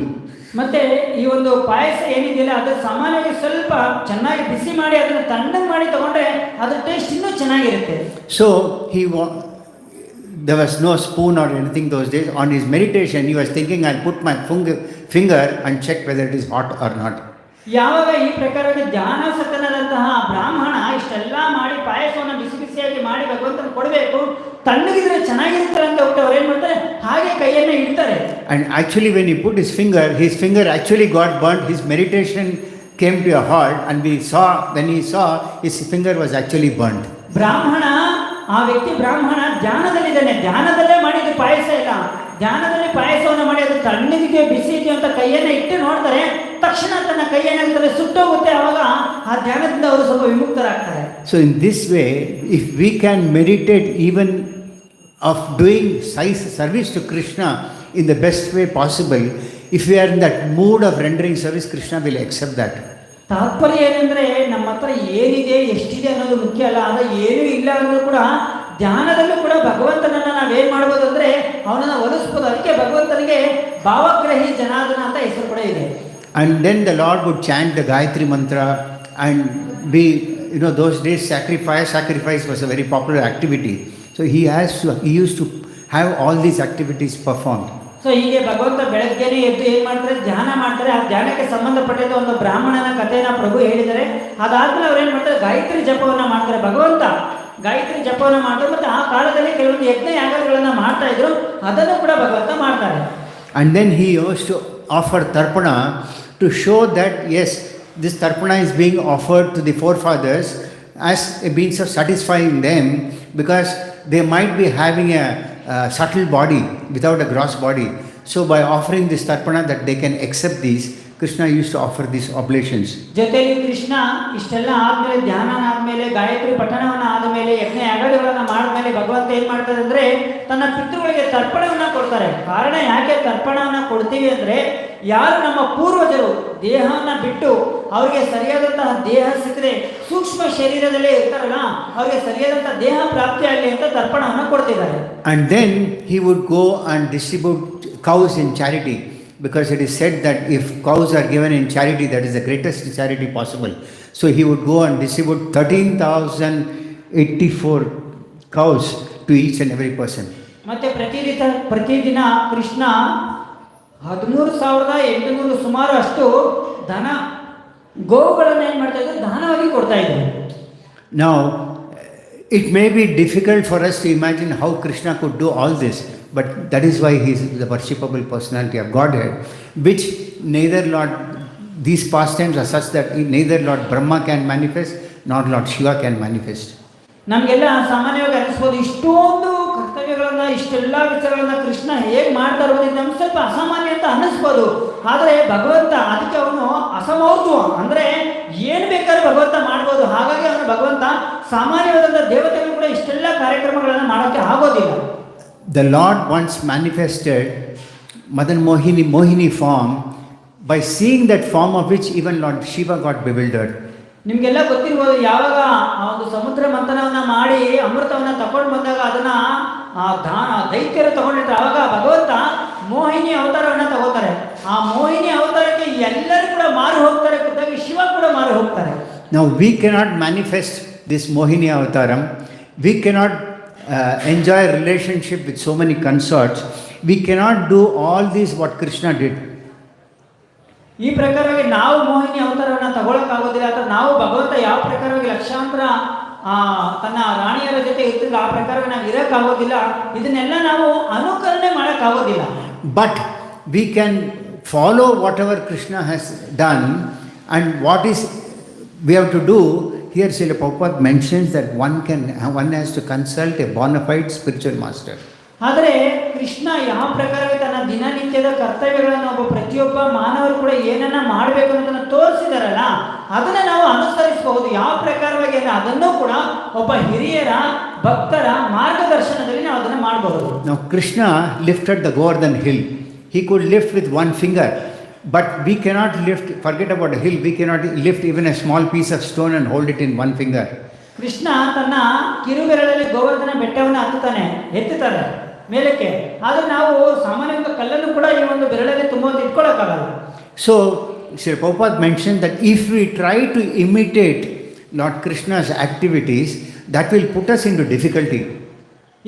ಮತ್ತೆ ಈ ಒಂದು ಪಾಯಸ ಏನಿದೆಯಲ್ಲ ಅದು ಸಾಮಾನ್ಯವಾಗಿ ಸ್ವಲ್ಪ ಚೆನ್ನಾಗಿ ಬಿಸಿ ಮಾಡಿ ಅದನ್ನು ತಣ್ಣಗೆ ಮಾಡಿ ತಗೊಂಡ್ರೆ ಅದ್ರ ಟೇಸ್ಟ್ ಇನ್ನೂ ಚೆನ್ನಾಗಿರುತ್ತೆ. So there was no spoon or anything those days. On his meditation he was thinking, I'll put my finger and check whether it is hot or not. ಯಾವಾಗ ಈ ಪ್ರಕಾರವಾಗಿ ಧ್ಯಾನಾಸಕ್ತನಾದಂತಹ ಬ್ರಾಹ್ಮಣ ಇಷ್ಟೆಲ್ಲ ಮಾಡಿ ಪಾಯಸವನ್ನು ಬಿಸಿ ಬಿಸಿಯಾಗಿ ಮಾಡಿ ಭಗವಂತನ ಕೊಡಬೇಕು, ತಣ್ಣಗಿದ್ರೆ ಚೆನ್ನಾಗಿರುತ್ತೆ ಅಂತ ಬಿಟ್ಟು ಅವ್ರು ಏನ್ ಮಾಡ್ತಾರೆ, ಹಾಗೆ ಕೈಯನ್ನ ಇಡ್ತಾರೆ. And actually when he put his finger actually got burnt. His meditation came to a halt and when he saw his finger was actually burnt. ಆ ವ್ಯಕ್ತಿ ಬ್ರಾಹ್ಮಣ ಧ್ಯಾನದಲ್ಲಿದ್ದಾನೆ, ಧ್ಯಾನದಲ್ಲೇ ಮಾಡಿದ್ದು ಪಾಯಸ ಇಲ್ಲ, ಧ್ಯಾನದಲ್ಲಿ ಪಾಯಸವನ್ನು ಮಾಡಿ ಅದು ತಣ್ಣಗಿದೆ ಬಿಸಿ ಇದೆಯೋ ಅಂತ ಕೈಯನ್ನ ಇಟ್ಟು ನೋಡ್ತಾರೆ, ತಕ್ಷಣ ತನ್ನ ಕೈ ಏನಾಗ್ತಾರೆ, ಸುಟ್ಟೋಗುತ್ತೆ. ಆವಾಗ ಆ ಧ್ಯಾನದಿಂದ ಅವರು ಸ್ವಲ್ಪ ವಿಮುಕ್ತರಾಗ್ತಾರೆ. So in this way, if we can meditate even of doing service to Krishna in the best way possible, if we are in that mood of rendering service, Krishna will accept that. ತಾತ್ಪರ್ಯ ಏನಂದ್ರೆ ನಮ್ಮ ಹತ್ರ ಏನಿದೆ ಎಷ್ಟಿದೆ ಅನ್ನೋದು ಮುಖ್ಯ ಅಲ್ಲ, ಅದು ಏನೂ ಇಲ್ಲ ಅಂದ್ರೂ ಕೂಡ ಧ್ಯಾನದಲ್ಲೂ ಕೂಡ ಭಗವಂತನನ್ನ ನಾವೇನ್ ಮಾಡ್ಬೋದು ಅಂದ್ರೆ ಅವನನ್ನ ಒಲಿಸ್ಬೋದು. ಅದಕ್ಕೆ ಭಗವಂತನಿಗೆ ಭಾವಗ್ರಹಿ ಜನಾರ್ದನ ಅಂತ ಹೆಸರು ಕೂಡ ಇದೆ. And then the Lord would chant the Gayatri mantra and those days sacrifice was a very popular activity. So he used to have all these activities performed. So ಹೀಗೆ ಭಗವಂತ ಬೆಳಗ್ಗೆನೇ ಎದ್ದು ಏನ್ ಮಾಡ್ತಾರೆ, ಧ್ಯಾನ ಮಾಡ್ತಾರೆ. ಆ ಧ್ಯಾನಕ್ಕೆ ಸಂಬಂಧಪಟ್ಟಿದ್ದ ಒಂದು ಬ್ರಾಹ್ಮಣನ ಕಥೆಯನ್ನ ಪ್ರಭು ಹೇಳಿದರೆ, ಅದಾದ್ಮೇಲೆ ಅವ್ರು ಏನ್ ಮಾಡ್ತಾರೆ, ಗಾಯತ್ರಿ ಜಪವನ್ನ ಮಾಡ್ತಾರೆ. ಭಗವಂತ ಗಾಯತ್ರಿ ಜಪವನ್ನ ಮಾಡ್ತಾರೆ. ಮತ್ತೆ ಆ ಕಾಲದಲ್ಲಿ ಕೆಲವೊಂದು ಯಜ್ಞ ಯಾಗಗಳನ್ನ ಮಾಡ್ತಾ ಇದ್ರು, ಅದನ್ನು ಕೂಡ ಭಗವಂತ ಮಾಡ್ತಾರೆ. And then he used to offer tarpana to show that yes, this tarpana is being offered to the forefathers as a means of satisfying them, because they might be having a subtle body without a gross body. So by offering this tarpana that they can accept these, Krishna used to offer these oblations. ಜೊತೆಲಿ ಕೃಷ್ಣ ಇಷ್ಟೆಲ್ಲ ಆದ್ಮೇಲೆ, ಧ್ಯಾನ ಆದ್ಮೇಲೆ, ಗಾಯತ್ರಿ ಪಠಣವನ್ನ ಆದ್ಮೇಲೆ, ಯಜ್ಞ ಯಾಗಗಳನ್ನ ಮಾಡಿದ್ಮೇಲೆ ಭಗವಂತ ಏನ್ ಮಾಡ್ತಾರೆ ಅಂದ್ರೆ ತನ್ನ ಪಿತೃಗಳಿಗೆ ತರ್ಪಣವನ್ನ ಕೊಡ್ತಾರೆ. ಕಾರಣ ಯಾಕೆ ತರ್ಪಣವನ್ನ ಕೊಡ್ತೀವಿ ಅಂದ್ರೆ, ಯಾರು ನಮ್ಮ ಪೂರ್ವಜರು ದೇಹವನ್ನ ಬಿಟ್ಟು ಅವರಿಗೆ ಸರಿಯಾದಂತಹ ದೇಹ ಸಿಕ್ಕದೆ ಸೂಕ್ಷ್ಮ ಶರೀರದಲ್ಲೇ ಇರ್ತಾರಲ್ಲ, ಅವರಿಗೆ ಸರಿಯಾದಂತಹ ದೇಹ ಪ್ರಾಪ್ತಿ ಆಗಲಿ ಅಂತ ತರ್ಪಣವನ್ನ ಕೊಡ್ತಿದ್ದಾರೆ. And then he would go and distribute cows in charity, because it is said that if cows are given in charity, that is the greatest charity possible. So he would go and distribute 13,084 cows to each and every person. ಮತ್ತೆ ಪ್ರತಿದಿನ ಕೃಷ್ಣ 13,800 ಸುಮಾರು ಅಷ್ಟು ದನ ಗೋವುಗಳನ್ನು ಏನ್ ಮಾಡ್ತಾ ಇದ್ರು, ದಾನವಾಗಿ ಕೊಡ್ತಾ ಇದ್ರು. Now it may be difficult for us to imagine how Krishna could do all this, but that is why he is the worshipable personality of Godhead, which these pastimes are such that neither Lord Brahma can manifest nor Lord Shiva can manifest. ನಮಗೆಲ್ಲ ಸಾಮಾನ್ಯವಾಗಿ ಅನಿಸ್ಬೋದು, ಇಷ್ಟೊಂದು ಕರ್ತವ್ಯಗಳನ್ನ, ಇಷ್ಟೆಲ್ಲ ವಿಚಾರಗಳನ್ನ ಕೃಷ್ಣ ಹೇಗೆ ಮಾಡ್ತಾ ಇರೋದು ನಮ್ಗೆ ಸ್ವಲ್ಪ ಅಸಾಮಾನ್ಯ ಅಂತ ಅನ್ನಿಸ್ಬೋದು. ಆದರೆ ಭಗವಂತ ಅದಕ್ಕೆ ಅವನು ಅಸಮೌರ್ಧ್ವ, ಅಂದ್ರೆ ಏನ್ ಬೇಕಾದ್ರೂ ಭಗವಂತ ಮಾಡ್ಬೋದು. ಹಾಗಾಗಿ ಅವನು ಭಗವಂತ ಸಾಮಾನ್ಯವಾದಂಥ ದೇವತೆಗಳು ಕೂಡ ಇಷ್ಟೆಲ್ಲ ಕಾರ್ಯಕ್ರಮಗಳನ್ನು ಮಾಡೋಕ್ಕೆ ಆಗೋದಿಲ್ಲ. The Lord once manifested Madan Mohini form, by seeing that form of which even Lord Shiva got bewildered. ನಿಮ್ಗೆಲ್ಲ ಗೊತ್ತಿರ್ಬೋದು, ಯಾವಾಗ ಆ ಒಂದು ಸಮುದ್ರ ಮಂಥನವನ್ನ ಮಾಡಿ ಅಮೃತವನ್ನ ತಗೊಂಡು ಬಂದಾಗ ಅದನ್ನ ದೈತ್ಯರು ತಗೊಂಡಿರ್ತಾರೆ, ಆವಾಗ ಭಗವಂತ ಮೋಹಿನಿ ಅವತಾರವನ್ನ ತಗೋತಾರೆ. ಆ ಮೋಹಿನಿ ಅವತಾರಕ್ಕೆ ಎಲ್ಲರೂ ಕೂಡ ಮಾರು ಹೋಗ್ತಾರೆ, ಖುದ್ದಾಗಿ ಶಿವ ಕೂಡ ಮಾರು ಹೋಗ್ತಾರೆ. Now we cannot manifest this Mohini avataram, we cannot enjoy a relationship with so many consorts, we cannot do all this what Krishna did. ಈ ಪ್ರಕಾರವಾಗಿ ನಾವು ಮೋಹಿನಿ ಅವತಾರವನ್ನ ತಗೊಳಕ್ಕಾಗೋದಿಲ್ಲ, ಅಥವಾ ನಾವು ಭಗವಂತ ಯಾವ ಪ್ರಕಾರವಾಗಿ ಲಕ್ಷಾಂತರ ತನ್ನ ರಾಣಿಯರ ಜೊತೆ ಇರ್ತಿದ್ರು ಆ ಪ್ರಕಾರವಾಗಿ ನಾವು ಇರಕ್ಕಾಗೋದಿಲ್ಲ. ಇದನ್ನೆಲ್ಲ ನಾವು ಅನುಕರಣೆ ಮಾಡಕ್ಕಾಗೋದಿಲ್ಲ. But we can follow whatever Krishna has done, and what is we have to do. Here Srila Prabhupada mentions that one has to consult a bona fide spiritual master. ಆದರೆ ಕೃಷ್ಣ ಯಾವ ಪ್ರಕಾರವಾಗಿ ತನ್ನ ದಿನನಿತ್ಯದ ಕರ್ತವ್ಯಗಳನ್ನು ಪ್ರತಿಯೊಬ್ಬ ಮಾನವರು ಕೂಡ ಏನನ್ನ ಮಾಡಬೇಕು ಅಂತ ತೋರಿಸಿದಾರಲ್ಲ, ಅದನ್ನ ನಾವು ಅನುಸರಿಸಬಹುದು. ಯಾವ ಪ್ರಕಾರವಾಗಿ ಅದನ್ನು ಕೂಡ ಒಬ್ಬ ಹಿರಿಯರ ಭಕ್ತರ ಮಾರ್ಗದರ್ಶನದಲ್ಲಿ ನಾವು ಅದನ್ನ ಮಾಡಬಹುದು. Now Krishna lifted the Govardhan hill. He could lift with one finger, But we cannot lift, forget about a hill, we cannot lift even a small piece of stone and hold it in one finger. Krishna ತನ್ನ ಕಿರುಬೆರಳಲ್ಲಿ ಗೋವರ್ಧನ ಬೆಟ್ಟವನ್ನು ಹತ್ತುತ್ತಾನೆ, ಎತ್ತುತ್ತಾನೆ ಮೇಲಕ್ಕೆ. ಆದರೆ ನಾವು ಸಾಮಾನ್ಯ ಒಂದು ಕಲ್ಲನ್ನು ಕೂಡ ಈ ಒಂದು ಬೆರಳಲ್ಲಿ ತುಂಬುವಂತ ಇಟ್ಕೊಳ್ಳೋಕ್ಕಾಗಲ್ಲ. So Sri Prabhupada mentioned that if we try to imitate Lord Krishna's activities, that will put us into difficulty.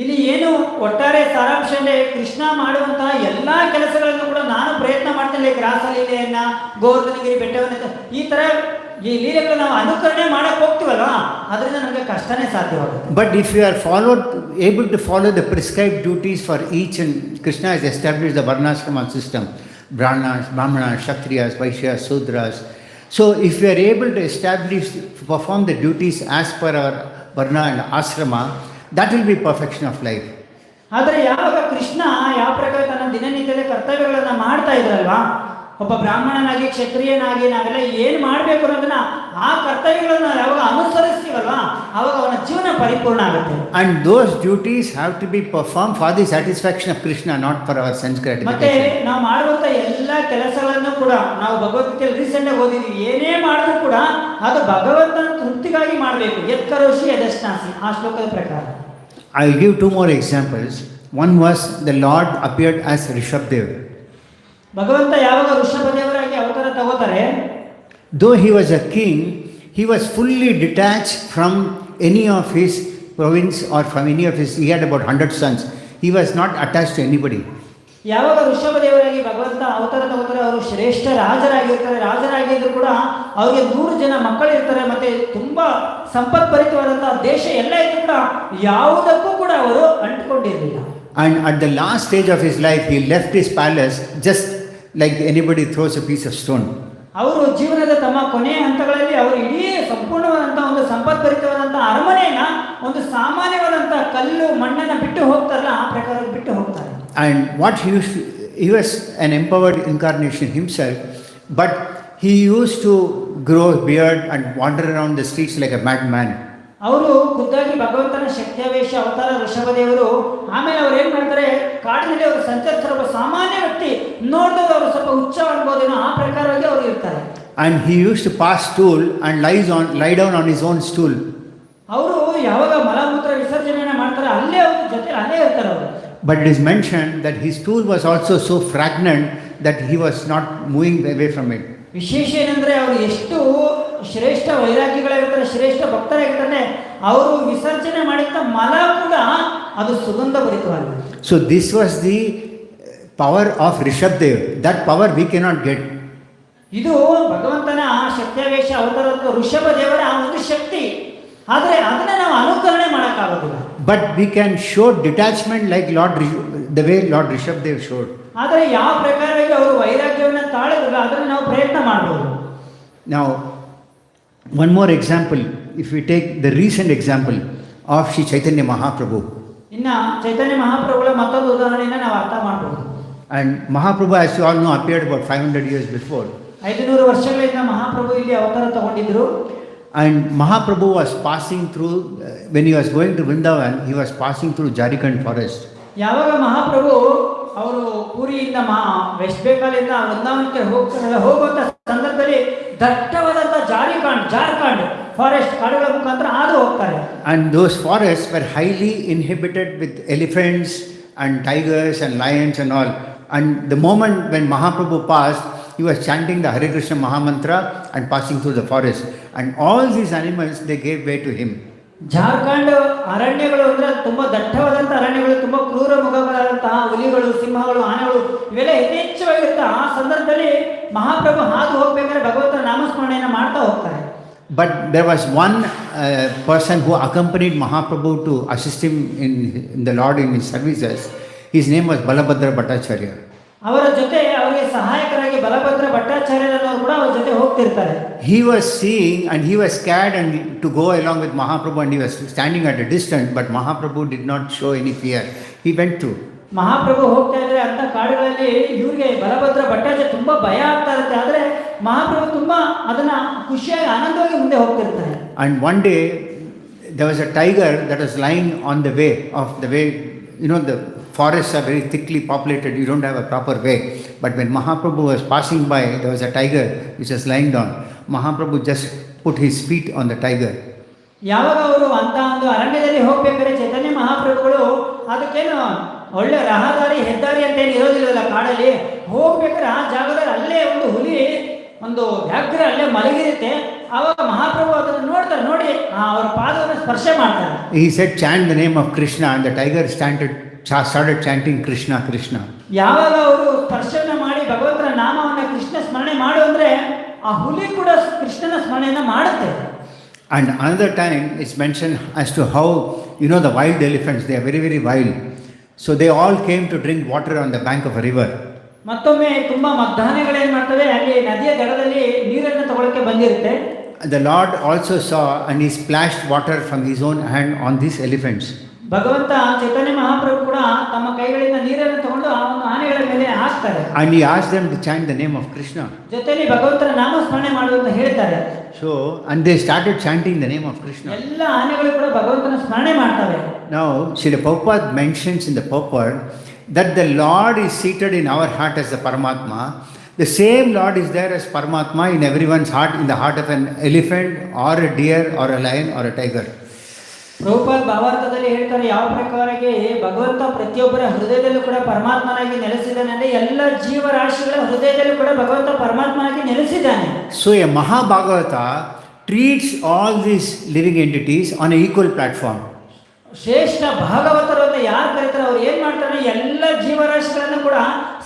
ಇಲ್ಲಿ ಏನು ಒಟ್ಟಾರೆ ಸಾರಾಂಶ ಅಂದರೆ, ಕೃಷ್ಣ ಮಾಡುವಂತಹ ಎಲ್ಲ ಕೆಲಸಗಳನ್ನು ಕೂಡ ನಾನು ಪ್ರಯತ್ನ ಮಾಡ್ತೇನೆ, ರಾಸಲೀಲೆಯನ್ನ, ಗೋವರ್ಧನಗಿರಿ ಬೆಟ್ಟವನ್ನು, ಈ ತರ ಈ ಲೀಲೆಗಳು ನಾವು ಅನುಕರಣೆ ಮಾಡಕ್ಕೆ ಹೋಗ್ತೀವಲ್ವಾ, ಅದರಿಂದ ನಮಗೆ ಕಷ್ಟನೇ ಸಾಧ್ಯವಾಗುತ್ತೆ. But if you are able to follow the prescribed duties for each, and Krishna has established the varnashrama system, brahmanas, kshatriyas, vaishyas, sudras. So if we are able to perform the duties as per our varna and ashrama, that will be perfection of life. ಆದರೆ ಯಾವಾಗ ಕೃಷ್ಣ ಯಾವ ಪ್ರಕಾರ ತನ್ನ ದಿನನಿತ್ಯದ ಕರ್ತವ್ಯಗಳನ್ನು ಮಾಡ್ತಾ ಇದ್ರಲ್ವಾ, ಒಬ್ಬ ಬ್ರಾಹ್ಮಣನಾಗಿ ಕ್ಷತ್ರಿಯನಾಗಿ ನಾವೆಲ್ಲ ಏನು ಮಾಡಬೇಕು ಅನ್ನೋದನ್ನ ಆ ಕರ್ತವ್ಯಗಳನ್ನು ಯಾವಾಗ ಅನುಸರಿಸ್ತೀವಲ್ವಾ, ಆವಾಗ ಅವನ ಜೀವನ ಪರಿಪೂರ್ಣ ಆಗುತ್ತೆ. And those duties have to be performed for the satisfaction of Krishna, not for our sense gratification. ಮತ್ತೆ ನಾವು ಮಾಡುವಂತ ಎಲ್ಲ ಕೆಲಸಗಳನ್ನು ಕೂಡ ನಾವು ಭಗವದ್ಗೀತೆಯಲ್ಲಿ ರೀಸೆಂಟ್ ಆಗಿ ಓದಿದ್ವಿ, ಏನೇ ಮಾಡಿದ್ರು ಕೂಡ ಅದು ಭಗವಂತನ ತೃಪ್ತಿಗಾಗಿ ಮಾಡಬೇಕು. ಯತ್ಕರೋಷಿ ಯದಶ್ನಾಸಿ, ಆ ಶ್ಲೋಕದ ಪ್ರಕಾರ. I will give two more examples. One was the Lord appeared as Rishabdev. ಭಗವಂತ ಯಾವಾಗ ಋಷಭದೇವರಾಗಿ ಅವತಾರ ತಗೋತಾರೆ, though he was a king, he was fully detached from any of his province or from any of his, he had about 100 sons. He was not attached to anybody. ಯಾವಾಗ ಋಷಭದೇವರಾಗಿ ಭಗವಂತ ಅವತಾರ ತಗೋತಾರೆ, ಅವರು ಶ್ರೇಷ್ಠ ರಾಜರಾಗಿರ್ತಾರೆ. ರಾಜರಾಗಿದ್ರು ಕೂಡ ಅವರಿಗೆ 100 ಜನ ಮಕ್ಕಳಿರ್ತಾರೆ, ಮತ್ತೆ ತುಂಬಾ ಸಂಪತ್ಭರಿತವಾದಂತಹ ದೇಶ ಎಲ್ಲ ಇದ್ರು ಕೂಡ ಯಾವುದಕ್ಕೂ ಕೂಡ ಅವರು ಅಂಟಿಕೊಂಡಿರಲಿಲ್ಲ. And at the last stage of his life, he left his palace just like anybody throws a piece of stone. ಅವರು ಜೀವನದ ತಮ್ಮ ಕೊನೆಯ ಹಂತಗಳಲ್ಲಿ ಅವರು ಇಡೀ ಸಂಪೂರ್ಣವಾದಂತಹ ಒಂದು ಸಂಪತ್ಭರಿತವಾದಂತಹ ಅರಮನೆಯನ್ನ ಒಂದು ಸಾಮಾನ್ಯವಾದಂತಹ ಕಲ್ಲು ಮಣ್ಣನ್ನ ಬಿಟ್ಟು ಹೋಗ್ತಾರಲ್ಲ, ಆ ಪ್ರಕಾರ ಬಿಟ್ಟು ಹೋಗ್ತಾರೆ. And what he was an empowered incarnation himself, but he used to grow a beard and wander around the streets like a madman. ಅವರು ಖುದ್ದಾಗಿ ಭಗವಂತನ ಶಕ್ತಿಯಾವೇಶ ಅವತಾರ ಋಷಭದೇವರು. ಆಮೇಲೆ ಅವ್ರು ಏನ್ ಮಾಡ್ತಾರೆ, ಕಾಡಿನಲ್ಲಿ ಅವರು ಸಂಚರಿಸ್ತಾರೆ. ಒಬ್ಬ ಸಾಮಾನ್ಯ ವ್ಯಕ್ತಿ ನೋಡಿದ್ರೆ ಅವರು ಸ್ವಲ್ಪ ಹುಚ್ಚ ಅನ್ಬೋದೇನೋ, ಆ ಪ್ರಕಾರವಾಗಿ ಅವರು ಇರ್ತಾರೆ. And he used to pass stool and lie down on his own stool. ಅವರು ಯಾವಾಗ ಮಲಮೂತ್ರ ವಿಸರ್ಜನೆಯನ್ನ ಮಾಡ್ತಾರೆ, ಅಲ್ಲೇ ಅವ್ರ ಜೊತೆ ಅಲ್ಲೇ ಇರ್ತಾರೆ ಅವರು. But it is mentioned that his stool was also so fragrant that he was not moving away from it. ವಿಶೇಷ ಏನಂದ್ರೆ, ಅವರು ಎಷ್ಟು ಶ್ರೇಷ್ಠ ವೈರಾಗ್ಯಗಳಾಗಿರ್ತಾರೆ, ಶ್ರೇಷ್ಠ ಭಕ್ತರಾಗಿರ್ತಾರೆ, ಅವರು ವಿಸರ್ಜನೆ ಮಾಡಿದ ಮಲ ಕೂಡ ಅದು ಸುಗಂಧ ಭರಿತವಾಗಿದೆ. So this was the power of Rishabdev. That power we cannot get. ಇದು ಭಗವಂತನ ಶಕ್ತಿಯಾವೇಶ ಅವತಾರದ ಋಷಭದೇವರ ಒಂದು ಶಕ್ತಿ, ಆದರೆ ಅದನ್ನ ನಾವು ಅನುಕರಣೆ ಮಾಡಕ್ಕಾಗೋದಿಲ್ಲ. But we can show detachment like the way Lord Rishabdev showed. ಆದರೆ ಯಾವ ಪ್ರಕಾರವಾಗಿ ಅವರು ವೈರಾಗ್ಯವನ್ನು ತಾಳಿದ್ರಲ್ಲ, ಅದನ್ನ ನಾವು ಪ್ರಯತ್ನ ಮಾಡಬಹುದು. Now one more example, if we take the recent example of Sri Chaitanya Mahaprabhu. ಇನ್ನ ಚೈತನ್ಯ ಮಹಾಪ್ರಭುಗಳ ಮತ್ತೊಂದು ಉದಾಹರಣೆಯನ್ನು ನಾವು ಅರ್ಥ ಮಾಡಬಹುದು. And Mahaprabhu, as you all know, appeared about 500 years before. 500 ವರ್ಷಗಳಿಂದ ಮಹಾಪ್ರಭು ಇಲ್ಲಿ ಅವತಾರ ತಗೊಂಡಿದ್ರು. And Mahaprabhu was passing through, when he was going to Vrindavan, he was passing through Jharkhand forest. ಯಾವಾಗ ಮಹಾಪ್ರಭು ಅವರು ಪುರಿಯಿಂದ ವೆಸ್ಟ್ ಬೆಂಗಾಲಿಂದ ವೃಂದಾವನಕ್ಕೆ ಹೋಗುವಂತ ಸಂದರ್ಭದಲ್ಲಿ ದಟ್ಟವಾದಂತ ಜಾರ್ಖಂಡ್ ಫಾರೆಸ್ಟ್ ಕಾಡುಗಳ ಮುಖಾಂತರ ಹಾದು ಹೋಗ್ತಾರೆ. And those forests were highly inhabited with elephants and tigers and lions and all. And the moment when Mahaprabhu passed, he was chanting the Hare Krishna Mahamantra and passing through the forest. And all these animals, they gave way to him. Jharkhand ಅರಣ್ಯಗಳು ಅಂದ್ರೆ ತುಂಬಾ ದಟ್ಟವಾದಂತಹ ಅರಣ್ಯಗಳು, ತುಂಬಾ ಕ್ರೂರ ಮುಖಗಳಾದಂತಹ ಹುಲಿಗಳು, ಸಿಂಹಗಳು, ಆನೆಗಳು ಇವೆಲ್ಲ ಯಥೇಚ್ಛವಾಗಿರುತ್ತೆ. ಆ ಸಂದರ್ಭದಲ್ಲಿ ಮಹಾಪ್ರಭು ಹಾದು ಹೋಗ್ಬೇಕಾದ್ರೆ ಭಗವಂತನ ನಾಮಸ್ಮರಣೆಯನ್ನು ಮಾಡ್ತಾ ಹೋಗ್ತಾರೆ. But there was one person who accompanied Mahaprabhu to assist him in the Lord in his services. His name was Balabhadra Bhattacharya. ಅವರ ಜೊತೆ ಅವರಿಗೆ ಸಹಾಯಕರಾಗಿ ಬಲಭದ್ರ ಭಟ್ಟಾಚಾರ್ಯರನ್ನು ಕೂಡ ಅವರ ಜೊತೆ ಹೋಗ್ತಿರ್ತಾರೆ. He was seeing and he was scared and to go along with Mahaprabhu, and he was standing at a distance, but Mahaprabhu did not show any fear. He went through. ಮಹಾಪ್ರಭು ಹೋಗ್ತಾ ಇದ್ರೆ ಅಂತ ಕಾಡುಗಳಲ್ಲಿ ಇವರಿಗೆ ಬಲಭದ್ರ ಭಟ್ಟಾಚಾರ್ಯ ತುಂಬಾ ಭಯ ಆಗ್ತಾ ಇರುತ್ತೆ, ಆದ್ರೆ ಮಹಾಪ್ರಭು ತುಂಬಾ ಅದನ್ನ ಖುಷಿಯಾಗಿ ಆನಂದವಾಗಿ ಮುಂದೆ ಹೋಗ್ತಿರ್ತಾರೆ. And one day there was a tiger that was lying on the way, the forests are very thickly populated, you don't have a proper way. But when Mahaprabhu was passing by, there was a tiger which was lying down. Mahaprabhu just put his feet on the tiger. ಯಾವಾಗ ಅವರು ಅಂತ ಒಂದು ಅರಣ್ಯದಲ್ಲಿ ಹೋಗ್ಬೇಕಾದ್ರೆ ಚೈತನ್ಯ ಮಹಾಪ್ರಭುಗಳು ಅದಕ್ಕೇನು ಒಳ್ಳೆ ರಹದಾರಿ ಹೆದ್ದಾರಿ ಅಂತ ಏನು ಇರೋದಿಲ್ಲವಲ್ಲ ಕಾಡಲ್ಲಿ ಹೋಗ್ಬೇಕಾದ್ರೆ ಆ ಜಾಗದಲ್ಲಿ ಅಲ್ಲೇ ಒಂದು ಹುಲಿ ಒಂದು ವ್ಯಾಘ್ರ ಅಲ್ಲೇ ಮಲಗಿರುತ್ತೆ. ಆವಾಗ ಮಹಾಪ್ರಭು ಅದನ್ನು ನೋಡ್ತಾರೆ, ನೋಡಿ ಅವರ ಪಾದವನ್ನು ಸ್ಪರ್ಶ ಮಾಡ್ತಾರೆ. He said, chant the name of Krishna, and the tiger started chanting Krishna, Krishna. ಯಾವಾಗ ಅವರು ಸ್ಪರ್ಶನ ಮಾಡಿ ಭಗವಂತನ ನಾಮವನ್ನು ಕೃಷ್ಣ ಸ್ಮರಣೆ ಮಾಡು ಅಂದ್ರೆ ಆ ಹುಲಿ ಕೂಡ ಕೃಷ್ಣನ ಸ್ಮರಣೆಯನ್ನ ಮಾಡುತ್ತೆ. And another time it's mentioned as to how, the wild elephants, they are very, very wild. So they all came to drink water on the bank of a river. ಮತ್ತೊಮ್ಮೆ ತುಂಬಾ ಮಗ್ಧಾನೆಗಳೇನ್ ಮಾಡ್ತವೆ, ಅಲ್ಲಿ ನದಿಯ ದಡದಲ್ಲಿ ನೀರನ್ನು ತಗೊಳ್ಳಕ್ಕೆ ಬಂದಿರುತ್ತೆ. The Lord also saw, and he splashed water from his own hand on these elephants. ಭಗವಂತ ಚೈತನ್ಯ ಮಹಾಪ್ರಭು ಕೂಡ ತಮ್ಮ ಕೈಗಳಿಂದ ನೀರನ್ನು ತಗೊಂಡು ಆ ಒಂದು ಆನೆಗಳ ಮೇಲೆ ಹಾಕ್ತಾರೆ. And he asked them to chant the name of Krishna. ಜೊತೆಲಿ ಭಗವಂತನ ನಾಮ ಸ್ಮರಣೆ ಮಾಡು ಅಂತ ಹೇಳ್ತಾರೆ. So, and they started chanting the name of Krishna. ಎಲ್ಲ ಆನೆಗಳು ಕೂಡ ಭಗವಂತನ ಸ್ಮರಣೆ ಮಾಡ್ತವೆ. Now, Srila Prabhupada mentions in the purport that the Lord is seated in our heart as the Paramatma. The same Lord is there as Paramatma in everyone's heart, in the heart of an elephant or a deer or a lion or a tiger. Prabhupada ಭಾವಾರ್ಥದಲ್ಲಿ ಹೇಳ್ತಾರೆ, ಯಾವ ಪ್ರಕಾರಕ್ಕೆ ಭಗವಂತ ಪ್ರತಿಯೊಬ್ಬರ ಹೃದಯದಲ್ಲೂ ಕೂಡ ಪರಮಾತ್ಮನಾಗಿ ನೆಲೆಸಿದ್ದಾನೆ ಅಂದ್ರೆ ಎಲ್ಲ ಜೀವರಾಶಿಗಳ ಹೃದಯದಲ್ಲೂ ಕೂಡ ಭಗವಂತ ಪರಮಾತ್ಮನಾಗಿ ನೆಲೆಸಿದ್ದಾನೆ. So a Mahabhagavata treats all these living entities on an equal platform. ಶ್ರೇಷ್ಠ ಭಾಗವತರು ಅಂತ ಯಾರು ಕರೀತಾರೆ ಅವ್ರು ಏನ್ ಮಾಡ್ತಾರೆ, ಎಲ್ಲ ಜೀವರಾಶಿಗಳನ್ನು ಕೂಡ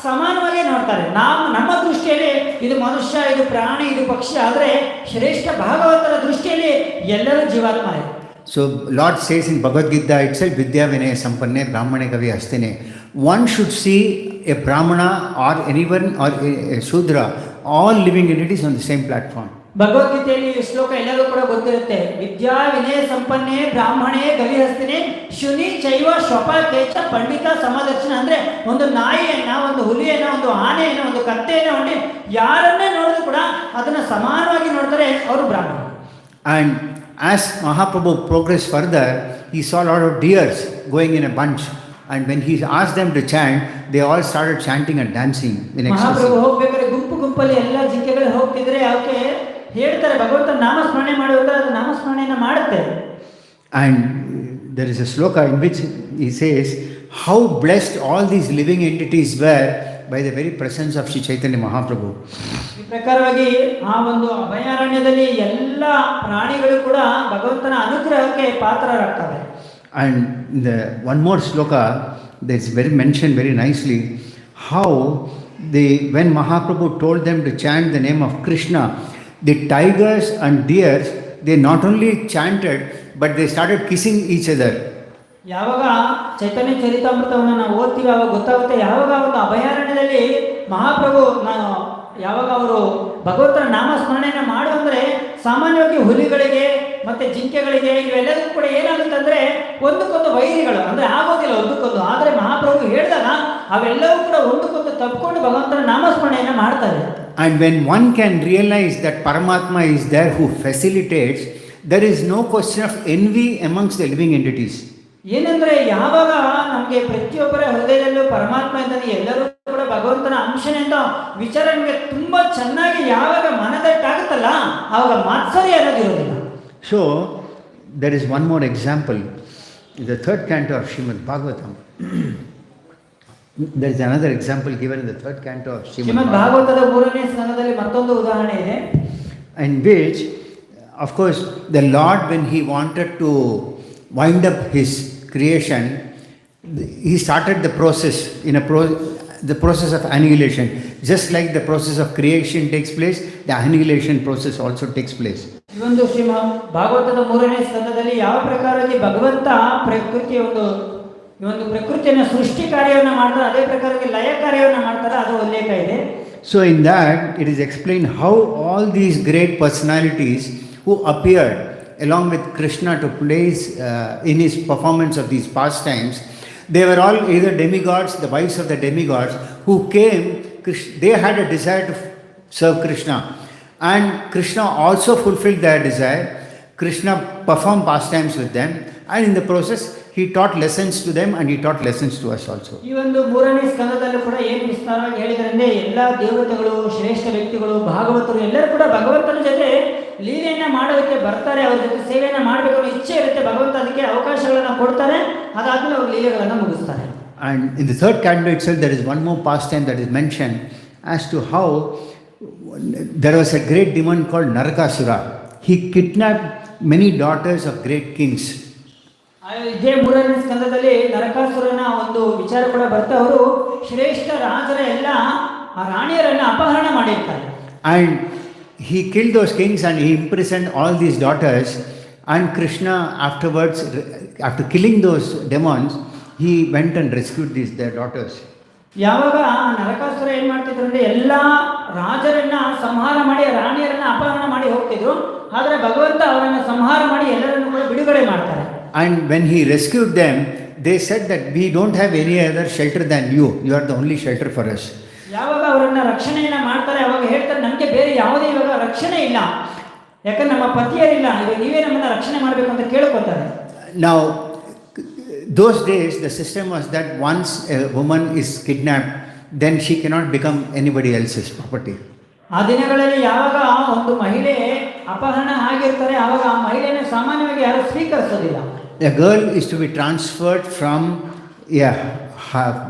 ಸಮಾನವಾಗಿ ನೋಡ್ತಾರೆ. ನಮ್ಮ ದೃಷ್ಟಿಯಲ್ಲಿ ಇದು ಮನುಷ್ಯ, ಇದು ಪ್ರಾಣಿ, ಇದು ಪಕ್ಷಿ, ಆದ್ರೆ ಶ್ರೇಷ್ಠ ಭಾಗವತರ ದೃಷ್ಟಿಯಲ್ಲಿ ಎಲ್ಲರೂ ಜೀವಾತ್ಮರೇ. So Lord says in Bhagavad Gita itself, Vidya Vinaya Sampanne Brahmane Kavi Hastine. One should see a Brahmana or anyone or a Shudra, all living entities on the same platform. ಭಗವದ್ಗೀತೆಯಲ್ಲಿ ಈ ಶ್ಲೋಕ ಎಲ್ಲರೂ ಕೂಡ ಗೊತ್ತಿರುತ್ತೆ. ವಿದ್ಯಾ ವಿನಯ ಸಂಪನ್ನೆ ಬ್ರಾಹ್ಮಣೇ ಗವಿಹಸ್ತಿನೇ ಶುನಿ ಚೈವ ಶ್ವಪಾಕೇಚ ಪಂಡಿತ ಸಮದರ್ಶನ. ಅಂದ್ರೆ ಒಂದು ನಾಯಿಯನ್ನ, ಒಂದು ಹುಲಿಯನ್ನ, ಒಂದು ಆನೆಯನ್ನ, ಒಂದು ಕತ್ತೆಯನ್ನ ನೋಡಿ ಯಾರನ್ನೇ ನೋಡಿದ್ರು ಕೂಡ ಅದನ್ನ ಸಮಾನವಾಗಿ ನೋಡ್ತಾರೆ, ಅವರು ಬ್ರಾಹ್ಮಣ. And as Mahaprabhu progressed further, he saw a lot of deers going in a bunch. And when he asked them to chant, they all started chanting and dancing in ecstasy. ಮಹಾಪ್ರಭು ಹೋಗ್ಬೇಕಾದ್ರೆ ಗುಂಪಲ್ಲಿ ಎಲ್ಲ ಜಿಂಕೆಗಳು ಹೋಗ್ತಿದ್ರೆ ಅವಕ್ಕೆ ಹೇಳ್ತಾರೆ ಭಗವಂತ ನಾಮಸ್ಮರಣೆ ಮಾಡುವಾಗ ಅದು ನಾಮಸ್ಮರಣೆಯನ್ನು ಮಾಡುತ್ತೆ. And there is a sloka in which he says how blessed all these living entities were by the very presence of Sri Chaitanya Mahaprabhu. ಈ ಪ್ರಕಾರವಾಗಿ ಆ ಒಂದು ಅಭಯಾರಣ್ಯದಲ್ಲಿ ಎಲ್ಲ ಪ್ರಾಣಿಗಳು ಕೂಡ ಭಗವಂತನ ಅನುಗ್ರಹಕ್ಕೆ ಪಾತ್ರರಾಗ್ತವೆ. And the one more sloka that's very mentioned very nicely how when Mahaprabhu told them to chant the name of Krishna, the tigers and deers, they not only chanted but they started kissing each other. ಯಾವಾಗ ಚೈತನ್ಯ ಚರಿತಾಮೃತವನ್ನು ನಾವು ಓದ್ತೀವಿ ಆವಾಗ ಗೊತ್ತಾಗುತ್ತೆ, ಯಾವಾಗ ಒಂದು ಅಭಯಾರಣ್ಯದಲ್ಲಿ ಮಹಾಪ್ರಭು ಯಾವಾಗ ಅವರು ಭಗವಂತನ ನಾಮಸ್ಮರಣೆಯನ್ನು ಮಾಡು ಅಂದರೆ ಸಾಮಾನ್ಯವಾಗಿ ಹುಲಿಗಳಿಗೆ ಮತ್ತೆ ಜಿಂಕೆಗಳಿಗೆ ಇವೆಲ್ಲದೂ ಕೂಡ ಏನಾಗುತ್ತೆ ಅಂದರೆ ಒಂದಕ್ಕೊಂದು ವೈರಿಗಳು ಅಂದರೆ ಆಗೋದಿಲ್ಲ ಒಂದಕ್ಕೊಂದು. ಆದರೆ ಮಹಾಪ್ರಭು ಹೇಳಿದಾಗ ಅವೆಲ್ಲವೂ ಕೂಡ ಒಂದಕ್ಕೊಂದು ತಪ್ಪಿಕೊಂಡು ಭಗವಂತನ ನಾಮಸ್ಮರಣೆಯನ್ನು ಮಾಡ್ತಾರೆ. And when one can realize that Paramatma is there who facilitates, there is no question of envy amongst the living entities. ಏನಂದ್ರೆ ಯಾವಾಗ ನಮಗೆ ಪ್ರತಿಯೊಬ್ಬರ ಹೃದಯದಲ್ಲೂ ಪರಮಾತ್ಮ ಇದ್ದಾನೆ, ಎಲ್ಲರೂ ಕೂಡ ಭಗವಂತನ ಅಂಶನೇ ಅಂತ ವಿಚಾರ ನಮಗೆ ತುಂಬಾ ಚೆನ್ನಾಗಿ ಯಾವಾಗ ಮನದಟ್ಟಾಗುತ್ತಲ್ಲ ಆವಾಗ ಮಾತ್ಸರ್ಯ ಅನ್ನೋದಿರೋದಿಲ್ಲ. So there is one more example in the third canto of Srimad Bhagavatam. There is another example given in the third canto of Srimad Bhagavatada ಮೂರನೇ ಸ್ಕಂದದಲ್ಲಿ ಮತ್ತೊಂದು ಉದಾಹರಣೆ ಇದೆ, in which of course the Lord, when he wanted to wind up his creation, he started the process the process of annihilation. Just like the process of creation takes place, the annihilation process also takes place. ಈ ಒಂದು ಶ್ರೀಮದ್ ಭಾಗವತದ ಮೂರನೇ ಸ್ಕಂದದಲ್ಲಿ ಯಾವ ಪ್ರಕಾರವಾಗಿ ಭಗವಂತ ಪ್ರಕೃತಿಯನ್ನು ಸೃಷ್ಟಿ ಕಾರ್ಯವನ್ನು ಮಾಡ್ತಾರೆ, ಅದೇ ಪ್ರಕಾರವಾಗಿ ಲಯ ಕಾರ್ಯವನ್ನು ಮಾಡ್ತಾರೆ, ಅದು ಉಲ್ಲೇಖ ಇದೆ. So in that it is explained how all these great personalities who appeared along with Krishna to place in his performance of these pastimes, they were all either demigods, the wives of the demigods who came. They had a desire to serve Krishna, and Krishna also fulfilled their desire. Krishna performed pastimes with them, and in the process he taught lessons to them and he taught lessons to us also. ಈ ಒಂದು ಮೂರನೇ ಸ್ಕಂದದಲ್ಲೂ ಕೂಡ ಏನು ವಿಸ್ತಾರವಾಗಿ ಹೇಳಿದರೆ ಎಲ್ಲ ದೇವತೆಗಳು, ಶ್ರೇಷ್ಠ ವ್ಯಕ್ತಿಗಳು, ಭಾಗವತರು ಎಲ್ಲರೂ ಕೂಡ ಭಗವಂತನ ಜೊತೆ ಲೀಲೆಯನ್ನ ಮಾಡೋದಕ್ಕೆ ಬರ್ತಾರೆ. ಅವ್ರ ಜೊತೆ ಸೇವೆಯನ್ನ ಮಾಡಬೇಕು ಅನ್ನೋ ಇಚ್ಛೆ ಇರುತ್ತೆ. ಭಗವಂತ ಅದಕ್ಕೆ ಅವಕಾಶಗಳನ್ನು ಕೊಡ್ತಾರೆ. ಅದಾದ್ಮೇಲೆ ಅವ್ರ ಲೀಲೆಗಳನ್ನು ಮುಗಿಸ್ತಾರೆ. And in the third canto itself, there is one more pastime that is mentioned as to how there was a great demon called Narakasura. He kidnapped many daughters of great kings. ಇದೇ ಮೂರನೇ ಸ್ಕಂದದಲ್ಲಿ ನರಕಾಸುರನ ಒಂದು ವಿಚಾರ ಕೂಡ ಬರ್ತಾ ಅವರು ಶ್ರೇಷ್ಠ ರಾಜರ ಎಲ್ಲ ಆ ರಾಣಿಯರನ್ನು ಅಪಹರಣ ಮಾಡಿರ್ತಾರೆ. And he killed those kings and he imprisoned all these daughters. And Krishna afterwards, after killing those demons, he went and rescued their daughters. ಯಾವಾಗ ನರಕಾಸುರ ಏನ್ ಮಾಡ್ತಿದ್ರು ಅಂದ್ರೆ ಎಲ್ಲಾ ರಾಜರನ್ನ ಸಂಹಾರ ಮಾಡಿ ರಾಣಿಯರನ್ನ ಅಪಹರಣ ಮಾಡಿ ಹೋಗ್ತಿದ್ರು. ಆದ್ರೆ ಭಗವಂತ ಅವರನ್ನ ಸಂಹಾರ ಮಾಡಿ ಎಲ್ಲರನ್ನು ಕೂಡ ಬಿಡುಗಡೆ ಮಾಡ್ತಾರೆ. And when he rescued them, they said that we don't have any other shelter than you. You are the only shelter for us. ಯಾವಾಗ ಅವರನ್ನ ರಕ್ಷಣೆಯನ್ನ ಮಾಡ್ತಾರೆ ಅವಾಗ ಹೇಳ್ತಾರೆ ನಮಗೆ ಬೇರೆ ಯಾವುದೇ ಇವಾಗ ರಕ್ಷಣೆ ಇಲ್ಲ, ಯಾಕಂದ್ರೆ ನಮ್ಮ ಪತಿಯರಿಲ್ಲ, ಇವಾಗ ನೀವೇ ನಮ್ಮನ್ನ ರಕ್ಷಣೆ ಮಾಡಬೇಕು ಅಂತ ಕೇಳ್ಕೊತಾರೆ. Now those days the system was that once a woman is kidnapped, then she cannot become anybody else's property. ಆ ದಿನಗಳಲ್ಲಿ ಯಾವಾಗ ಒಂದು ಮಹಿಳೆ ಅಪಹರಣ ಆಗಿರ್ತಾರೆ ಆವಾಗ ಆ ಮಹಿಳೆಯನ್ನು ಸಾಮಾನ್ಯವಾಗಿ ಯಾರು ಸ್ವೀಕರಿಸೋದಿಲ್ಲ. A girl is to be transferred from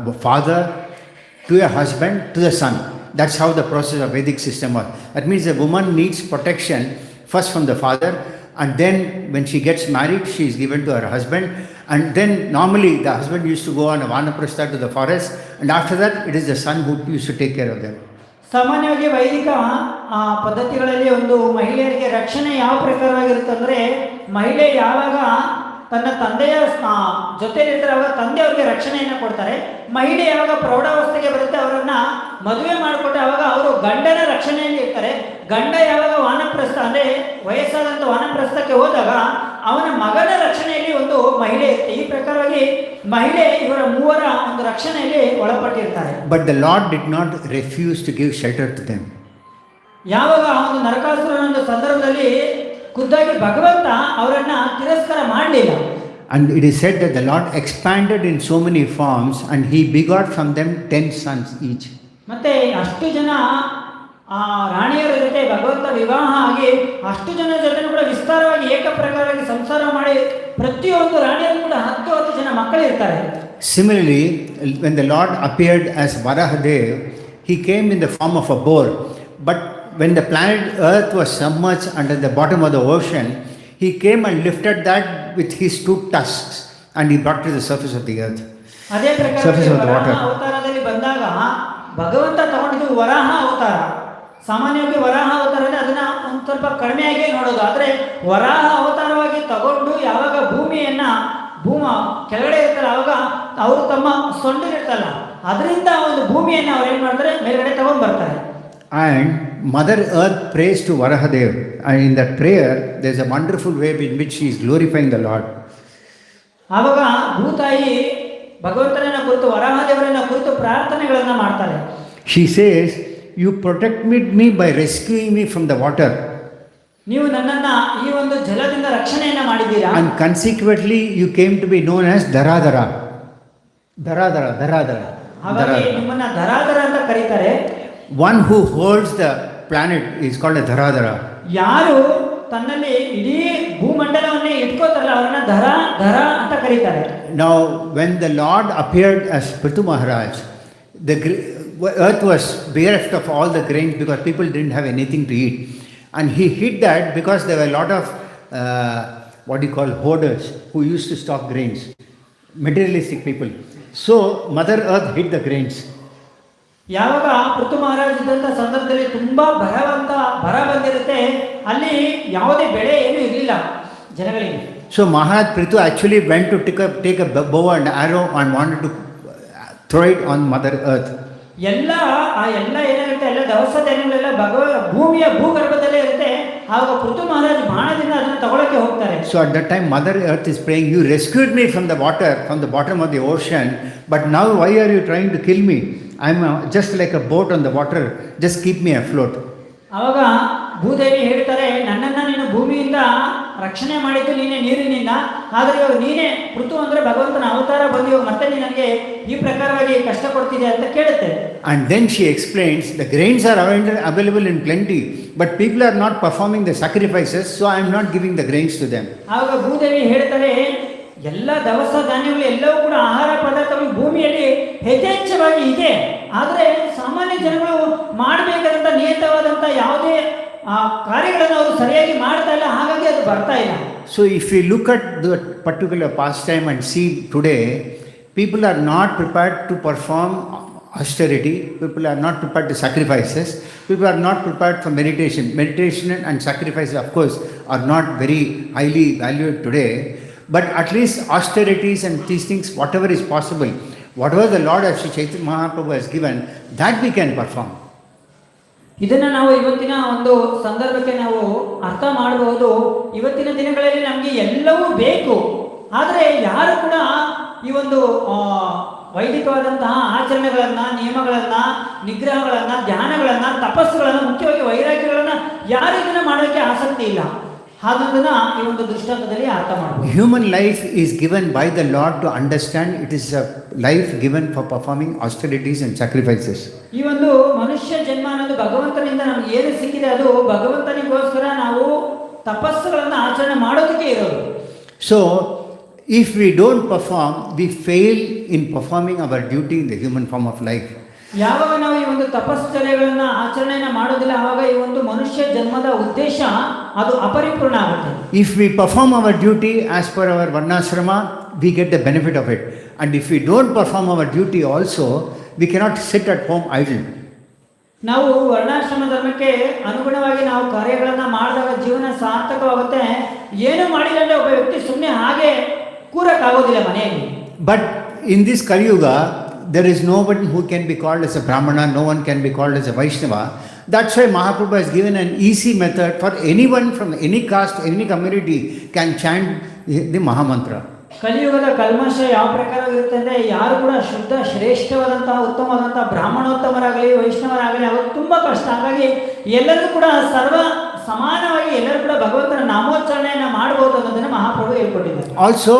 a father to a husband to the son. That's how the process of Vedic system was. That means a woman needs protection first from the father, and then when she gets married she is given to her husband, and then normally the husband used to go on a vanaprastha to the forest, and after that it is the son who used to take care of them. ಸಾಮಾನ್ಯವಾಗಿ ವೈದಿಕ ಪದ್ಧತಿಗಳಲ್ಲಿ ಒಂದು ಮಹಿಳೆಯರಿಗೆ ರಕ್ಷಣೆ ಯಾವ ಪ್ರಕಾರವಾಗಿರುತ್ತೆ ಅಂದರೆ ಮಹಿಳೆ ಯಾವಾಗ ತನ್ನ ತಂದೆಯ ಜೊತೆಲಿರ್ತಾರೆ ಅವಾಗ ತಂದೆ ಅವರಿಗೆ ರಕ್ಷಣೆಯನ್ನು ಕೊಡ್ತಾರೆ. ಮಹಿಳೆ ಯಾವಾಗ ಪ್ರೌಢಾವಸ್ಥೆಗೆ ಬರುತ್ತೆ ಅವರನ್ನ ಮದುವೆ ಮಾಡಿಕೊಟ್ಟರೆ ಅವಾಗ ಅವರು ಗಂಡನ ರಕ್ಷಣೆಯಲ್ಲಿ ಇರ್ತಾರೆ. ಗಂಡ ಯಾವಾಗ ವಾನಪ್ರಸ್ಥ ಅಂದರೆ ವಯಸ್ಸಾದಂಥ ವಾನಪ್ರಸ್ಥಕ್ಕೆ ಹೋದಾಗ ಅವನ ಮಗನ ರಕ್ಷಣೆಯಲ್ಲಿ ಒಂದು ಮಹಿಳೆ ಇರುತ್ತೆ. ಈ ಪ್ರಕಾರವಾಗಿ ಮಹಿಳೆ ಇವರ ಮೂವರ ಒಂದು ರಕ್ಷಣೆಯಲ್ಲಿ ಒಳಪಟ್ಟಿರ್ತಾರೆ. But the Lord did not refuse to give shelter to them. ಯಾವಾಗ ಒಂದು ನರಕಾಸುರನ ಒಂದು ಸಂದರ್ಭದಲ್ಲಿ ಖುದ್ದಾಗಿ ಭಗವಂತ ಅವರನ್ನ ತಿರಸ್ಕಾರ ಮಾಡಲಿಲ್ಲ. And it is said that the Lord expanded in so many forms and he begot from them 10 sons each. ಮತ್ತೆ ಅಷ್ಟು ಜನ ಆ ರಾಣಿಯರ ಜೊತೆ ಭಗವಂತ ವಿವಾಹ ಆಗಿ ಅಷ್ಟು ಜನ ಜೊತೆ ಕೂಡ ವಿಸ್ತಾರವಾಗಿ ಏಕಪ್ರಕಾರವಾಗಿ ಸಂಸಾರ ಮಾಡಿ ಪ್ರತಿಯೊಂದು ರಾಣಿಯರು ಕೂಡ 10 ಜನ ಮಕ್ಕಳು ಇರ್ತಾರೆ. Similarly, when the Lord appeared as Varahadev, he came in the form of a boar. But when the planet Earth was submerged under the bottom of the ocean, he came and lifted that with his 2 tusks and he brought to the surface of the earth. ಅದೇ ಪ್ರಕಾರ ಅವತಾರದಲ್ಲಿ ಬಂದಾಗ ಭಗವಂತ ತಗೊಂಡಿದ್ದು ವರಾಹ ಅವತಾರ. ಸಾಮಾನ್ಯವಾಗಿ ವರಾಹ ಅವತಾರದಲ್ಲಿ ಅದನ್ನ ಒಂದು ಸ್ವಲ್ಪ ಕಡಿಮೆಯಾಗಿ ನೋಡೋದು. ಆದರೆ ವರಾಹ ಅವತಾರವಾಗಿ ತಗೊಂಡು ಯಾವಾಗ ಭೂಮಿಯನ್ನ ಕೆಳಗಡೆ ಇರ್ತಾರೆ ಆವಾಗ ಅವರು ತಮ್ಮ ಸೊಂಡಿಲಿರ್ತಲ್ಲ ಅದರಿಂದ ಒಂದು ಭೂಮಿಯನ್ನ ಅವ್ರು ಏನ್ ಮಾಡ್ತಾರೆ ಮೇಲ್ಗಡೆ ತಗೊಂಡ್ ಬರ್ತಾರೆ. And Mother Earth prays to Varahadev, and in that prayer there is a wonderful way in which she is glorifying the Lord. ಆವಾಗ ಭೂತಾಯಿ ಭಗವಂತನನ್ನ ಕುರಿತು ವರಾಹದೇವರನ್ನ ಕುರಿತು ಪ್ರಾರ್ಥನೆಗಳನ್ನ ಮಾಡ್ತಾರೆ. She says, you protected me by rescuing me from the water. ನೀವು ನನ್ನನ್ನ ಈ ಒಂದು ಜಲದಿಂದ ರಕ್ಷಣೆಯನ್ನ ಮಾಡಿದ್ದೀರಾ. And consequently you came to be known as Dharadhara. Dharadhara. ಹಾಗಾಗಿ ನಿಮ್ಮನ್ನ ಧರಾಧರ ಅಂತ ಕರೀತಾರೆ. One who holds the planet is called a Dharadhara. ಯಾರು ತನ್ನಲ್ಲಿ ಇಡೀ ಭೂಮಂಡಲವನ್ನೇ ಇಟ್ಕೋತಾರಲ್ಲ ಅವರನ್ನ ಧರ ಅಂತ ಕರೀತಾರೆ. Now when the Lord appeared as Prithu Maharaj, the earth was bereft of all the grains because people didn't have anything to eat, and he hid that because there were a lot of hoarders who used to stock grains, materialistic people. So Mother Earth hid the grains. ಯಾವಾಗ ಪೃಥು ಮಹಾರಾಜ್ ಇದ್ದಂಥ ಸಂದರ್ಭದಲ್ಲಿ ತುಂಬಾ ಬರ ಬಂದಿರುತ್ತೆ, ಅಲ್ಲಿ ಯಾವುದೇ ಬೆಳೆ ಏನೂ ಇರಲಿಲ್ಲ ಜನಗಳಿಗೆ. So Maharaj Prithu actually went to take a bow and arrow and wanted to throw it on Mother Earth. ಎಲ್ಲ ಏನಾಗುತ್ತೆ ಎಲ್ಲ ದವಸ ಧಾನ್ಯಗಳೆಲ್ಲ ಭೂಮಿಯ ಭೂಗರ್ಭದಲ್ಲೇ ಇರುತ್ತೆ. ಆವಾಗ ಪೃಥು ಮಹಾರಾಜ್ ಬಾಣದಿಂದ ಅದನ್ನು ತಗೊಳಕ್ಕೆ ಹೋಗ್ತಾರೆ. So at that time Mother Earth is praying, you rescued me from the water, from the bottom of the ocean, but now why are you trying to kill me? I'm just like a boat on the water, just keep me afloat. ಆವಾಗ ಭೂದೇವಿ ಹೇಳ್ತಾರೆ, ನನ್ನನ್ನ ನೀನು ಭೂಮಿಯಿಂದ ರಕ್ಷಣೆ ಮಾಡಿದ್ದು ನೀನೇ ನೀರಿನಿಂದ, ಆದರೆ ಇವಾಗ ನೀನೇ ಪೃಥು ಅಂದರೆ ಭಗವಂತನ ಅವತಾರ ಬಂದು ಇವಾಗ ಮತ್ತೆ ನೀ ನನಗೆ ಈ ಪ್ರಕಾರವಾಗಿ ಕಷ್ಟ ಕೊಡ್ತಿದೆ ಅಂತ ಕೇಳುತ್ತೆ. And then she explains, the grains are available in plenty, but people are not performing the sacrifices, so I am not giving the grains to them. ಆಗ ಭೂದೇವಿ ಹೇಳ್ತಾರೆ, ಎಲ್ಲ ದವಸ ಧಾನ್ಯಗಳು ಎಲ್ಲವೂ ಕೂಡ ಆಹಾರ ಪದಾರ್ಥಗಳು ಭೂಮಿಯಲ್ಲಿ ಯಥೇಚ್ಛವಾಗಿ ಇದೆ, ಆದರೆ ಸಾಮಾನ್ಯ ಜನಗಳು ಮಾಡಬೇಕಾದಂಥ ನಿಯತವಾದಂಥ ಯಾವುದೇ ಕಾರ್ಯಗಳನ್ನು ಅವರು ಸರಿಯಾಗಿ ಮಾಡ್ತಾ ಇಲ್ಲ, ಹಾಗಾಗಿ ಅದು ಬರ್ತಾ ಇಲ್ಲ. So if we look at the particular pastime and see today, people are not prepared to perform austerity, people are not prepared to sacrifices, people are not prepared for meditation. Meditation and sacrifices, of course, are not very highly valued today, but at least austerities and these things, whatever is possible, whatever the Lord as Chaitanya Mahaprabhu has given, that we can perform. ಇದನ್ನು ನಾವು ಇವತ್ತಿನ ಒಂದು ಸಂದರ್ಭಕ್ಕೆ ನಾವು ಅರ್ಥ ಮಾಡಬಹುದು. ಇವತ್ತಿನ ದಿನಗಳಲ್ಲಿ ನಮಗೆ ಎಲ್ಲವೂ ಬೇಕು, ಆದರೆ ಯಾರು ಕೂಡ ಈ ಒಂದು ವೈದಿಕವಾದಂತಹ ಆಚರಣೆಗಳನ್ನು, ನಿಯಮಗಳನ್ನು, ನಿಗ್ರಹಗಳನ್ನು, ಧ್ಯಾನಗಳನ್ನು, ತಪಸ್ಸುಗಳನ್ನು, ಮುಖ್ಯವಾಗಿ ವೈರಾಗ್ಯಗಳನ್ನು ಯಾರು ಇದನ್ನು ಮಾಡೋಕ್ಕೆ ಆಸಕ್ತಿ ಇಲ್ಲ. ಅದನ್ನ ಈ ಒಂದು ದೃಷ್ಟಾಂತದಲ್ಲಿ ಅರ್ಥ ಮಾಡಬಹುದು. Human life is given by the Lord to understand. It is a life given for performing austerities and sacrifices. ಈ ಒಂದು ಮನುಷ್ಯ ಜನ್ಮ ಅನ್ನೋದು ಭಗವಂತನಿಂದ ನಮ್ಗೆ ಏನು ಸಿಕ್ಕಿದೆ, ಅದು ಭಗವಂತನಿಗೋಸ್ಕರ ನಾವು ತಪಸ್ಸುಗಳನ್ನು ಆಚರಣೆ ಮಾಡೋದಕ್ಕೆ ಇರೋದು. So if we don't perform, we fail in performing our duty in the human form of life. ಯಾವಾಗ ನಾವು ಈ ಒಂದು ತಪಶ್ಚರ್ಯಗಳನ್ನು ಆಚರಣೆಯನ್ನು ಮಾಡೋದಿಲ್ಲ, ಆವಾಗ ಈ ಒಂದು ಮನುಷ್ಯ ಜನ್ಮದ ಉದ್ದೇಶ ಅದು ಅಪರಿಪೂರ್ಣ ಆಗುತ್ತೆ. If we perform our duty as per our varnashrama, we get the benefit of it. And if we don't perform our duty also, we cannot sit at home idle. ನಾವು ವರ್ಣಾಶ್ರಮ ಧರ್ಮಕ್ಕೆ ಅನುಗುಣವಾಗಿ ನಾವು ಕಾರ್ಯಗಳನ್ನು ಮಾಡಿದಾಗ ಜೀವನ ಸಾರ್ಥಕವಾಗುತ್ತೆ. ಏನು ಮಾಡಿಲ್ಲ ಅಂದರೆ ಒಬ್ಬ ವ್ಯಕ್ತಿ ಸುಮ್ಮನೆ ಹಾಗೆ ಕೂರಕ್ಕಾಗೋದಿಲ್ಲ ಮನೆಯಲ್ಲಿ. But in this Kali Yuga, there is nobody who can be called as a Brahmana, no one can be called as a Vaishnava. That's why Mahaprabhu has given an easy method for anyone from any caste, any community can chant the Mahamantra. ಕಲಿಯುಗದ ಕಲ್ಮಶ ಯಾವ ಪ್ರಕಾರವಿರುತ್ತೆ ಅಂದರೆ, ಯಾರು ಕೂಡ ಶುದ್ಧ ಶ್ರೇಷ್ಠವಾದಂತಹ ಉತ್ತಮವಾದಂತಹ ಬ್ರಾಹ್ಮಣೋತ್ತಮರಾಗಲಿ ವೈಷ್ಣವರಾಗಲಿ ಅವರು ತುಂಬ ಕಷ್ಟ. ಹಾಗಾಗಿ ಎಲ್ಲರೂ ಕೂಡ ಸರ್ವ ಸಮಾನವಾಗಿ ಎಲ್ಲರೂ ಕೂಡ ಭಗವಂತನ ನಾಮೋಚ್ಚಾರಣೆಯನ್ನು ಮಾಡಬಹುದು ಅನ್ನೋದನ್ನು ಮಹಾಪ್ರಭು ಹೇಳ್ಕೊಟ್ಟಿದ್ದಾರೆ. Also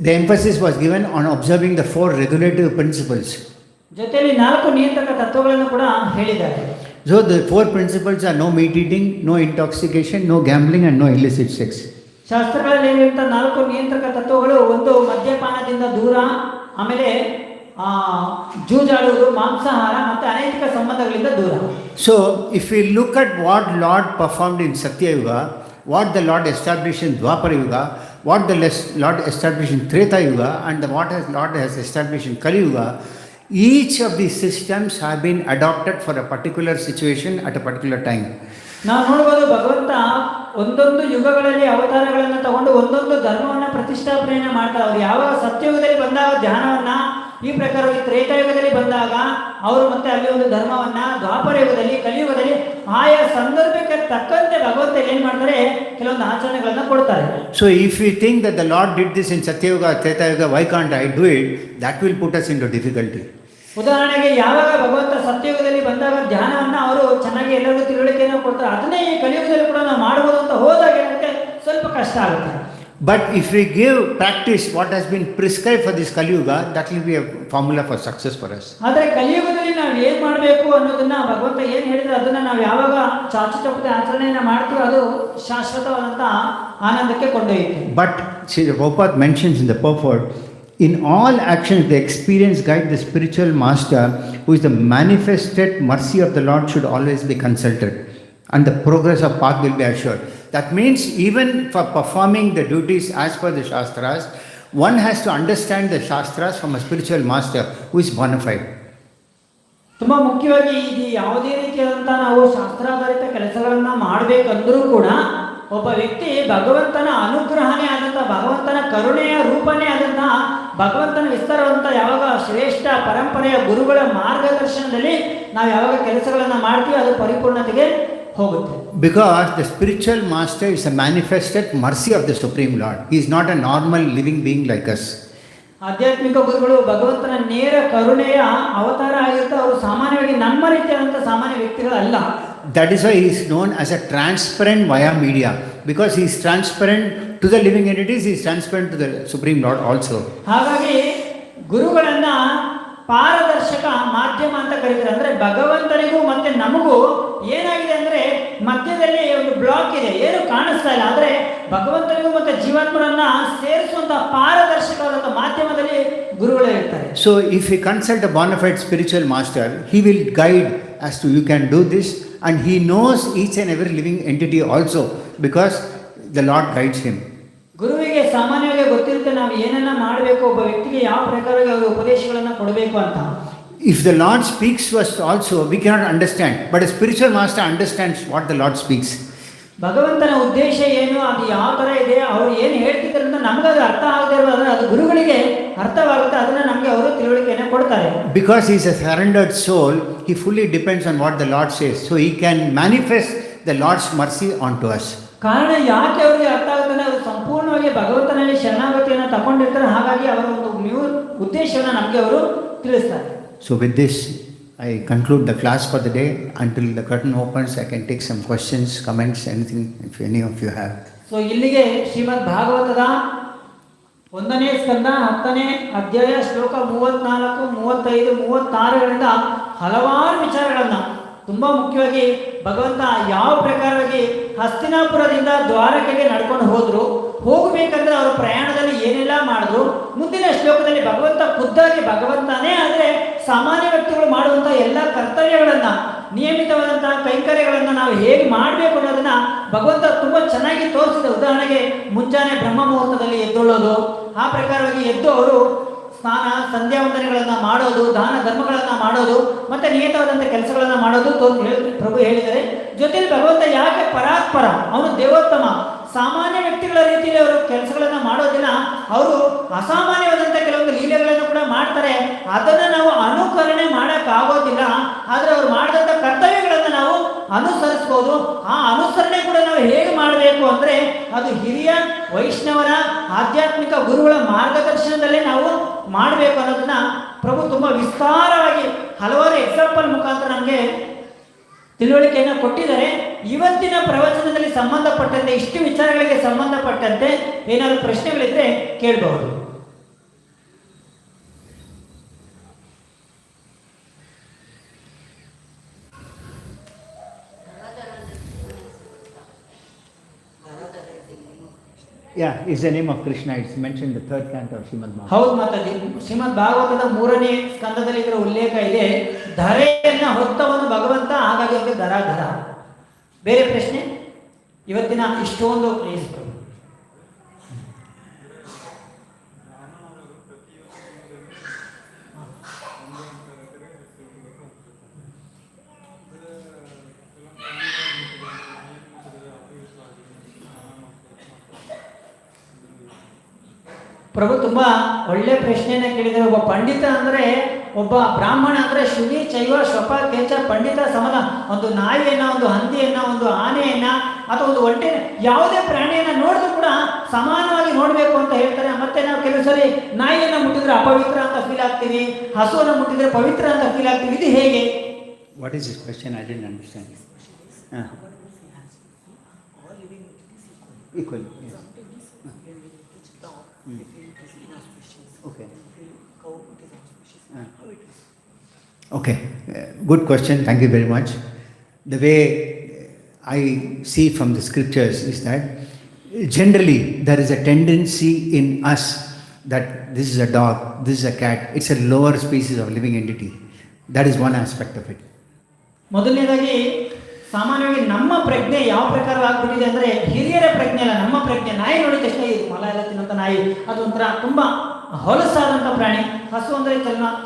the emphasis was given on observing the 4 regulative principles. ಜೊತೆಯಲ್ಲಿ 4 ನಿಯಂತ್ರಕ ತತ್ವಗಳನ್ನು ಕೂಡ ಹೇಳಿದ್ದಾರೆ. So the 4 principles are no meat eating, no intoxication, no gambling and no illicit sex. ಶಾಸ್ತ್ರಗಳಲ್ಲಿ ಹೇಳಿದಂಥ 4 ನಿಯಂತ್ರಕ ತತ್ವಗಳು, ಒಂದು ಮದ್ಯಪಾನದಿಂದ ದೂರ, ಆಮೇಲೆ ಜೂಜಾಡುವುದು, ಮಾಂಸಾಹಾರ ಮತ್ತು ಅನೈತಿಕ ಸಂಬಂಧಗಳಿಂದ ದೂರ. So if we look at what Lord performed in Satya Yuga, what the Lord established in Dwapara Yuga, what the Lord established in Tirtha Yuga, and what Lord has established in Kali Yuga, each of these systems have been adopted for a particular situation at a particular time. ನಾವು ನೋಡಬಹುದು, ಭಗವಂತ ಒಂದೊಂದು ಯುಗಗಳಲ್ಲಿ ಅವತಾರಗಳನ್ನು ತಗೊಂಡು ಒಂದೊಂದು ಧರ್ಮವನ್ನು ಪ್ರತಿಷ್ಠಾಪನೆಯನ್ನು ಮಾಡ್ತಾರೆ. ಅವರು ಯಾವಾಗ ಸತ್ಯಯುಗದಲ್ಲಿ ಬಂದಾಗ ಧ್ಯಾನವನ್ನ, ಈ ಪ್ರಕಾರವಾಗಿ ತ್ರೇತಾಯುಗದಲ್ಲಿ ಬಂದಾಗ ಅವರು ಮತ್ತೆ ಅಲ್ಲಿ ಒಂದು ಧರ್ಮವನ್ನ, ದ್ವಾಪರ ಯುಗದಲ್ಲಿ, ಕಲಿಯುಗದಲ್ಲಿ ಆಯಾ ಸಂದರ್ಭಕ್ಕೆ ತಕ್ಕಂತೆ ಭಗವಂತ ಏನ್ ಮಾಡ್ತಾರೆ, ಕೆಲವೊಂದು ಆಚರಣೆಗಳನ್ನ ಕೊಡ್ತಾರೆ. So if we think that the Lord did this in Satya Yuga, Treta Yuga, why can't I do it? That will put us into difficulty. ಉದಾಹರಣೆಗೆ ಯಾವಾಗ ಭಗವಂತ ಸತ್ಯಯುಗದಲ್ಲಿ ಬಂದಾಗ ಧ್ಯಾನವನ್ನ ಅವರು ಚೆನ್ನಾಗಿ ಎಲ್ಲರಿಗೂ ತಿಳುವಳಿಕೆಯನ್ನು ಕೊಡ್ತಾರೆ, ಅದನ್ನೇ ಈ ಕಲಿಯುಗದಲ್ಲಿ ಕೂಡ ನಾವು ಮಾಡಬಹುದು ಅಂತ ಹೋದಾಗ ಏನಂತೆ ಸ್ವಲ್ಪ ಕಷ್ಟ ಆಗುತ್ತೆ. But if we give practice what has been prescribed for this Kali Yuga, that will be a formula for success for us. ಆದರೆ ಕಲಿಯುಗದಲ್ಲಿ ನಾವು ಏನು ಮಾಡಬೇಕು ಅನ್ನೋದನ್ನ ಭಗವಂತ ಏನು ಹೇಳಿದ್ರೆ ಅದನ್ನ ನಾವು ಯಾವಾಗ ಚಾಚು ತಪ್ಪದೆ ಆಚರಣೆಯನ್ನು ಮಾಡ್ತೀವಿ, ಅದು ಶಾಶ್ವತವಾದಂಥ ಆನಂದಕ್ಕೆ ಕೊಂಡೊಯ್ಯುತ್ತೆ. But Sri Prabhupada mentions in the purport, in all actions the experienced guide, the spiritual master, who is the manifested mercy of the Lord, should always be consulted, and the progress of path will be assured. That means even for performing the duties as per the Shastras, one has to understand the Shastras from a spiritual master who is bona fide. ತುಂಬ ಮುಖ್ಯವಾಗಿ ಇದು ಯಾವುದೇ ರೀತಿಯಾದಂಥ ನಾವು ಶಾಸ್ತ್ರಾಧಾರಿತ ಕೆಲಸಗಳನ್ನು ಮಾಡಬೇಕಂದ್ರೂ ಕೂಡ ಒಬ್ಬ ವ್ಯಕ್ತಿ ಭಗವಂತನ ಅನುಗ್ರಹನೇ ಆದಂಥ, ಭಗವಂತನ ಕರುಣೆಯ ರೂಪನೇ ಆದಂಥ, ಭಗವಂತನ ವಿಸ್ತಾರವಂತ ಯಾವಾಗ ಶ್ರೇಷ್ಠ ಪರಂಪರೆಯ ಗುರುಗಳ ಮಾರ್ಗದರ್ಶನದಲ್ಲಿ ನಾವು ಯಾವಾಗ ಕೆಲಸಗಳನ್ನು ಮಾಡ್ತೀವಿ, ಅದು ಪರಿಪೂರ್ಣತೆಗೆ ಹೋಗುತ್ತೆ. Because the spiritual master is a manifested mercy of the Supreme Lord. He is not a normal living being like us. ಆಧ್ಯಾತ್ಮಿಕ ಗುರುಗಳು ಭಗವಂತನ ನೇರ ಕರುಣೆಯ ಅವತಾರ ಆಗಿರುತ್ತೆ. ಅವರು ಸಾಮಾನ್ಯವಾಗಿ ನಮ್ಮ ರೀತಿಯಾದಂಥ ಸಾಮಾನ್ಯ ವ್ಯಕ್ತಿಗಳಲ್ಲ. That is why he is known as a transparent via media, because he is transparent to the living entities, he is transparent to the Supreme Lord also. ಹಾಗಾಗಿ ಗುರುಗಳನ್ನ ಪಾರದರ್ಶಕ ಮಾಧ್ಯಮ ಅಂತ ಕರೀತಾರೆ. ಅಂದ್ರೆ ಭಗವಂತನಿಗೂ ಮತ್ತೆ ನಮಗೂ ಏನಾಗಿದೆ ಅಂದ್ರೆ ಮಧ್ಯದಲ್ಲಿ ಒಂದು ಬ್ಲಾಕ್ ಇದೆ, ಏನು ಕಾಣಿಸ್ತಾ ಇಲ್ಲ. ಆದ್ರೆ ಭಗವಂತನಿಗೂ ಮತ್ತೆ ಜೀವಾತ್ಮರನ್ನ ಸೇರಿಸುವಂತ ಪಾರದರ್ಶಕವಾದಂತ ಮಾಧ್ಯಮದಲ್ಲಿ ಗುರುಗಳೇ ಇರ್ತಾರೆ. So if we consult a bona fide spiritual master, he will guide as to you can do this, and he knows each and every living entity also, because the Lord guides him. ಗುರುವಿಗೆ ಸಾಮಾನ್ಯವಾಗಿ ಗೊತ್ತಿರುತ್ತೆ ನಾವು ಏನನ್ನ ಮಾಡಬೇಕು, ಒಬ್ಬ ವ್ಯಕ್ತಿಗೆ ಯಾವ ಪ್ರಕಾರವಾಗಿ ಅವರು ಉಪದೇಶಗಳನ್ನ ಕೊಡಬೇಕು ಅಂತ. If the Lord speaks to us also, we cannot understand, but a spiritual master understands what the Lord speaks. ಭಗವಂತನ ಉದ್ದೇಶ ಏನು, ಅದು ಯಾವ ತರ ಇದೆ, ಅವರು ಏನು ಹೇಳ್ತಿದ್ದಾರೆ ಅಂತ ನಮ್ಗೆ ಅದು ಅರ್ಥ ಆಗದೆ ಇರೋದಾದ್ರೆ ಅದು ಗುರುಗಳಿಗೆ ಅರ್ಥವಾಗುತ್ತೆ, ಅದನ್ನ ನಮಗೆ ಅವರು ತಿಳುವಳಿಕೆಯನ್ನು ಕೊಡ್ತಾರೆ. Because he is a surrendered soul, he fully depends on what the Lord says, so he can manifest the Lord's mercy onto us. ಕಾರಣ ಯಾಕೆ ಅವರಿಗೆ ಅರ್ಥ ಆಗುತ್ತೆ, ಅವರು ಸಂಪೂರ್ಣವಾಗಿ ಭಗವಂತನಲ್ಲಿ ಶರಣಾಗತಿಯನ್ನು ತಗೊಂಡಿರ್ತಾರೆ. ಹಾಗಾಗಿ ಅವರ ಒಂದು ಉದ್ದೇಶವನ್ನು ನಮಗೆ ಅವರು ತಿಳಿಸ್ತಾರೆ. So with this, I conclude the class for the day. Until the curtain opens, I can take some questions, comments, anything, if any of you have. So ಇಲ್ಲಿಗೆ ಶ್ರೀಮದ್ ಭಾಗವತದ 1ನೇ ಸ್ಕಂದ 10ನೇ ಅಧ್ಯಾಯ ಶ್ಲೋಕ 34, 35, 36ಗಳಿಂದ ಹಲವಾರು ವಿಚಾರಗಳನ್ನ, ತುಂಬಾ ಮುಖ್ಯವಾಗಿ ಭಗವಂತ ಯಾವ ಪ್ರಕಾರವಾಗಿ ಹಸ್ತಿನಾಪುರದಿಂದ ದ್ವಾರಕೆಗೆ ನಡ್ಕೊಂಡು ಹೋಗಬೇಕಂದ್ರೆ ಅವರ ಪ್ರಯಾಣದಲ್ಲಿ ಏನೆಲ್ಲ ಮಾಡಿದ್ರು. ಮುಂದಿನ ಶ್ಲೋಕದಲ್ಲಿ ಭಗವಂತ ಖುದ್ದಾಗಿ ಭಗವಂತನೇ ಆದರೆ ಸಾಮಾನ್ಯ ವ್ಯಕ್ತಿಗಳು ಮಾಡುವಂತಹ ಎಲ್ಲ ಕರ್ತವ್ಯಗಳನ್ನ, ನಿಯಮಿತವಾದಂತಹ ಕೈಂಕರ್ಯಗಳನ್ನ ನಾವು ಹೇಗೆ ಮಾಡಬೇಕು ಅನ್ನೋದನ್ನ ಭಗವಂತ ತುಂಬಾ ಚೆನ್ನಾಗಿ ತೋರಿಸಿದ. ಉದಾಹರಣೆಗೆ ಮುಂಜಾನೆ ಬ್ರಹ್ಮ ಮುಹೂರ್ತದಲ್ಲಿ ಎದ್ದೊಳ್ಳೋದು, ಆ ಪ್ರಕಾರವಾಗಿ ಎದ್ದು ಅವರು ಸ್ನಾನ ಸಂಧ್ಯಾ ವಂದನೆಗಳನ್ನ ಮಾಡೋದು, ದಾನ ಧರ್ಮಗಳನ್ನ ಮಾಡೋದು, ಮತ್ತೆ ನಿಯತವಾದಂಥ ಕೆಲಸಗಳನ್ನ ಮಾಡೋದು ಪ್ರಭು ಹೇಳಿದರೆ. ಜೊತೆಲಿ ಭಗವಂತ ಯಾಕೆ ಪರಾತ್ಪರ, ಅವನು ದೇವೋತ್ತಮ, ಸಾಮಾನ್ಯ ವ್ಯಕ್ತಿಗಳ ರೀತಿಯಲ್ಲಿ ಅವರು ಕೆಲಸಗಳನ್ನ ಮಾಡೋದಿಲ್ಲ, ಅವರು ಅಸಾಮಾನ್ಯವಾದಂಥ ಕೆಲವೊಂದು ಲೀಲೆಗಳನ್ನು ಕೂಡ ಮಾಡ್ತಾರೆ. ಅದನ್ನ ನಾವು ಅನುಕರಣೆ ಮಾಡಕ್ ಆಗೋದಿಲ್ಲ, ಆದ್ರೆ ಅವ್ರು ಮಾಡಿದಂಥ ಕರ್ತವ್ಯಗಳನ್ನ ನಾವು ಅನುಸರಿಸಬಹುದು. ಆ ಅನುಸರಣೆ ಕೂಡ ನಾವು ಹೇಗೆ ಮಾಡಬೇಕು ಅಂದ್ರೆ ಅದು ಹಿರಿಯ ವೈಷ್ಣವರ ಆಧ್ಯಾತ್ಮಿಕ ಗುರುಗಳ ಮಾರ್ಗದರ್ಶನದಲ್ಲೇ ನಾವು ಮಾಡಬೇಕು ಅನ್ನೋದನ್ನ ಪ್ರಭು ತುಂಬಾ ವಿಸ್ತಾರವಾಗಿ ಹಲವಾರು ಎಕ್ಸಾಂಪಲ್ ಮುಖಾಂತರ ನಮಗೆ ತಿಳುವಳಿಕೆಯನ್ನು ಕೊಟ್ಟಿದ್ದಾರೆ. ಇವತ್ತಿನ ಪ್ರವಚನದಲ್ಲಿ ಸಂಬಂಧಪಟ್ಟಂತೆ ಇಷ್ಟು ವಿಚಾರಗಳಿಗೆ ಸಂಬಂಧಪಟ್ಟಂತೆ ಏನಾದರೂ ಪ್ರಶ್ನೆಗಳಿದ್ರೆ ಕೇಳಬಹುದು. Yeah, is the name of Krishna. It's mentioned in the 3rd canto of Srimad Bhagavatam. ಹೌದು ಮಾತಾಡಿ, ಶ್ರೀಮದ್ ಭಾಗವತದ 3ನೇ ಸ್ಕಂದದಲ್ಲಿ ಇದರ ಉಲ್ಲೇಖ ಇದೆ. ಧರೆಯನ್ನ ಹೊತ್ತವನು ಭಗವಂತ, ಹಾಗಾಗಿ ಅವರಿಗೆ ಧರ. ಬೇರೆ ಪ್ರಶ್ನೆ ಇವತ್ತಿನ ಇಷ್ಟೊಂದು ಪ್ರಭು ತುಂಬಾ ಒಳ್ಳೆ ಪ್ರಶ್ನೆಯನ್ನ ಕೇಳಿದರೆ. ಒಬ್ಬ ಪಂಡಿತ ಅಂದ್ರೆ, ಒಬ್ಬ ಬ್ರಾಹ್ಮಣ ಅಂದ್ರೆ ಶುನಿ ಚೈವ ಶ್ವಪ ಕೇಚ ಪಂಡಿತ ಸಮನ. ಒಂದು ನಾಯಿಯನ್ನ, ಒಂದು ಹಂದಿಯನ್ನ, ಒಂದು ಆನೆಯನ್ನ ಅಥವಾ ಒಂದು ಒಂಟೆ, ಯಾವುದೇ ಪ್ರಾಣಿಯನ್ನ ನೋಡಿದ್ರು ಕೂಡ ಸಮಾನವಾಗಿ ನೋಡ್ಬೇಕು ಅಂತ ಹೇಳ್ತಾರೆ. ಮತ್ತೆ ನಾವು ಕೆಲವು ಸರಿ ನಾಯಿಯನ್ನ ಮುಟ್ಟಿದ್ರೆ ಅಪವಿತ್ರ ಅಂತ ಫೀಲ್ ಆಗ್ತೀವಿ, ಹಸುವನ್ನ ಮುಟ್ಟಿದ್ರೆ ಪವಿತ್ರ ಅಂತ ಫೀಲ್ ಆಗ್ತೀವಿ. ಇದು ಹೇಗೆ? What is this question? I didn't understand. Equal. Yes. Okay. Okay. Good question. Thank you very much. The way I see from the scriptures is that generally there is a tendency in us that this is a dog, this is a cat. It's a lower species of living entity. That is one aspect of it. ಮೊದಲನೇದಾಗಿ ಸಾಮಾನ್ಯವಾಗಿ ನಮ್ಮ ಪ್ರಜ್ಞೆ ಯಾವ ಪ್ರಕಾರವಾಗ್ಬಿಟ್ಟಿದೆ ಅಂದ್ರೆ ಹಿರಿಯರ ಪ್ರಜ್ಞೆ ಅಲ್ಲ, ನಮ್ಮ ಪ್ರಜ್ಞೆ. ನಾಯಿ ನೋಡಿದ ತಕ್ಷಣ ಇದು ಮಲ ಎಲ್ಲ ತಿನ್ನಂತ ನಾಯಿ, ಅದು ಒಂಥರ ತುಂಬಾ ಹೊಲಸಾದಂಥ ಪ್ರಾಣಿ, ಹಸು ಅಂದರೆ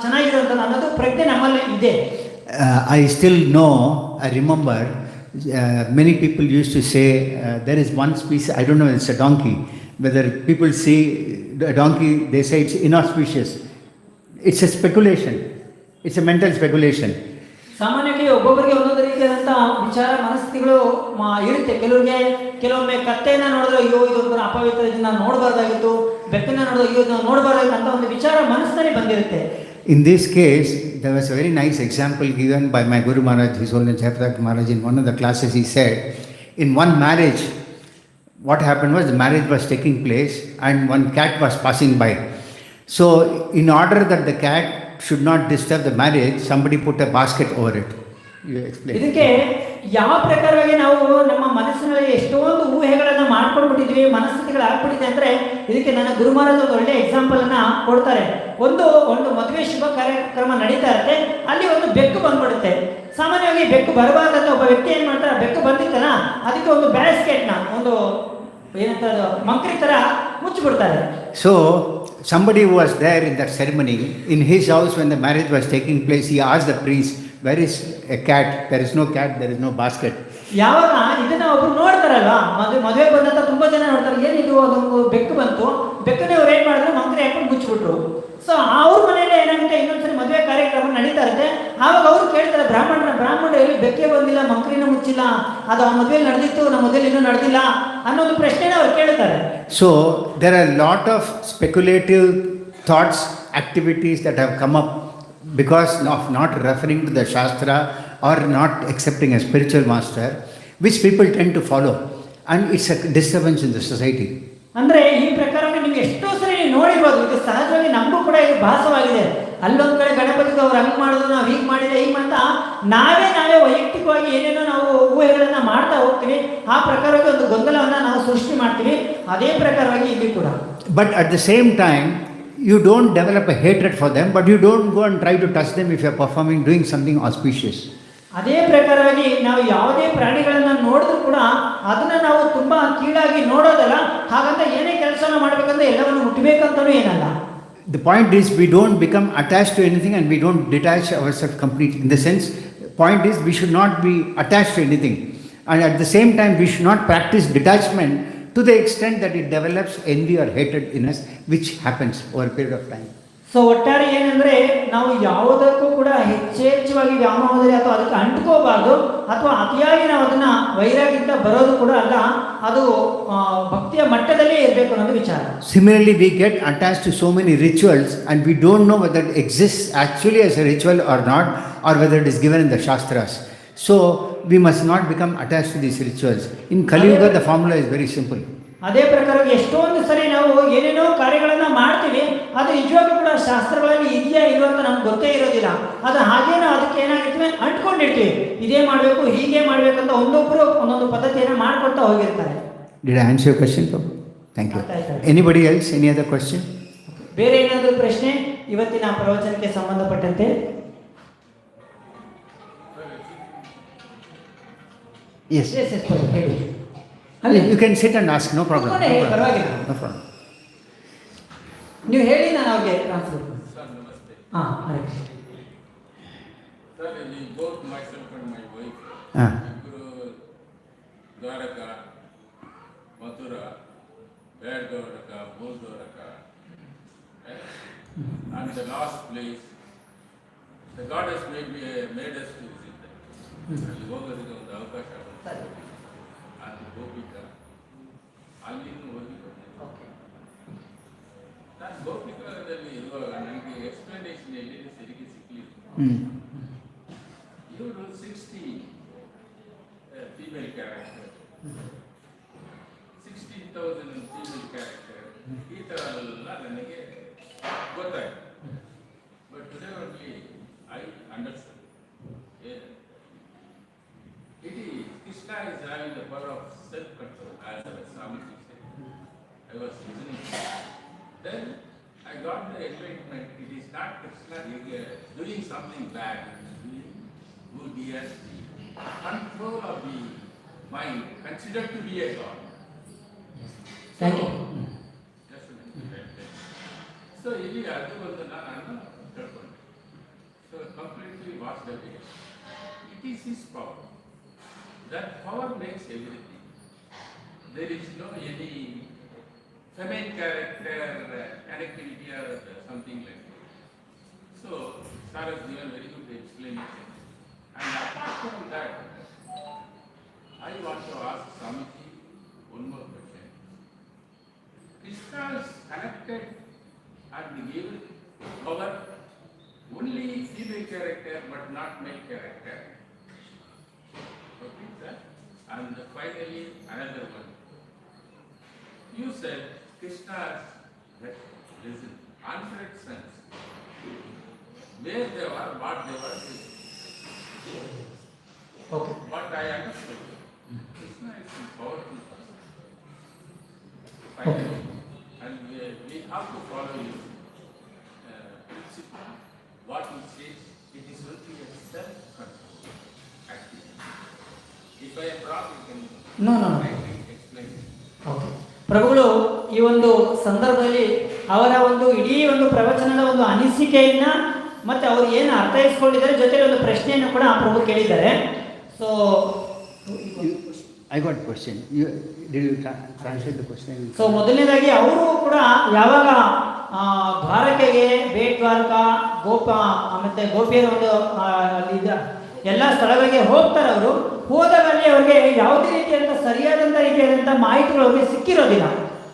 ಚೆನ್ನಾಗಿರುವಂಥ ಅನ್ನೋದು ಪ್ರಜ್ಞೆ ನಮ್ಮಲ್ಲಿ ಇದೆ. I still know, I remember many people used to say there is one species, I don't know, it's a donkey. Whether people see a donkey, they say it's inauspicious. It's a speculation. It's a mental speculation. ಸಾಮಾನ್ಯವಾಗಿ ಒಬ್ಬೊಬ್ಬರಿಗೆ ಒಂದೊಂದು ರೀತಿಯಾದಂಥ ವಿಚಾರ ಮನಸ್ಥಿತಿಗಳು ಇರುತ್ತೆ. ಕೆಲವೊಮ್ಮೆ ಕತ್ತೆಯನ್ನ ನೋಡಿದ್ರೆ ಅಯ್ಯೋ ಇದೊಂದು ಅಪವಿತ್ರ, ಇದನ್ನ ನೋಡಬಾರ್ದಾಗಿತ್ತು, ಬೆಕ್ಕನ್ನ ನೋಡಿದ್ರೆ ಅಯ್ಯೋ ಇದನ್ನ ನೋಡಬಾರ್ದಾಗಿತ್ತು ಅಂತ ಒಂದು ವಿಚಾರ ಮನಸ್ಸಿನಲ್ಲಿ ಬಂದಿರುತ್ತೆ. In this case, there was a very nice example given by my Guru Maharaj, His Holiness Jayapataka Maharaj, in one of the classes. He said, in one marriage, what happened was the marriage was taking place and one cat was passing by. So, in order that the cat should not disturb the marriage, somebody put a basket over it. You explain. ಇದಕ್ಕೆ ಯಾವ ಪ್ರಕಾರವಾಗಿ ನಾವು ನಮ್ಮ ಮನಸ್ಸಿನಲ್ಲಿ ಎಷ್ಟೊಂದು ಊಹೆಗಳನ್ನು ಮಾಡ್ಕೊಂಡ್ಬಿಟ್ಟಿದ್ವಿ, ಮನಸ್ಥಿತಿಗಳು ಆಗ್ಬಿಟ್ಟಿದೆ ಅಂದ್ರೆ ಇದಕ್ಕೆ ನನ್ನ ಗುರು ಮಹಾರಾಜ್ ಒಂದು ಒಳ್ಳೆ ಎಕ್ಸಾಂಪಲ್ ಅನ್ನ ಕೊಡ್ತಾರೆ. ಒಂದು ಮದುವೆ ಶುಭ ಕಾರ್ಯಕ್ರಮ ನಡೀತಾ ಇರುತ್ತೆ, ಅಲ್ಲಿ ಒಂದು ಬೆಕ್ಕು ಬಂದ್ಬಿಡುತ್ತೆ. ಸಾಮಾನ್ಯವಾಗಿ ಬೆಕ್ಕು ಬರಬಾರ್ದಂತ ಒಬ್ಬ ವ್ಯಕ್ತಿ ಏನ್ ಮಾಡ್ತಾರೆ, ಬೆಕ್ಕು ಬಂದಿತ್ತಲ್ಲ ಅದಕ್ಕೆ ಒಂದು ಬ್ಯಾಸ್ಕೆಟ್ನ ಒಂದು ಏನಂತ ಮಂಕ್ರಿ ತರ ಮುಚ್ಚಿಬಿಡ್ತಾರೆ. So somebody who was there in that ceremony, in his house when the marriage was taking place, he asked the priest, where is a cat? There is no cat, there is no basket. ಯಾವಾಗ ಇದನ್ನ ಒಬ್ರು ನೋಡ್ತಾರಲ್ಲ, ಮದುವೆ ಬಂದಂತ ತುಂಬಾ ಜನ ನೋಡ್ತಾರೆ, ಏನಿದು ಅದೊಂದು ಬೆಕ್ಕು ಬಂತು, ಬೆಕ್ಕನ್ನೇ ಅವ್ರು ಏನ್ ಮಾಡಿದ್ರು, ಮಂಕ್ರಿ ಹಾಕೊಂಡು ಮುಚ್ಚಿಬಿಟ್ರು. ಸೊ ಅವ್ರ ಮನೆಯಲ್ಲೇ ಏನಾಗುತ್ತೆ, ಇನ್ನೊಂದ್ಸರಿ ಮದುವೆ ಕಾರ್ಯಕ್ರಮ ನಡೀತಾ ಇರುತ್ತೆ. ಆವಾಗ ಅವ್ರು ಕೇಳ್ತಾರೆ, ಬ್ರಾಹ್ಮಣ ಎಲ್ಲಿ ಬೆಕ್ಕೆ ಬಂದಿಲ್ಲ, ಮಂಕ್ರಿನ ಮುಚ್ಚಿಲ್ಲ, ಅದು ಆ ಮದುವೆಯಲ್ಲಿ ನಡೆದಿತ್ತು, ನಮ್ಮ ಮದುವೆಯಲ್ಲಿ ಇನ್ನೂ ನಡೆದಿಲ್ಲ ಅನ್ನೋದು ಪ್ರಶ್ನೆನ ಅವ್ರು ಕೇಳ್ತಾರೆ. So there are a lot of speculative thoughts, activities that have come up because of not referring to the Shastra or not accepting a spiritual master, which people tend to follow, and it's a disturbance in the society. ಅಂದ್ರೆ ಈ ಪ್ರಕಾರವಾಗಿ ನೀವು ಎಷ್ಟೋ ಸರಿ ನೋಡಿರ್ಬೋದು, ಇದು ಸಹಜವಾಗಿ ನಮಗೂ ಕೂಡ ಇದು ಭಾಸವಾಗಿದೆ. ಅಲ್ಲೊಂದ್ ಕಡೆ ಗಣಪತಿಗೆ ಅವ್ರು ಹಂಗ್ ಮಾಡಿದ್ರು, ನಾವು ಹೀಗೆ ಮಾಡಿದೆ, ಹೀಗೆ ಅಂತ ನಾವೇ ವೈಯಕ್ತಿಕವಾಗಿ ಏನೇನೋ ನಾವು ಊಹೆಗಳನ್ನ ಮಾಡ್ತಾ ಹೋಗ್ತೀವಿ. ಆ ಪ್ರಕಾರವಾಗಿ ಒಂದು ಗೊಂದಲವನ್ನ ನಾವು ಸೃಷ್ಟಿ ಮಾಡ್ತೀವಿ. ಅದೇ ಪ್ರಕಾರವಾಗಿ ಇಲ್ಲಿ ಕೂಡ. But at the same time, you don't develop a hatred for them, but you don't go and try to touch them if you are doing something auspicious. ಅದೇ ಪ್ರಕಾರವಾಗಿ ನಾವು ಯಾವುದೇ ಪ್ರಾಣಿಗಳನ್ನ ನೋಡಿದ್ರು ಕೂಡ ಅದನ್ನ ನಾವು ತುಂಬಾ ಕೀಳಾಗಿ ನೋಡೋದಲ್ಲ. ಹಾಗಂತ ಏನೇ ಕೆಲಸನ ಮಾಡ್ಬೇಕಂದ್ರೆ ಎಲ್ಲವನ್ನು ಮುಟ್ಟಬೇಕಂತನೂ ಏನಲ್ಲ. The point is, we don't become attached to anything and we don't detach ourselves completely. In the sense, point is, we should not be attached to anything, and at the same time we should not practice detachment to the extent that it develops envy or hatred in us, which happens over a period of time. So ಒಟ್ಟಾರೆ ಏನಂದ್ರೆ, ನಾವು ಯಾವುದಕ್ಕೂ ಕೂಡ ಹೆಚ್ಚೆಚ್ಚುವಾಗಿ ವ್ಯಾಮೋಹದಲ್ಲಿ ಅಥವಾ ಅದಕ್ಕೆ ಅಂಟ್ಕೋಬಾರ್ದು, ಅಥವಾ ಅತಿಯಾಗಿ ನಾವು ಅದನ್ನ ವೈರಾಗ್ಯದಿಂದ ಬರೋದು ಕೂಡ ಅಲ್ಲ. ಅದು ಭಕ್ತಿಯ ಮಟ್ಟದಲ್ಲೇ ಇರಬೇಕು ಅನ್ನೋದು ವಿಚಾರ. Similarly, we get attached to so many rituals and we don't know whether it exists actually as a ritual or not, or whether it is given in the Shastras. So we must not become attached to these rituals. In Kali Yuga, the formula is very simple. ಅದೇ ಪ್ರಕಾರವಾಗಿ ಎಷ್ಟೊಂದು ಸರಿ ನಾವು ಏನೇನೋ ಕಾರ್ಯಗಳನ್ನ ಮಾಡ್ತೀವಿ, ಅದು ನಿಜವಾಗ್ಲೂ ಕೂಡ ಶಾಸ್ತ್ರಗಳಲ್ಲಿ ಇದೆಯಾ ಇಲ್ವಾ ಅಂತ ನಮ್ಗೆ ಗೊತ್ತೇ ಇರೋದಿಲ್ಲ. ಅದು ಹಾಗೆ ನಾವು ಅದಕ್ಕೆ ಏನಾಗಿರ್ತೀವಿ, ಅಂಟ್ಕೊಂಡಿರ್ತೀವಿ. ಇದೇ ಮಾಡಬೇಕು, ಹೀಗೆ ಮಾಡ್ಬೇಕಂತ ಒಂದೊಬ್ಬರು ಒಂದೊಂದು ಪದ್ಧತಿಯನ್ನು ಮಾಡ್ಕೊಳ್ತಾ ಹೋಗಿರ್ತಾರೆ. Did I answer your question, Prabhu? Thank you. Anybody else? Any other question? ಬೇರೆ ಏನಾದರೂ ಪ್ರಶ್ನೆ ಇವತ್ತಿನ ಪ್ರವಚನಕ್ಕೆ ಸಂಬಂಧಪಟ್ಟಂತೆ? Yes. Yes, ಹೇಳಿ. You can sit and ask, no problem. ಪರವಾಗಿಲ್ಲ, No problem. ನೀವು ಹೇಳಿ, ನಾನು ಅವ್ರಿಗೆ ಟ್ರಾನ್ಸ್ಫರ್. Sir, namaste. ಹಾಂ, Sir, both myself and my wife, Guru Dwaraka, Mathura, Bad Dwaraka, Bull Dwaraka, and the last place, the goddess made us to visit them. ಅಲ್ಲಿ ಹೋಗೋದಕ್ಕೆ ಒಂದು ಅವಕಾಶ ಆಗುತ್ತೆ. ಅದು ಗೋಪಿಕಾ ಅಲ್ಲಿಂದ ಹೋಗಿ ನಾನು ಗೋಪಿಕಾದಲ್ಲಿ ಇರುವಾಗ ನನಗೆ ಎಕ್ಸ್ಪ್ಲನೇಷನ್ ಎಲ್ಲಿ ಸರಿಗೆ ಸಿಕ್ಕಲಿಲ್ಲ. ಇವರು 60 ಫೀಮೇಲ್ ಕ್ಯಾರೆಕ್ಟರ್, 16,000 ಫೀಮೇಲ್ ಕ್ಯಾರೆಕ್ಟರ್, ಈ ಥರ ಎಲ್ಲ ನನಗೆ ಗೊತ್ತಾಯ್ತು. But today only I understand. Krishna is having the power of self-control, as Swami said. I was listening. Then I got the enlightenment. It is not Krishna doing something bad. Doing good. He has the control of the mind, considered to be a God. Thank you. Just a minute. So, ಇಲ್ಲಿ ಅದು ಒಂದು ನಾನು ತಿಳ್ಕೊಂಡೆ. So, completely washed away. It is His power. That power makes everything. There is no any feminine character, connectivity or something like that. So, Sir has given very good explanation. And apart from that, I want to ask Swamiji one more question. Krishna is connected and given power only female character but not male character. Okay, sir? And finally, another one. You said Krishna's, listen, 100 sons. Where they were, what they were doing. Okay. What I understood, Krishna is a powerful person. Finally, and we have to follow his principle. What he says, it is only a self-control activity. If I am wrong, you can No. explain it. Okay. ಪ್ರಭುಗಳು ಈ ಒಂದು ಸಂದರ್ಭದಲ್ಲಿ ಅವರ ಒಂದು ಇಡೀ ಒಂದು ಪ್ರವಚನದ ಒಂದು ಅನಿಸಿಕೆಯನ್ನ ಮತ್ತೆ ಅವರು ಏನು ಅರ್ಥೈಸ್ಕೊಂಡಿದ್ದಾರೆ ಜೊತೆಲಿ ಒಂದು ಪ್ರಶ್ನೆಯನ್ನು ಕೂಡ ಪ್ರಭು ಕೇಳಿದ್ದಾರೆ. So I got a question. Did you translate the question? So ಮೊದಲನೇದಾಗಿ ಅವರು ಕೂಡ ಯಾವಾಗ ದ್ವಾರಕೆಗೆ ಬೇಟ್ ದ್ವಾರಕಾ ಮತ್ತೆ ಗೋಪಿಯರ ಒಂದು ಎಲ್ಲ ಸ್ಥಳಗಳಿಗೆ ಹೋಗ್ತಾರೆ. ಅವರು ಹೋದಾಗ ಅಲ್ಲಿ ಅವರಿಗೆ ಯಾವುದೇ ರೀತಿಯಾದಂಥ ಸರಿಯಾದಂಥ ರೀತಿಯಾದಂಥ ಮಾಹಿತಿಗಳು ಅವರಿಗೆ ಸಿಕ್ಕಿರೋದಿಲ್ಲ.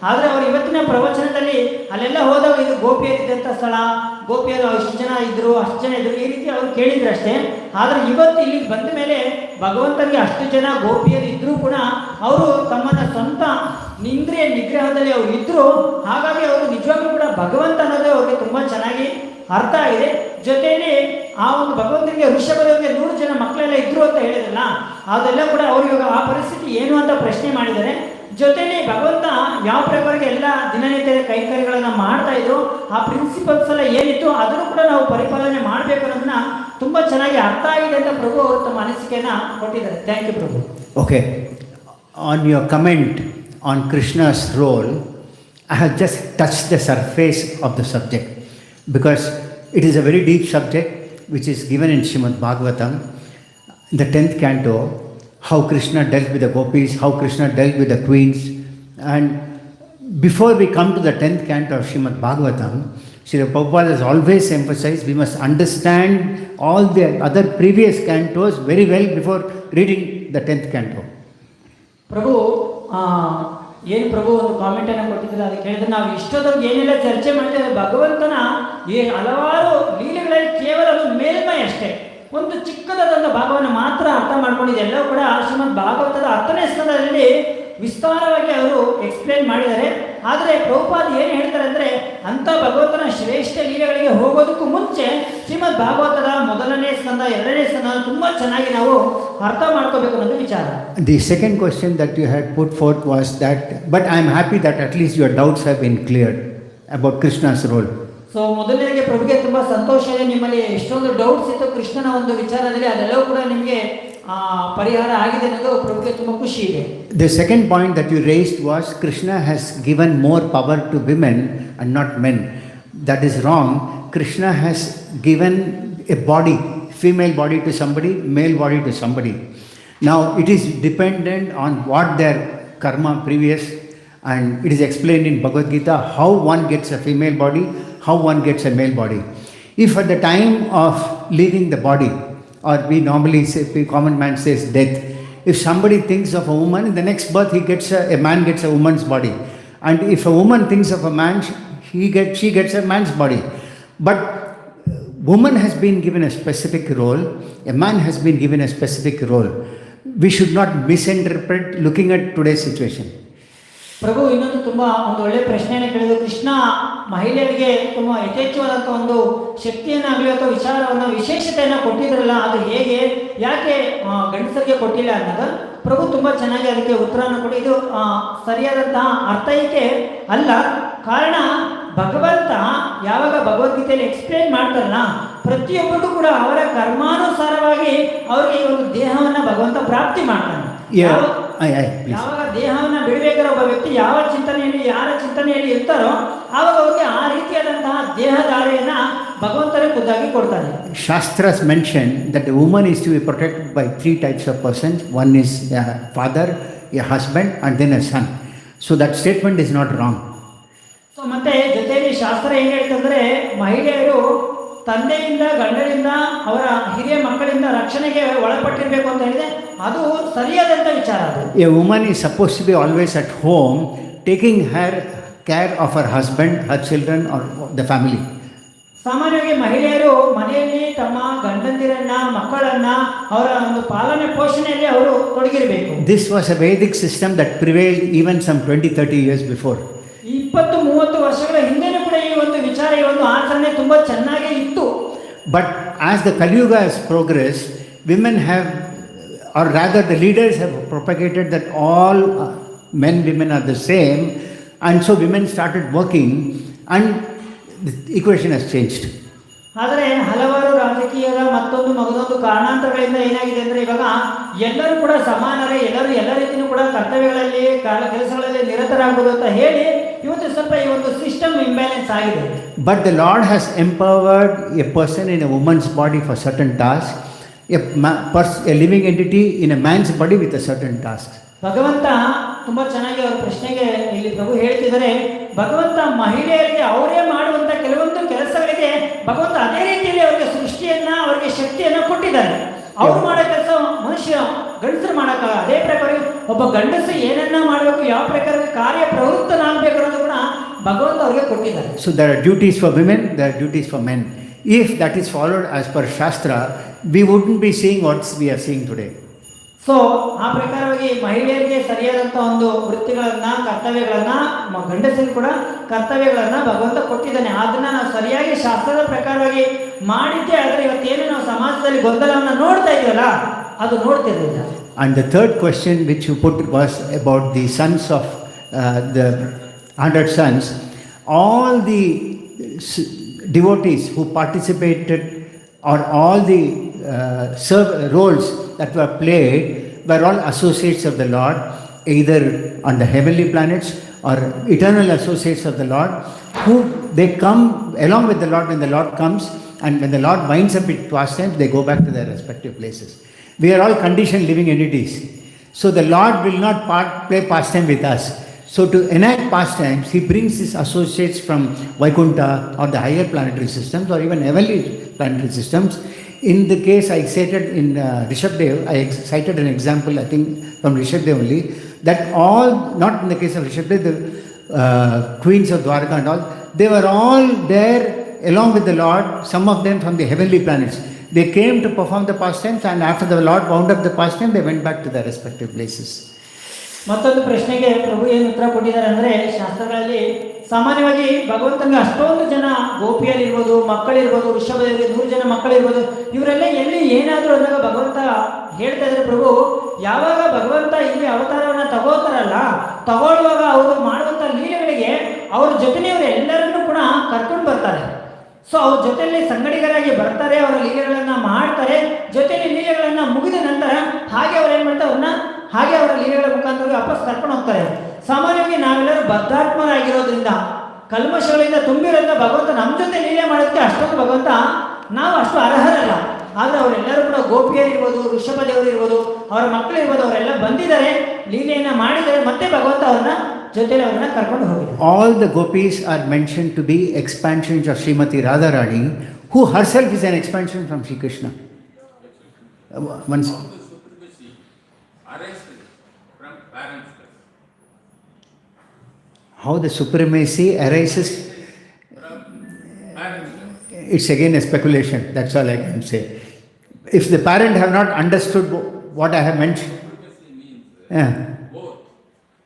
ಆದರೆ ಅವರು ಇವತ್ತಿನ ಪ್ರವಚನದಲ್ಲಿ ಅಲ್ಲೆಲ್ಲ ಹೋದಾಗ ಇದು ಗೋಪಿಯರಿದ್ದಂಥ ಸ್ಥಳ, ಗೋಪಿಯರು ಇಷ್ಟು ಜನ ಇದ್ರು, ಅಷ್ಟು ಜನ ಇದ್ರು, ಈ ರೀತಿ ಅವರು ಕೇಳಿದ್ರು ಅಷ್ಟೇ. ಆದರೆ ಇವತ್ತು ಇಲ್ಲಿ ಬಂದ ಮೇಲೆ ಭಗವಂತನಿಗೆ ಅಷ್ಟು ಜನ ಗೋಪಿಯರು ಇದ್ರೂ ಕೂಡ ಅವರು ತಮ್ಮನ್ನ ಸ್ವಂತ ಇಂದ್ರಿಯ ನಿಗ್ರಹದಲ್ಲಿ ಅವರು ಇದ್ರು. ಹಾಗಾಗಿ ಅವರು ನಿಜವಾಗ್ಲೂ ಕೂಡ ಭಗವಂತ ಅನ್ನೋದು ಅವ್ರಿಗೆ ತುಂಬ ಚೆನ್ನಾಗಿ ಅರ್ಥ ಆಗಿದೆ. ಜೊತೆಯಲ್ಲಿ ಆ ಒಂದು ಭಗವಂತನಿಗೆ ಋಷಭದೇವರಿಗೆ 100 ಜನ ಮಕ್ಕಳೆಲ್ಲ ಇದ್ರು ಅಂತ ಹೇಳಿದ್ರಲ್ಲ, ಅದೆಲ್ಲ ಕೂಡ ಅವ್ರು ಇವಾಗ ಆ ಪರಿಸ್ಥಿತಿ ಏನು ಅಂತ ಪ್ರಶ್ನೆ ಮಾಡಿದ್ದಾರೆ. ಜೊತೆಯಲ್ಲಿ ಭಗವಂತ ಯಾವ ಪ್ರಕಾರಕ್ಕೆ ಎಲ್ಲ ದಿನನಿತ್ಯದ ಕೈಂಕರ್ಯಗಳನ್ನು ಮಾಡ್ತಾ ಇದ್ರು, ಆ ಪ್ರಿನ್ಸಿಪಲ್ಸ್ ಎಲ್ಲ ಏನಿತ್ತು ಅದನ್ನು ಕೂಡ ನಾವು ಪರಿಪಾಲನೆ ಮಾಡಬೇಕು ಅನ್ನೋದನ್ನ ತುಂಬ ಚೆನ್ನಾಗಿ ಅರ್ಥ ಆಗಿದೆ ಅಂತ ಪ್ರಭು ಅವರು ತಮ್ಮ ಅನಿಸಿಕೆಯನ್ನು ಕೊಟ್ಟಿದ್ದಾರೆ. Thank you Prabhu. Okay, on your comment on Krishna's role, I have just touched the surface of the subject because it is a very deep subject which is given in Srimad Bhagavatam, in the 10th canto, how Krishna dealt with the gopis, how Krishna dealt with the queens. And before we come to the 10th canto of Srimad Bhagavatam, Srila Prabhupada has always emphasized we must understand all the other previous cantos very well before reading the 10th canto. ಪ್ರಭು ಏನು ಪ್ರಭು ಒಂದು ಕಾಮೆಂಟನ್ನು ಕೊಟ್ಟಿದ್ದಾರೆ, ಅದಕ್ಕೆ ಹೇಳಿದ್ರೆ ನಾವು ಇಷ್ಟೊಂದು ಏನೆಲ್ಲ ಚರ್ಚೆ ಮಾಡಿದ್ರೆ ಭಗವಂತನ ಈ ಹಲವಾರು ಲೀಲೆಗಳಲ್ಲಿ ಕೇವಲ ಒಂದು ಮೇಲ್ಮೈ ಅಷ್ಟೇ, ಒಂದು ಚಿಕ್ಕದಾದಂಥ ಭಾಗವನ್ನು ಮಾತ್ರ ಅರ್ಥ ಮಾಡ್ಕೊಂಡಿದೆ. ಎಲ್ಲವೂ ಕೂಡ ಶ್ರೀಮದ್ ಭಾಗವತದ 10ನೇ ಸ್ಕಂದದಲ್ಲಿ ವಿಸ್ತಾರವಾಗಿ ಅವರು ಎಕ್ಸ್ಪ್ಲೇನ್ ಮಾಡಿದ್ದಾರೆ. ಆದರೆ ಪ್ರಭುಪಾದ ಏನು ಹೇಳ್ತಾರೆ ಅಂದರೆ, ಅಂಥ ಭಗವಂತನ ಶ್ರೇಷ್ಠ ಲೀಲೆಗಳಿಗೆ ಹೋಗೋದಕ್ಕೂ ಮುಂಚೆ ಶ್ರೀಮದ್ ಭಾಗವತದ 1ನೇ ಸ್ಕಂದ 2ನೇ ಸ್ಕಂದ ತುಂಬ ಚೆನ್ನಾಗಿ ನಾವು ಅರ್ಥ ಮಾಡ್ಕೋಬೇಕು ಅನ್ನೋದು ವಿಚಾರ. The second question that you had put forth was that, but I am happy that at least your doubts have been cleared about Krishna's role. So ಮೊದಲನೇಗೆ ಪ್ರಭುಗೆ ತುಂಬ ಸಂತೋಷ ಇದೆ, ನಿಮ್ಮಲ್ಲಿ ಎಷ್ಟೊಂದು ಡೌಟ್ಸ್ ಇತ್ತು ಕೃಷ್ಣನ ಒಂದು ವಿಚಾರದಲ್ಲಿ, ಅದೆಲ್ಲವೂ ಕೂಡ ನಿಮಗೆ ಪರಿಹಾರ ಆಗಿದೆ ಅನ್ನೋದು ಪ್ರಭುಗೆ ತುಂಬ ಖುಷಿ ಇದೆ. The second point that you raised was Krishna has given more power to women and not men. That is wrong. Krishna has given a body, female body to somebody, male body to somebody. Now it is dependent on what their karma previous, and it is explained in Bhagavad Gita how one gets a female body, how one gets a male body. If at the time of leaving the body, or we normally say, common man says death, if somebody thinks of a woman, in the next birth a man gets a woman's body, and if a woman thinks of a man, she gets a man's body. But woman has been given a specific role, a man has been given a specific role. We should not misinterpret looking at today's situation. ಪ್ರಭು ಇನ್ನೊಂದು ತುಂಬ ಒಂದು ಒಳ್ಳೆಯ ಪ್ರಶ್ನೆಯನ್ನು ಕೇಳಿದ್ರು. ಕೃಷ್ಣ ಮಹಿಳೆಯರಿಗೆ ತುಂಬ ಯಥೇಚ್ಛವಾದಂಥ ಒಂದು ಶಕ್ತಿಯನ್ನಾಗಲಿ ಅಥವಾ ವಿಚಾರವನ್ನು ವಿಶೇಷತೆಯನ್ನು ಕೊಟ್ಟಿದ್ರಲ್ಲ, ಅದು ಹೇಗೆ, ಯಾಕೆ ಗಂಡಸರಿಗೆ ಕೊಟ್ಟಿಲ್ಲ ಅನ್ನೋದು ಪ್ರಭು ತುಂಬ ಚೆನ್ನಾಗಿ ಅದಕ್ಕೆ ಉತ್ತರವನ್ನು ಕೊಡಿ. ಇದು ಸರಿಯಾದಂತಹ ಅರ್ಥೈಕೆ ಅಲ್ಲ. ಕಾರಣ ಭಗವಂತ ಯಾವಾಗ ಭಗವದ್ಗೀತೆಯಲ್ಲಿ ಎಕ್ಸ್ಪ್ಲೇನ್ ಮಾಡ್ತಾರಲ್ಲ, ಪ್ರತಿಯೊಬ್ಬರಿಗೂ ಕೂಡ ಅವರ ಕರ್ಮಾನುಸಾರವಾಗಿ ಅವರಿಗೆ ಈ ಒಂದು ದೇಹವನ್ನು ಭಗವಂತ ಪ್ರಾಪ್ತಿ ಮಾಡ್ತಾನೆ. ಯಾವಾಗ ದೇಹವನ್ನು ಬಿಡಬೇಕಾದ್ರೆ ಒಬ್ಬ ವ್ಯಕ್ತಿ ಯಾವ ಚಿಂತನೆಯಲ್ಲಿ ಯಾರ ಚಿಂತನೆಯಲ್ಲಿ ಇರ್ತಾರೋ ಆವಾಗ ಅವ್ರಿಗೆ ಆ ರೀತಿಯಾದಂತಹ ದೇಹಧಾರೆಯನ್ನ ಭಗವಂತನೇ ಖುದ್ದಾಗಿ ಕೊಡ್ತಾನೆ. Shastras mention that the woman is to be protected by 3 types of persons. One is a father, a husband, and then a son. So that statement is not wrong. So ಮತ್ತೆ ಜೊತೆಯಲ್ಲಿ ಶಾಸ್ತ್ರ ಏನ್ ಹೇಳ್ತಂದ್ರೆ, ಮಹಿಳೆಯರು ತಂದೆಯಿಂದ, ಗಂಡರಿಂದ, ಅವರ ಹಿರಿಯ ಮಕ್ಕಳಿಂದ ರಕ್ಷಣೆಗೆ ಒಳಪಟ್ಟಿರಬೇಕು ಅಂತ ಹೇಳಿದೆ. ಅದು ಸರಿಯಾದಂಥ ವಿಚಾರ. ಅದು A woman is supposed to be always at home taking her care of her husband, her children, or the family. ಸಾಮಾನ್ಯವಾಗಿ ಮಹಿಳೆಯರು ಮನೆಯಲ್ಲಿ ತಮ್ಮ ಗಂಡಂದಿರನ್ನ ಮಕ್ಕಳನ್ನ ಅವರ ಒಂದು ಪಾಲನೆ ಪೋಷಣೆಯಲ್ಲಿ ಅವರು ತೊಡಗಿರಬೇಕು. This was a Vedic system that prevailed even some 20-30 years before. 20-30 ವರ್ಷಗಳ ಹಿಂದೆನೂ ಕೂಡ ಈ ಒಂದು ವಿಚಾರ, ಈ ಒಂದು ಆಚರಣೆ ತುಂಬಾ ಚೆನ್ನಾಗೇ ಇತ್ತು. But as the Kali Yuga has progressed, women have, or rather the leaders have propagated that all men, women are the same, and so women started working and the equation has changed. ಆದರೆ ಹಲವಾರು ರಾಜಕೀಯದ ಮತ್ತೊಂದು ಮಗದೊಂದು ಕಾರಣಾಂತರಗಳಿಂದ ಏನಾಗಿದೆ ಅಂದರೆ ಇವಾಗ ಎಲ್ಲರೂ ಕೂಡ ಸಮಾನರೇ, ಎಲ್ಲರೂ ಎಲ್ಲ ರೀತಿಯೂ ಕೂಡ ಕರ್ತವ್ಯಗಳಲ್ಲಿ ಕೆಲಸಗಳಲ್ಲಿ ನಿರತರಾಗಬಹುದು ಅಂತ ಹೇಳಿ ಇವತ್ತು ಸ್ವಲ್ಪ ಈ ಒಂದು ಸಿಸ್ಟಮ್ ಇಂಬ್ಯಾಲೆನ್ಸ್ ಆಗಿದೆ. But the Lord has empowered a person in a woman's body for certain tasks, a living entity in a man's body with a certain task. ಭಗವಂತ ತುಂಬಾ ಚೆನ್ನಾಗಿ ಅವರ ಪ್ರಶ್ನೆಗೆ ಇಲ್ಲಿ ಪ್ರಭು ಹೇಳ್ತಿದ್ದಾರೆ, ಭಗವಂತ ಮಹಿಳೆಯರಿಗೆ ಅವರೇ ಮಾಡುವಂತ ಕೆಲವೊಂದು ಕೆಲಸಗಳಿಗೆ ಭಗವಂತ ಅದೇ ರೀತಿಯಲ್ಲಿ ಅವರಿಗೆ ಸೃಷ್ಟಿಯನ್ನ, ಅವರಿಗೆ ಶಕ್ತಿಯನ್ನ ಕೊಟ್ಟಿದ್ದಾರೆ. ಅವ್ರು ಮಾಡೋ ಕೆಲಸ ಮನುಷ್ಯ ಗಂಡಸರು ಮಾಡಕ್ಕಾಗ. ಅದೇ ಪ್ರಕಾರ ಒಬ್ಬ ಗಂಡಸು ಏನನ್ನ ಮಾಡಬೇಕು, ಯಾವ ಪ್ರಕಾರ ಕಾರ್ಯ ಪ್ರವೃತ್ತನಾಗಬೇಕು ಅನ್ನೋದು ಕೂಡ ಭಗವಂತ ಅವರಿಗೆ ಕೊಟ್ಟಿದ್ದಾರೆ. So there are duties for women, there are duties for men. If that is followed as per Shastra, we wouldn't be seeing what we are seeing today. So ಆ ಪ್ರಕಾರವಾಗಿ ಮಹಿಳೆಯರಿಗೆ ಸರಿಯಾದಂಥ ಒಂದು ವೃತ್ತಿಗಳನ್ನ, ಕರ್ತವ್ಯಗಳನ್ನ, ಗಂಡಸರಿಗೆ ಕೂಡ ಕರ್ತವ್ಯಗಳನ್ನ ಭಗವಂತ ಕೊಟ್ಟಿದ್ದಾನೆ. ಅದನ್ನ ನಾವು ಸರಿಯಾಗಿ ಶಾಸ್ತ್ರದ ಪ್ರಕಾರವಾಗಿ ಮಾಡಿದ್ದೆ ಆದರೆ ಇವತ್ತೇನು ನಾವು ಸಮಾಜದಲ್ಲಿ ಗೊಂದಲವನ್ನು ನೋಡ್ತಾ ಇದೀವಲ್ಲ, ಅದು ನೋಡ್ತಿರಲಿಲ್ಲ. And the third question which you put was about the sons of the 100 sons. All the devotees who participated, or all the roles that were played, were all associates of the Lord, either on the heavenly planets or eternal associates of the Lord, who they come along with the Lord when the Lord comes, and when the Lord winds up with pastimes, they go back to their respective places. We are all conditioned living entities. So the Lord will not play pastime with us. So to enact pastimes, he brings his associates from Vaikuntha or the higher planetary systems or even heavenly planetary systems. In the case I cited in Rishabdev, I cited an example, I think from Rishabdev only, that all, not in the case of Rishabdev, the queens of Dwarka and all, they were all there along with the Lord, some of them from the heavenly planets. They came to perform the pastimes, and after the Lord wound up the pastime, they went back to their respective places. ಮತ್ತೊಂದು ಪ್ರಶ್ನೆಗೆ ಪ್ರಭು ಏನು ಉತ್ತರ ಕೊಟ್ಟಿದ್ದಾರೆ ಅಂದರೆ, ಶಾಸ್ತ್ರಗಳಲ್ಲಿ ಸಾಮಾನ್ಯವಾಗಿ ಭಗವಂತನಿಗೆ ಅಷ್ಟೊಂದು ಜನ ಗೋಪಿಯರಿರ್ಬೋದು, ಮಕ್ಕಳಿರ್ಬೋದು, ಋಷಭದಲ್ಲಿ 100 ಜನ ಮಕ್ಕಳಿರ್ಬೋದು, ಇವರೆಲ್ಲ ಎಲ್ಲಿ ಏನಾದರೂ ಅಂದಾಗ ಭಗವಂತ ಹೇಳ್ತಾ ಇದ್ದಾರೆ, ಪ್ರಭು ಯಾವಾಗ ಭಗವಂತ ಇಲ್ಲಿ ಅವತಾರವನ್ನು ತಗೋತಾರಲ್ಲ, ತಗೊಳ್ಳುವಾಗ ಅವರು ಮಾಡುವಂಥ ಲೀಲೆಗಳಿಗೆ ಅವ್ರ ಜೊತೆನೆಯವರು ಎಲ್ಲರನ್ನೂ ಕೂಡ ಕರ್ಕೊಂಡು ಬರ್ತಾರೆ. ಸೊ ಅವ್ರ ಜೊತೆಯಲ್ಲಿ ಸಂಗಡಿಗರಾಗಿ ಬರ್ತಾರೆ, ಅವರ ಲೀಲೆಗಳನ್ನು ಮಾಡ್ತಾರೆ, ಜೊತೆಯಲ್ಲಿ ಲೀಲೆಗಳನ್ನು ಮುಗಿದ ನಂತರ ಹಾಗೆ ಅವ್ರು ಏನು ಮಾಡ್ತಾರೆ, ಅವ್ರನ್ನ ಹಾಗೆ ಅವರ ಲೀಲೆಗಳ ಮುಖಾಂತರ ವಾಪಸ್ ಕರ್ಕೊಂಡು ಹೋಗ್ತಾರೆ. ಸಾಮಾನ್ಯವಾಗಿ ನಾವೆಲ್ಲರೂ ಬದ್ಧಾತ್ಮರಾಗಿರೋದ್ರಿಂದ, ಕಲ್ಮಶಗಳಿಂದ ತುಂಬಿರೋದ್ರಿಂದ ಭಗವಂತ ನಮ್ಮ ಜೊತೆ ಲೀಲೆ ಮಾಡೋದಕ್ಕೆ ಅಷ್ಟೊಂದು ಭಗವಂತ ನಾವು ಅಷ್ಟು ಅರ್ಹರಲ್ಲ. ಆದರೆ ಅವರೆಲ್ಲರೂ ಕೂಡ ಗೋಪಿಯರಿರ್ಬೋದು, ಋಷಭ ದೇವರಿರ್ಬೋದು, ಅವರ ಮಕ್ಕಳಿರ್ಬೋದು, ಅವರೆಲ್ಲ ಬಂದಿದ್ದಾರೆ, ಲೀಲೆಯನ್ನು ಮಾಡಿದರೆ, ಮತ್ತೆ ಭಗವಂತ ಅವ್ರನ್ನ ಜೊತೆಲಿ ಅವ್ರನ್ನ ಕರ್ಕೊಂಡು ಹೋಗಿದ್ದಾರೆ. All the gopis are mentioned to be expansions of Srimati Radharani, who herself is an expansion from Sri Krishna. Once how the supremacy arises, it's again a speculation, that's all I can say. If the parent have not understood what I have mentioned, both.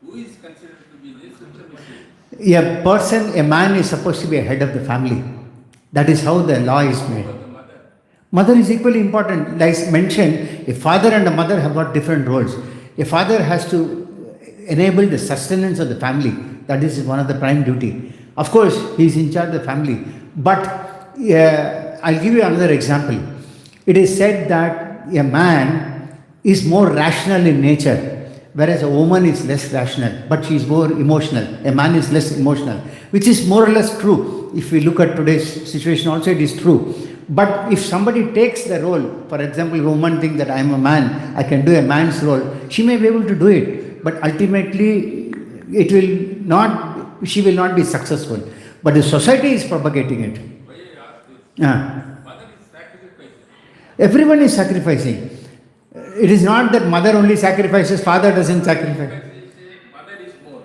Who is considered to be the supremacy? A person, a man is supposed to be a head of the family. That is how the law is made. Mother is equally important. Like mentioned, a father and a mother have got different roles. A father has to enable the sustenance of the family. That is one of the prime duty. Of course, he is in charge of the family. But I'll give you another example. It is said that a man is more rational in nature, whereas a woman is less rational, but she is more emotional. A man is less emotional, which is more or less true. If we look at today's situation also, it is true. But if somebody takes the role, for example, a woman thinks that I am a man, I can do a man's role, she may be able to do it, but ultimately it will not, she will not be successful. But the society is propagating it. Why I ask this? Mother is sacrificing. Everyone is sacrificing. It is not that mother only sacrifices, father doesn't sacrifice. Mother is more.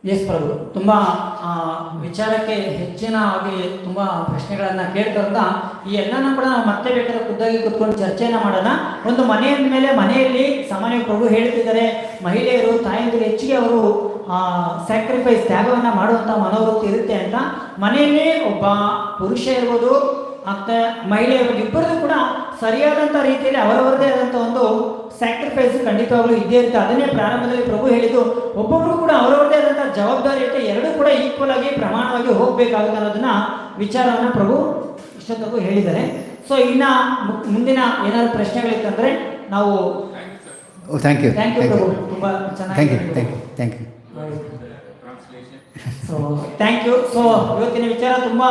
Yes Prabhu, ತುಂಬ ವಿಚಾರಕ್ಕೆ ಹೆಚ್ಚಿನವಾಗಿ ತುಂಬ ಪ್ರಶ್ನೆಗಳನ್ನು ಕೇಳ್ತಾ ಈ ಎಲ್ಲನೂ ಕೂಡ ನಾವು ಮತ್ತೆ ಬೇಕಾದ್ರೆ ಖುದ್ದಾಗಿ ಕೂತ್ಕೊಂಡು ಚರ್ಚೆಯನ್ನು ಮಾಡೋಣ. ಒಂದು ಮನೆಯ ಮೇಲೆ ಮನೆಯಲ್ಲಿ ಸಾಮಾನ್ಯ ಪ್ರಭು ಹೇಳ್ತಿದ್ದಾರೆ, ಮಹಿಳೆಯರು ತಾಯಂದಿರು ಹೆಚ್ಚಿಗೆ ಅವರು ಸ್ಯಾಕ್ರಿಫೈಸ್ ತ್ಯಾಗವನ್ನು ಮಾಡುವಂಥ ಮನೋವೃತ್ತಿ ಇರುತ್ತೆ ಅಂತ. ಮನೆಯಲ್ಲಿ ಒಬ್ಬ ಪುರುಷ ಇರ್ಬೋದು ಮತ್ತು ಮಹಿಳೆ ಇರ್ಬೋದು, ಇಬ್ಬರದು ಕೂಡ ಸರಿಯಾದಂಥ ರೀತಿಯಲ್ಲಿ ಅವರವರದೇ ಆದಂಥ ಒಂದು ಸ್ಯಾಕ್ರಿಫೈಸ್ ಖಂಡಿತವಾಗ್ಲೂ ಇದ್ದೇ ಇರುತ್ತೆ. ಅದನ್ನೇ ಪ್ರಾರಂಭದಲ್ಲಿ ಪ್ರಭು ಹೇಳಿದ್ದು, ಒಬ್ಬೊಬ್ಬರು ಕೂಡ ಅವರವರದೇ ಆದಂಥ ಜವಾಬ್ದಾರಿ ಇರುತ್ತೆ, ಎರಡೂ ಕೂಡ ಈಕ್ವಲ್ ಆಗಿ ಪ್ರಮಾಣವಾಗಿ ಹೋಗಬೇಕಾಗುತ್ತೆ ಅನ್ನೋದನ್ನ ವಿಚಾರವನ್ನು ಪ್ರಭು ಇಷ್ಟೊತ್ತವರೆಗೂ ಹೇಳಿದ್ದಾರೆ. ಸೊ ಇನ್ನು ಮುಂದಿನ ಏನಾದರೂ ಪ್ರಶ್ನೆಗಳಿತ್ತಂದರೆ ನಾವು ಥ್ಯಾಂಕ್ ಯು ಪ್ರಭು, ತುಂಬ ಚೆನ್ನಾಗಿ thank you. So thank you. So ಇವತ್ತಿನ ವಿಚಾರ ತುಂಬ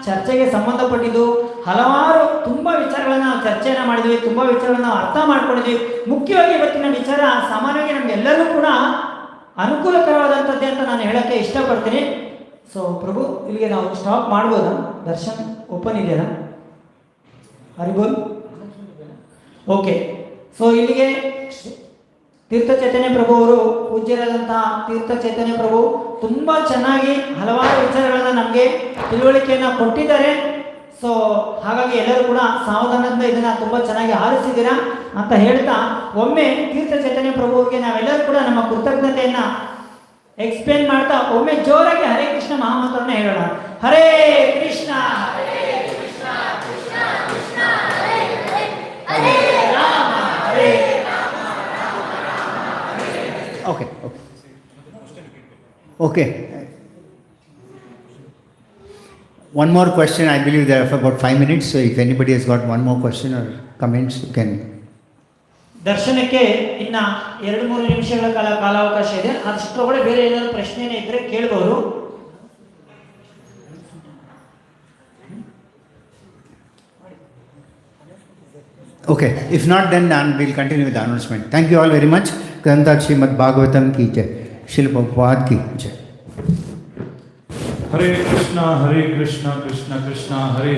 ಚರ್ಚೆಗೆ ಸಂಬಂಧಪಟ್ಟಿದ್ದು, ಹಲವಾರು ತುಂಬ ವಿಚಾರಗಳನ್ನ ನಾವು ಚರ್ಚೆಯನ್ನು ಮಾಡಿದ್ವಿ, ತುಂಬ ವಿಚಾರಗಳನ್ನ ನಾವು ಅರ್ಥ ಮಾಡ್ಕೊಂಡಿದ್ವಿ. ಮುಖ್ಯವಾಗಿ ಇವತ್ತಿನ ವಿಚಾರ ಸಾಮಾನ್ಯವಾಗಿ ನಮಗೆಲ್ಲರೂ ಕೂಡ ಅನುಕೂಲಕರವಾದಂಥದ್ದೇ ಅಂತ ನಾನು ಹೇಳೋಕ್ಕೆ ಇಷ್ಟಪಡ್ತೀನಿ. ಸೊ ಪ್ರಭು, ಇಲ್ಲಿಗೆ ನಾವು ಸ್ಟಾಪ್ ಮಾಡ್ಬೋದಾ? ದರ್ಶನ್ ಓಪನ್ ಇದೆಯಲ್ಲ? ಹರಿಬೋಲ್ ಓಕೆ. ಸೊ ಇಲ್ಲಿಗೆ ತೀರ್ಥ ಚೈತನ್ಯ ಪ್ರಭು ಅವರು, ಪೂಜ್ಯರಾದಂತಹ ತೀರ್ಥ ಚೈತನ್ಯ ಪ್ರಭು ತುಂಬ ಚೆನ್ನಾಗಿ ಹಲವಾರು ವಿಚಾರಗಳನ್ನು ನಮಗೆ ತಿಳುವಳಿಕೆಯನ್ನು ಕೊಟ್ಟಿದ್ದಾರೆ. ಸೊ ಹಾಗಾಗಿ ಎಲ್ಲರೂ ಕೂಡ ಸಾವಧಾನದಿಂದ ಇದನ್ನು ತುಂಬ ಚೆನ್ನಾಗಿ ಆಲಿಸಿದ್ದೀರಾ ಅಂತ ಹೇಳ್ತಾ, ಒಮ್ಮೆ ತೀರ್ಥ ಚೈತನ್ಯ ಪ್ರಭು ಅವರಿಗೆ ನಾವೆಲ್ಲರೂ ಕೂಡ ನಮ್ಮ ಕೃತಜ್ಞತೆಯನ್ನು ಎಕ್ಸ್ಪ್ಲೇನ್ ಮಾಡ್ತಾ ಒಮ್ಮೆ ಜೋರಾಗಿ ಹರೇ ಕೃಷ್ಣ ಮಹಾಮಂತ್ರವನ್ನು ಹೇಳೋಣ. ಹರೇ ಕೃಷ್ಣ ಕೃಷ್ಣ ಕೃಷ್ಣ ಹರೇ ರಾಮ ಹರೇ Okay. One more question. I believe there are about 5 minutes. So if anybody has got one more question or comments, you can. ದರ್ಶನಕ್ಕೆ ಇನ್ನ 2-3 ನಿಮಿಷಗಳ ಕಾಲಾವಕಾಶ ಇದೆ. ಅಷ್ಟರೊಳಗೆ ಬೇರೆ ಏನಾದರೂ ಪ್ರಶ್ನೆ ಇದ್ರೆ ಕೇಳಬಹುದು. Okay. If not, then we'll continue with the announcement. Thank you all very much. ग्रंथ श्रीमद् भागवतम की जय, श्रील प्रभुपाद की जय. हरे कृष्णा कृष्णा कृष्णा हरे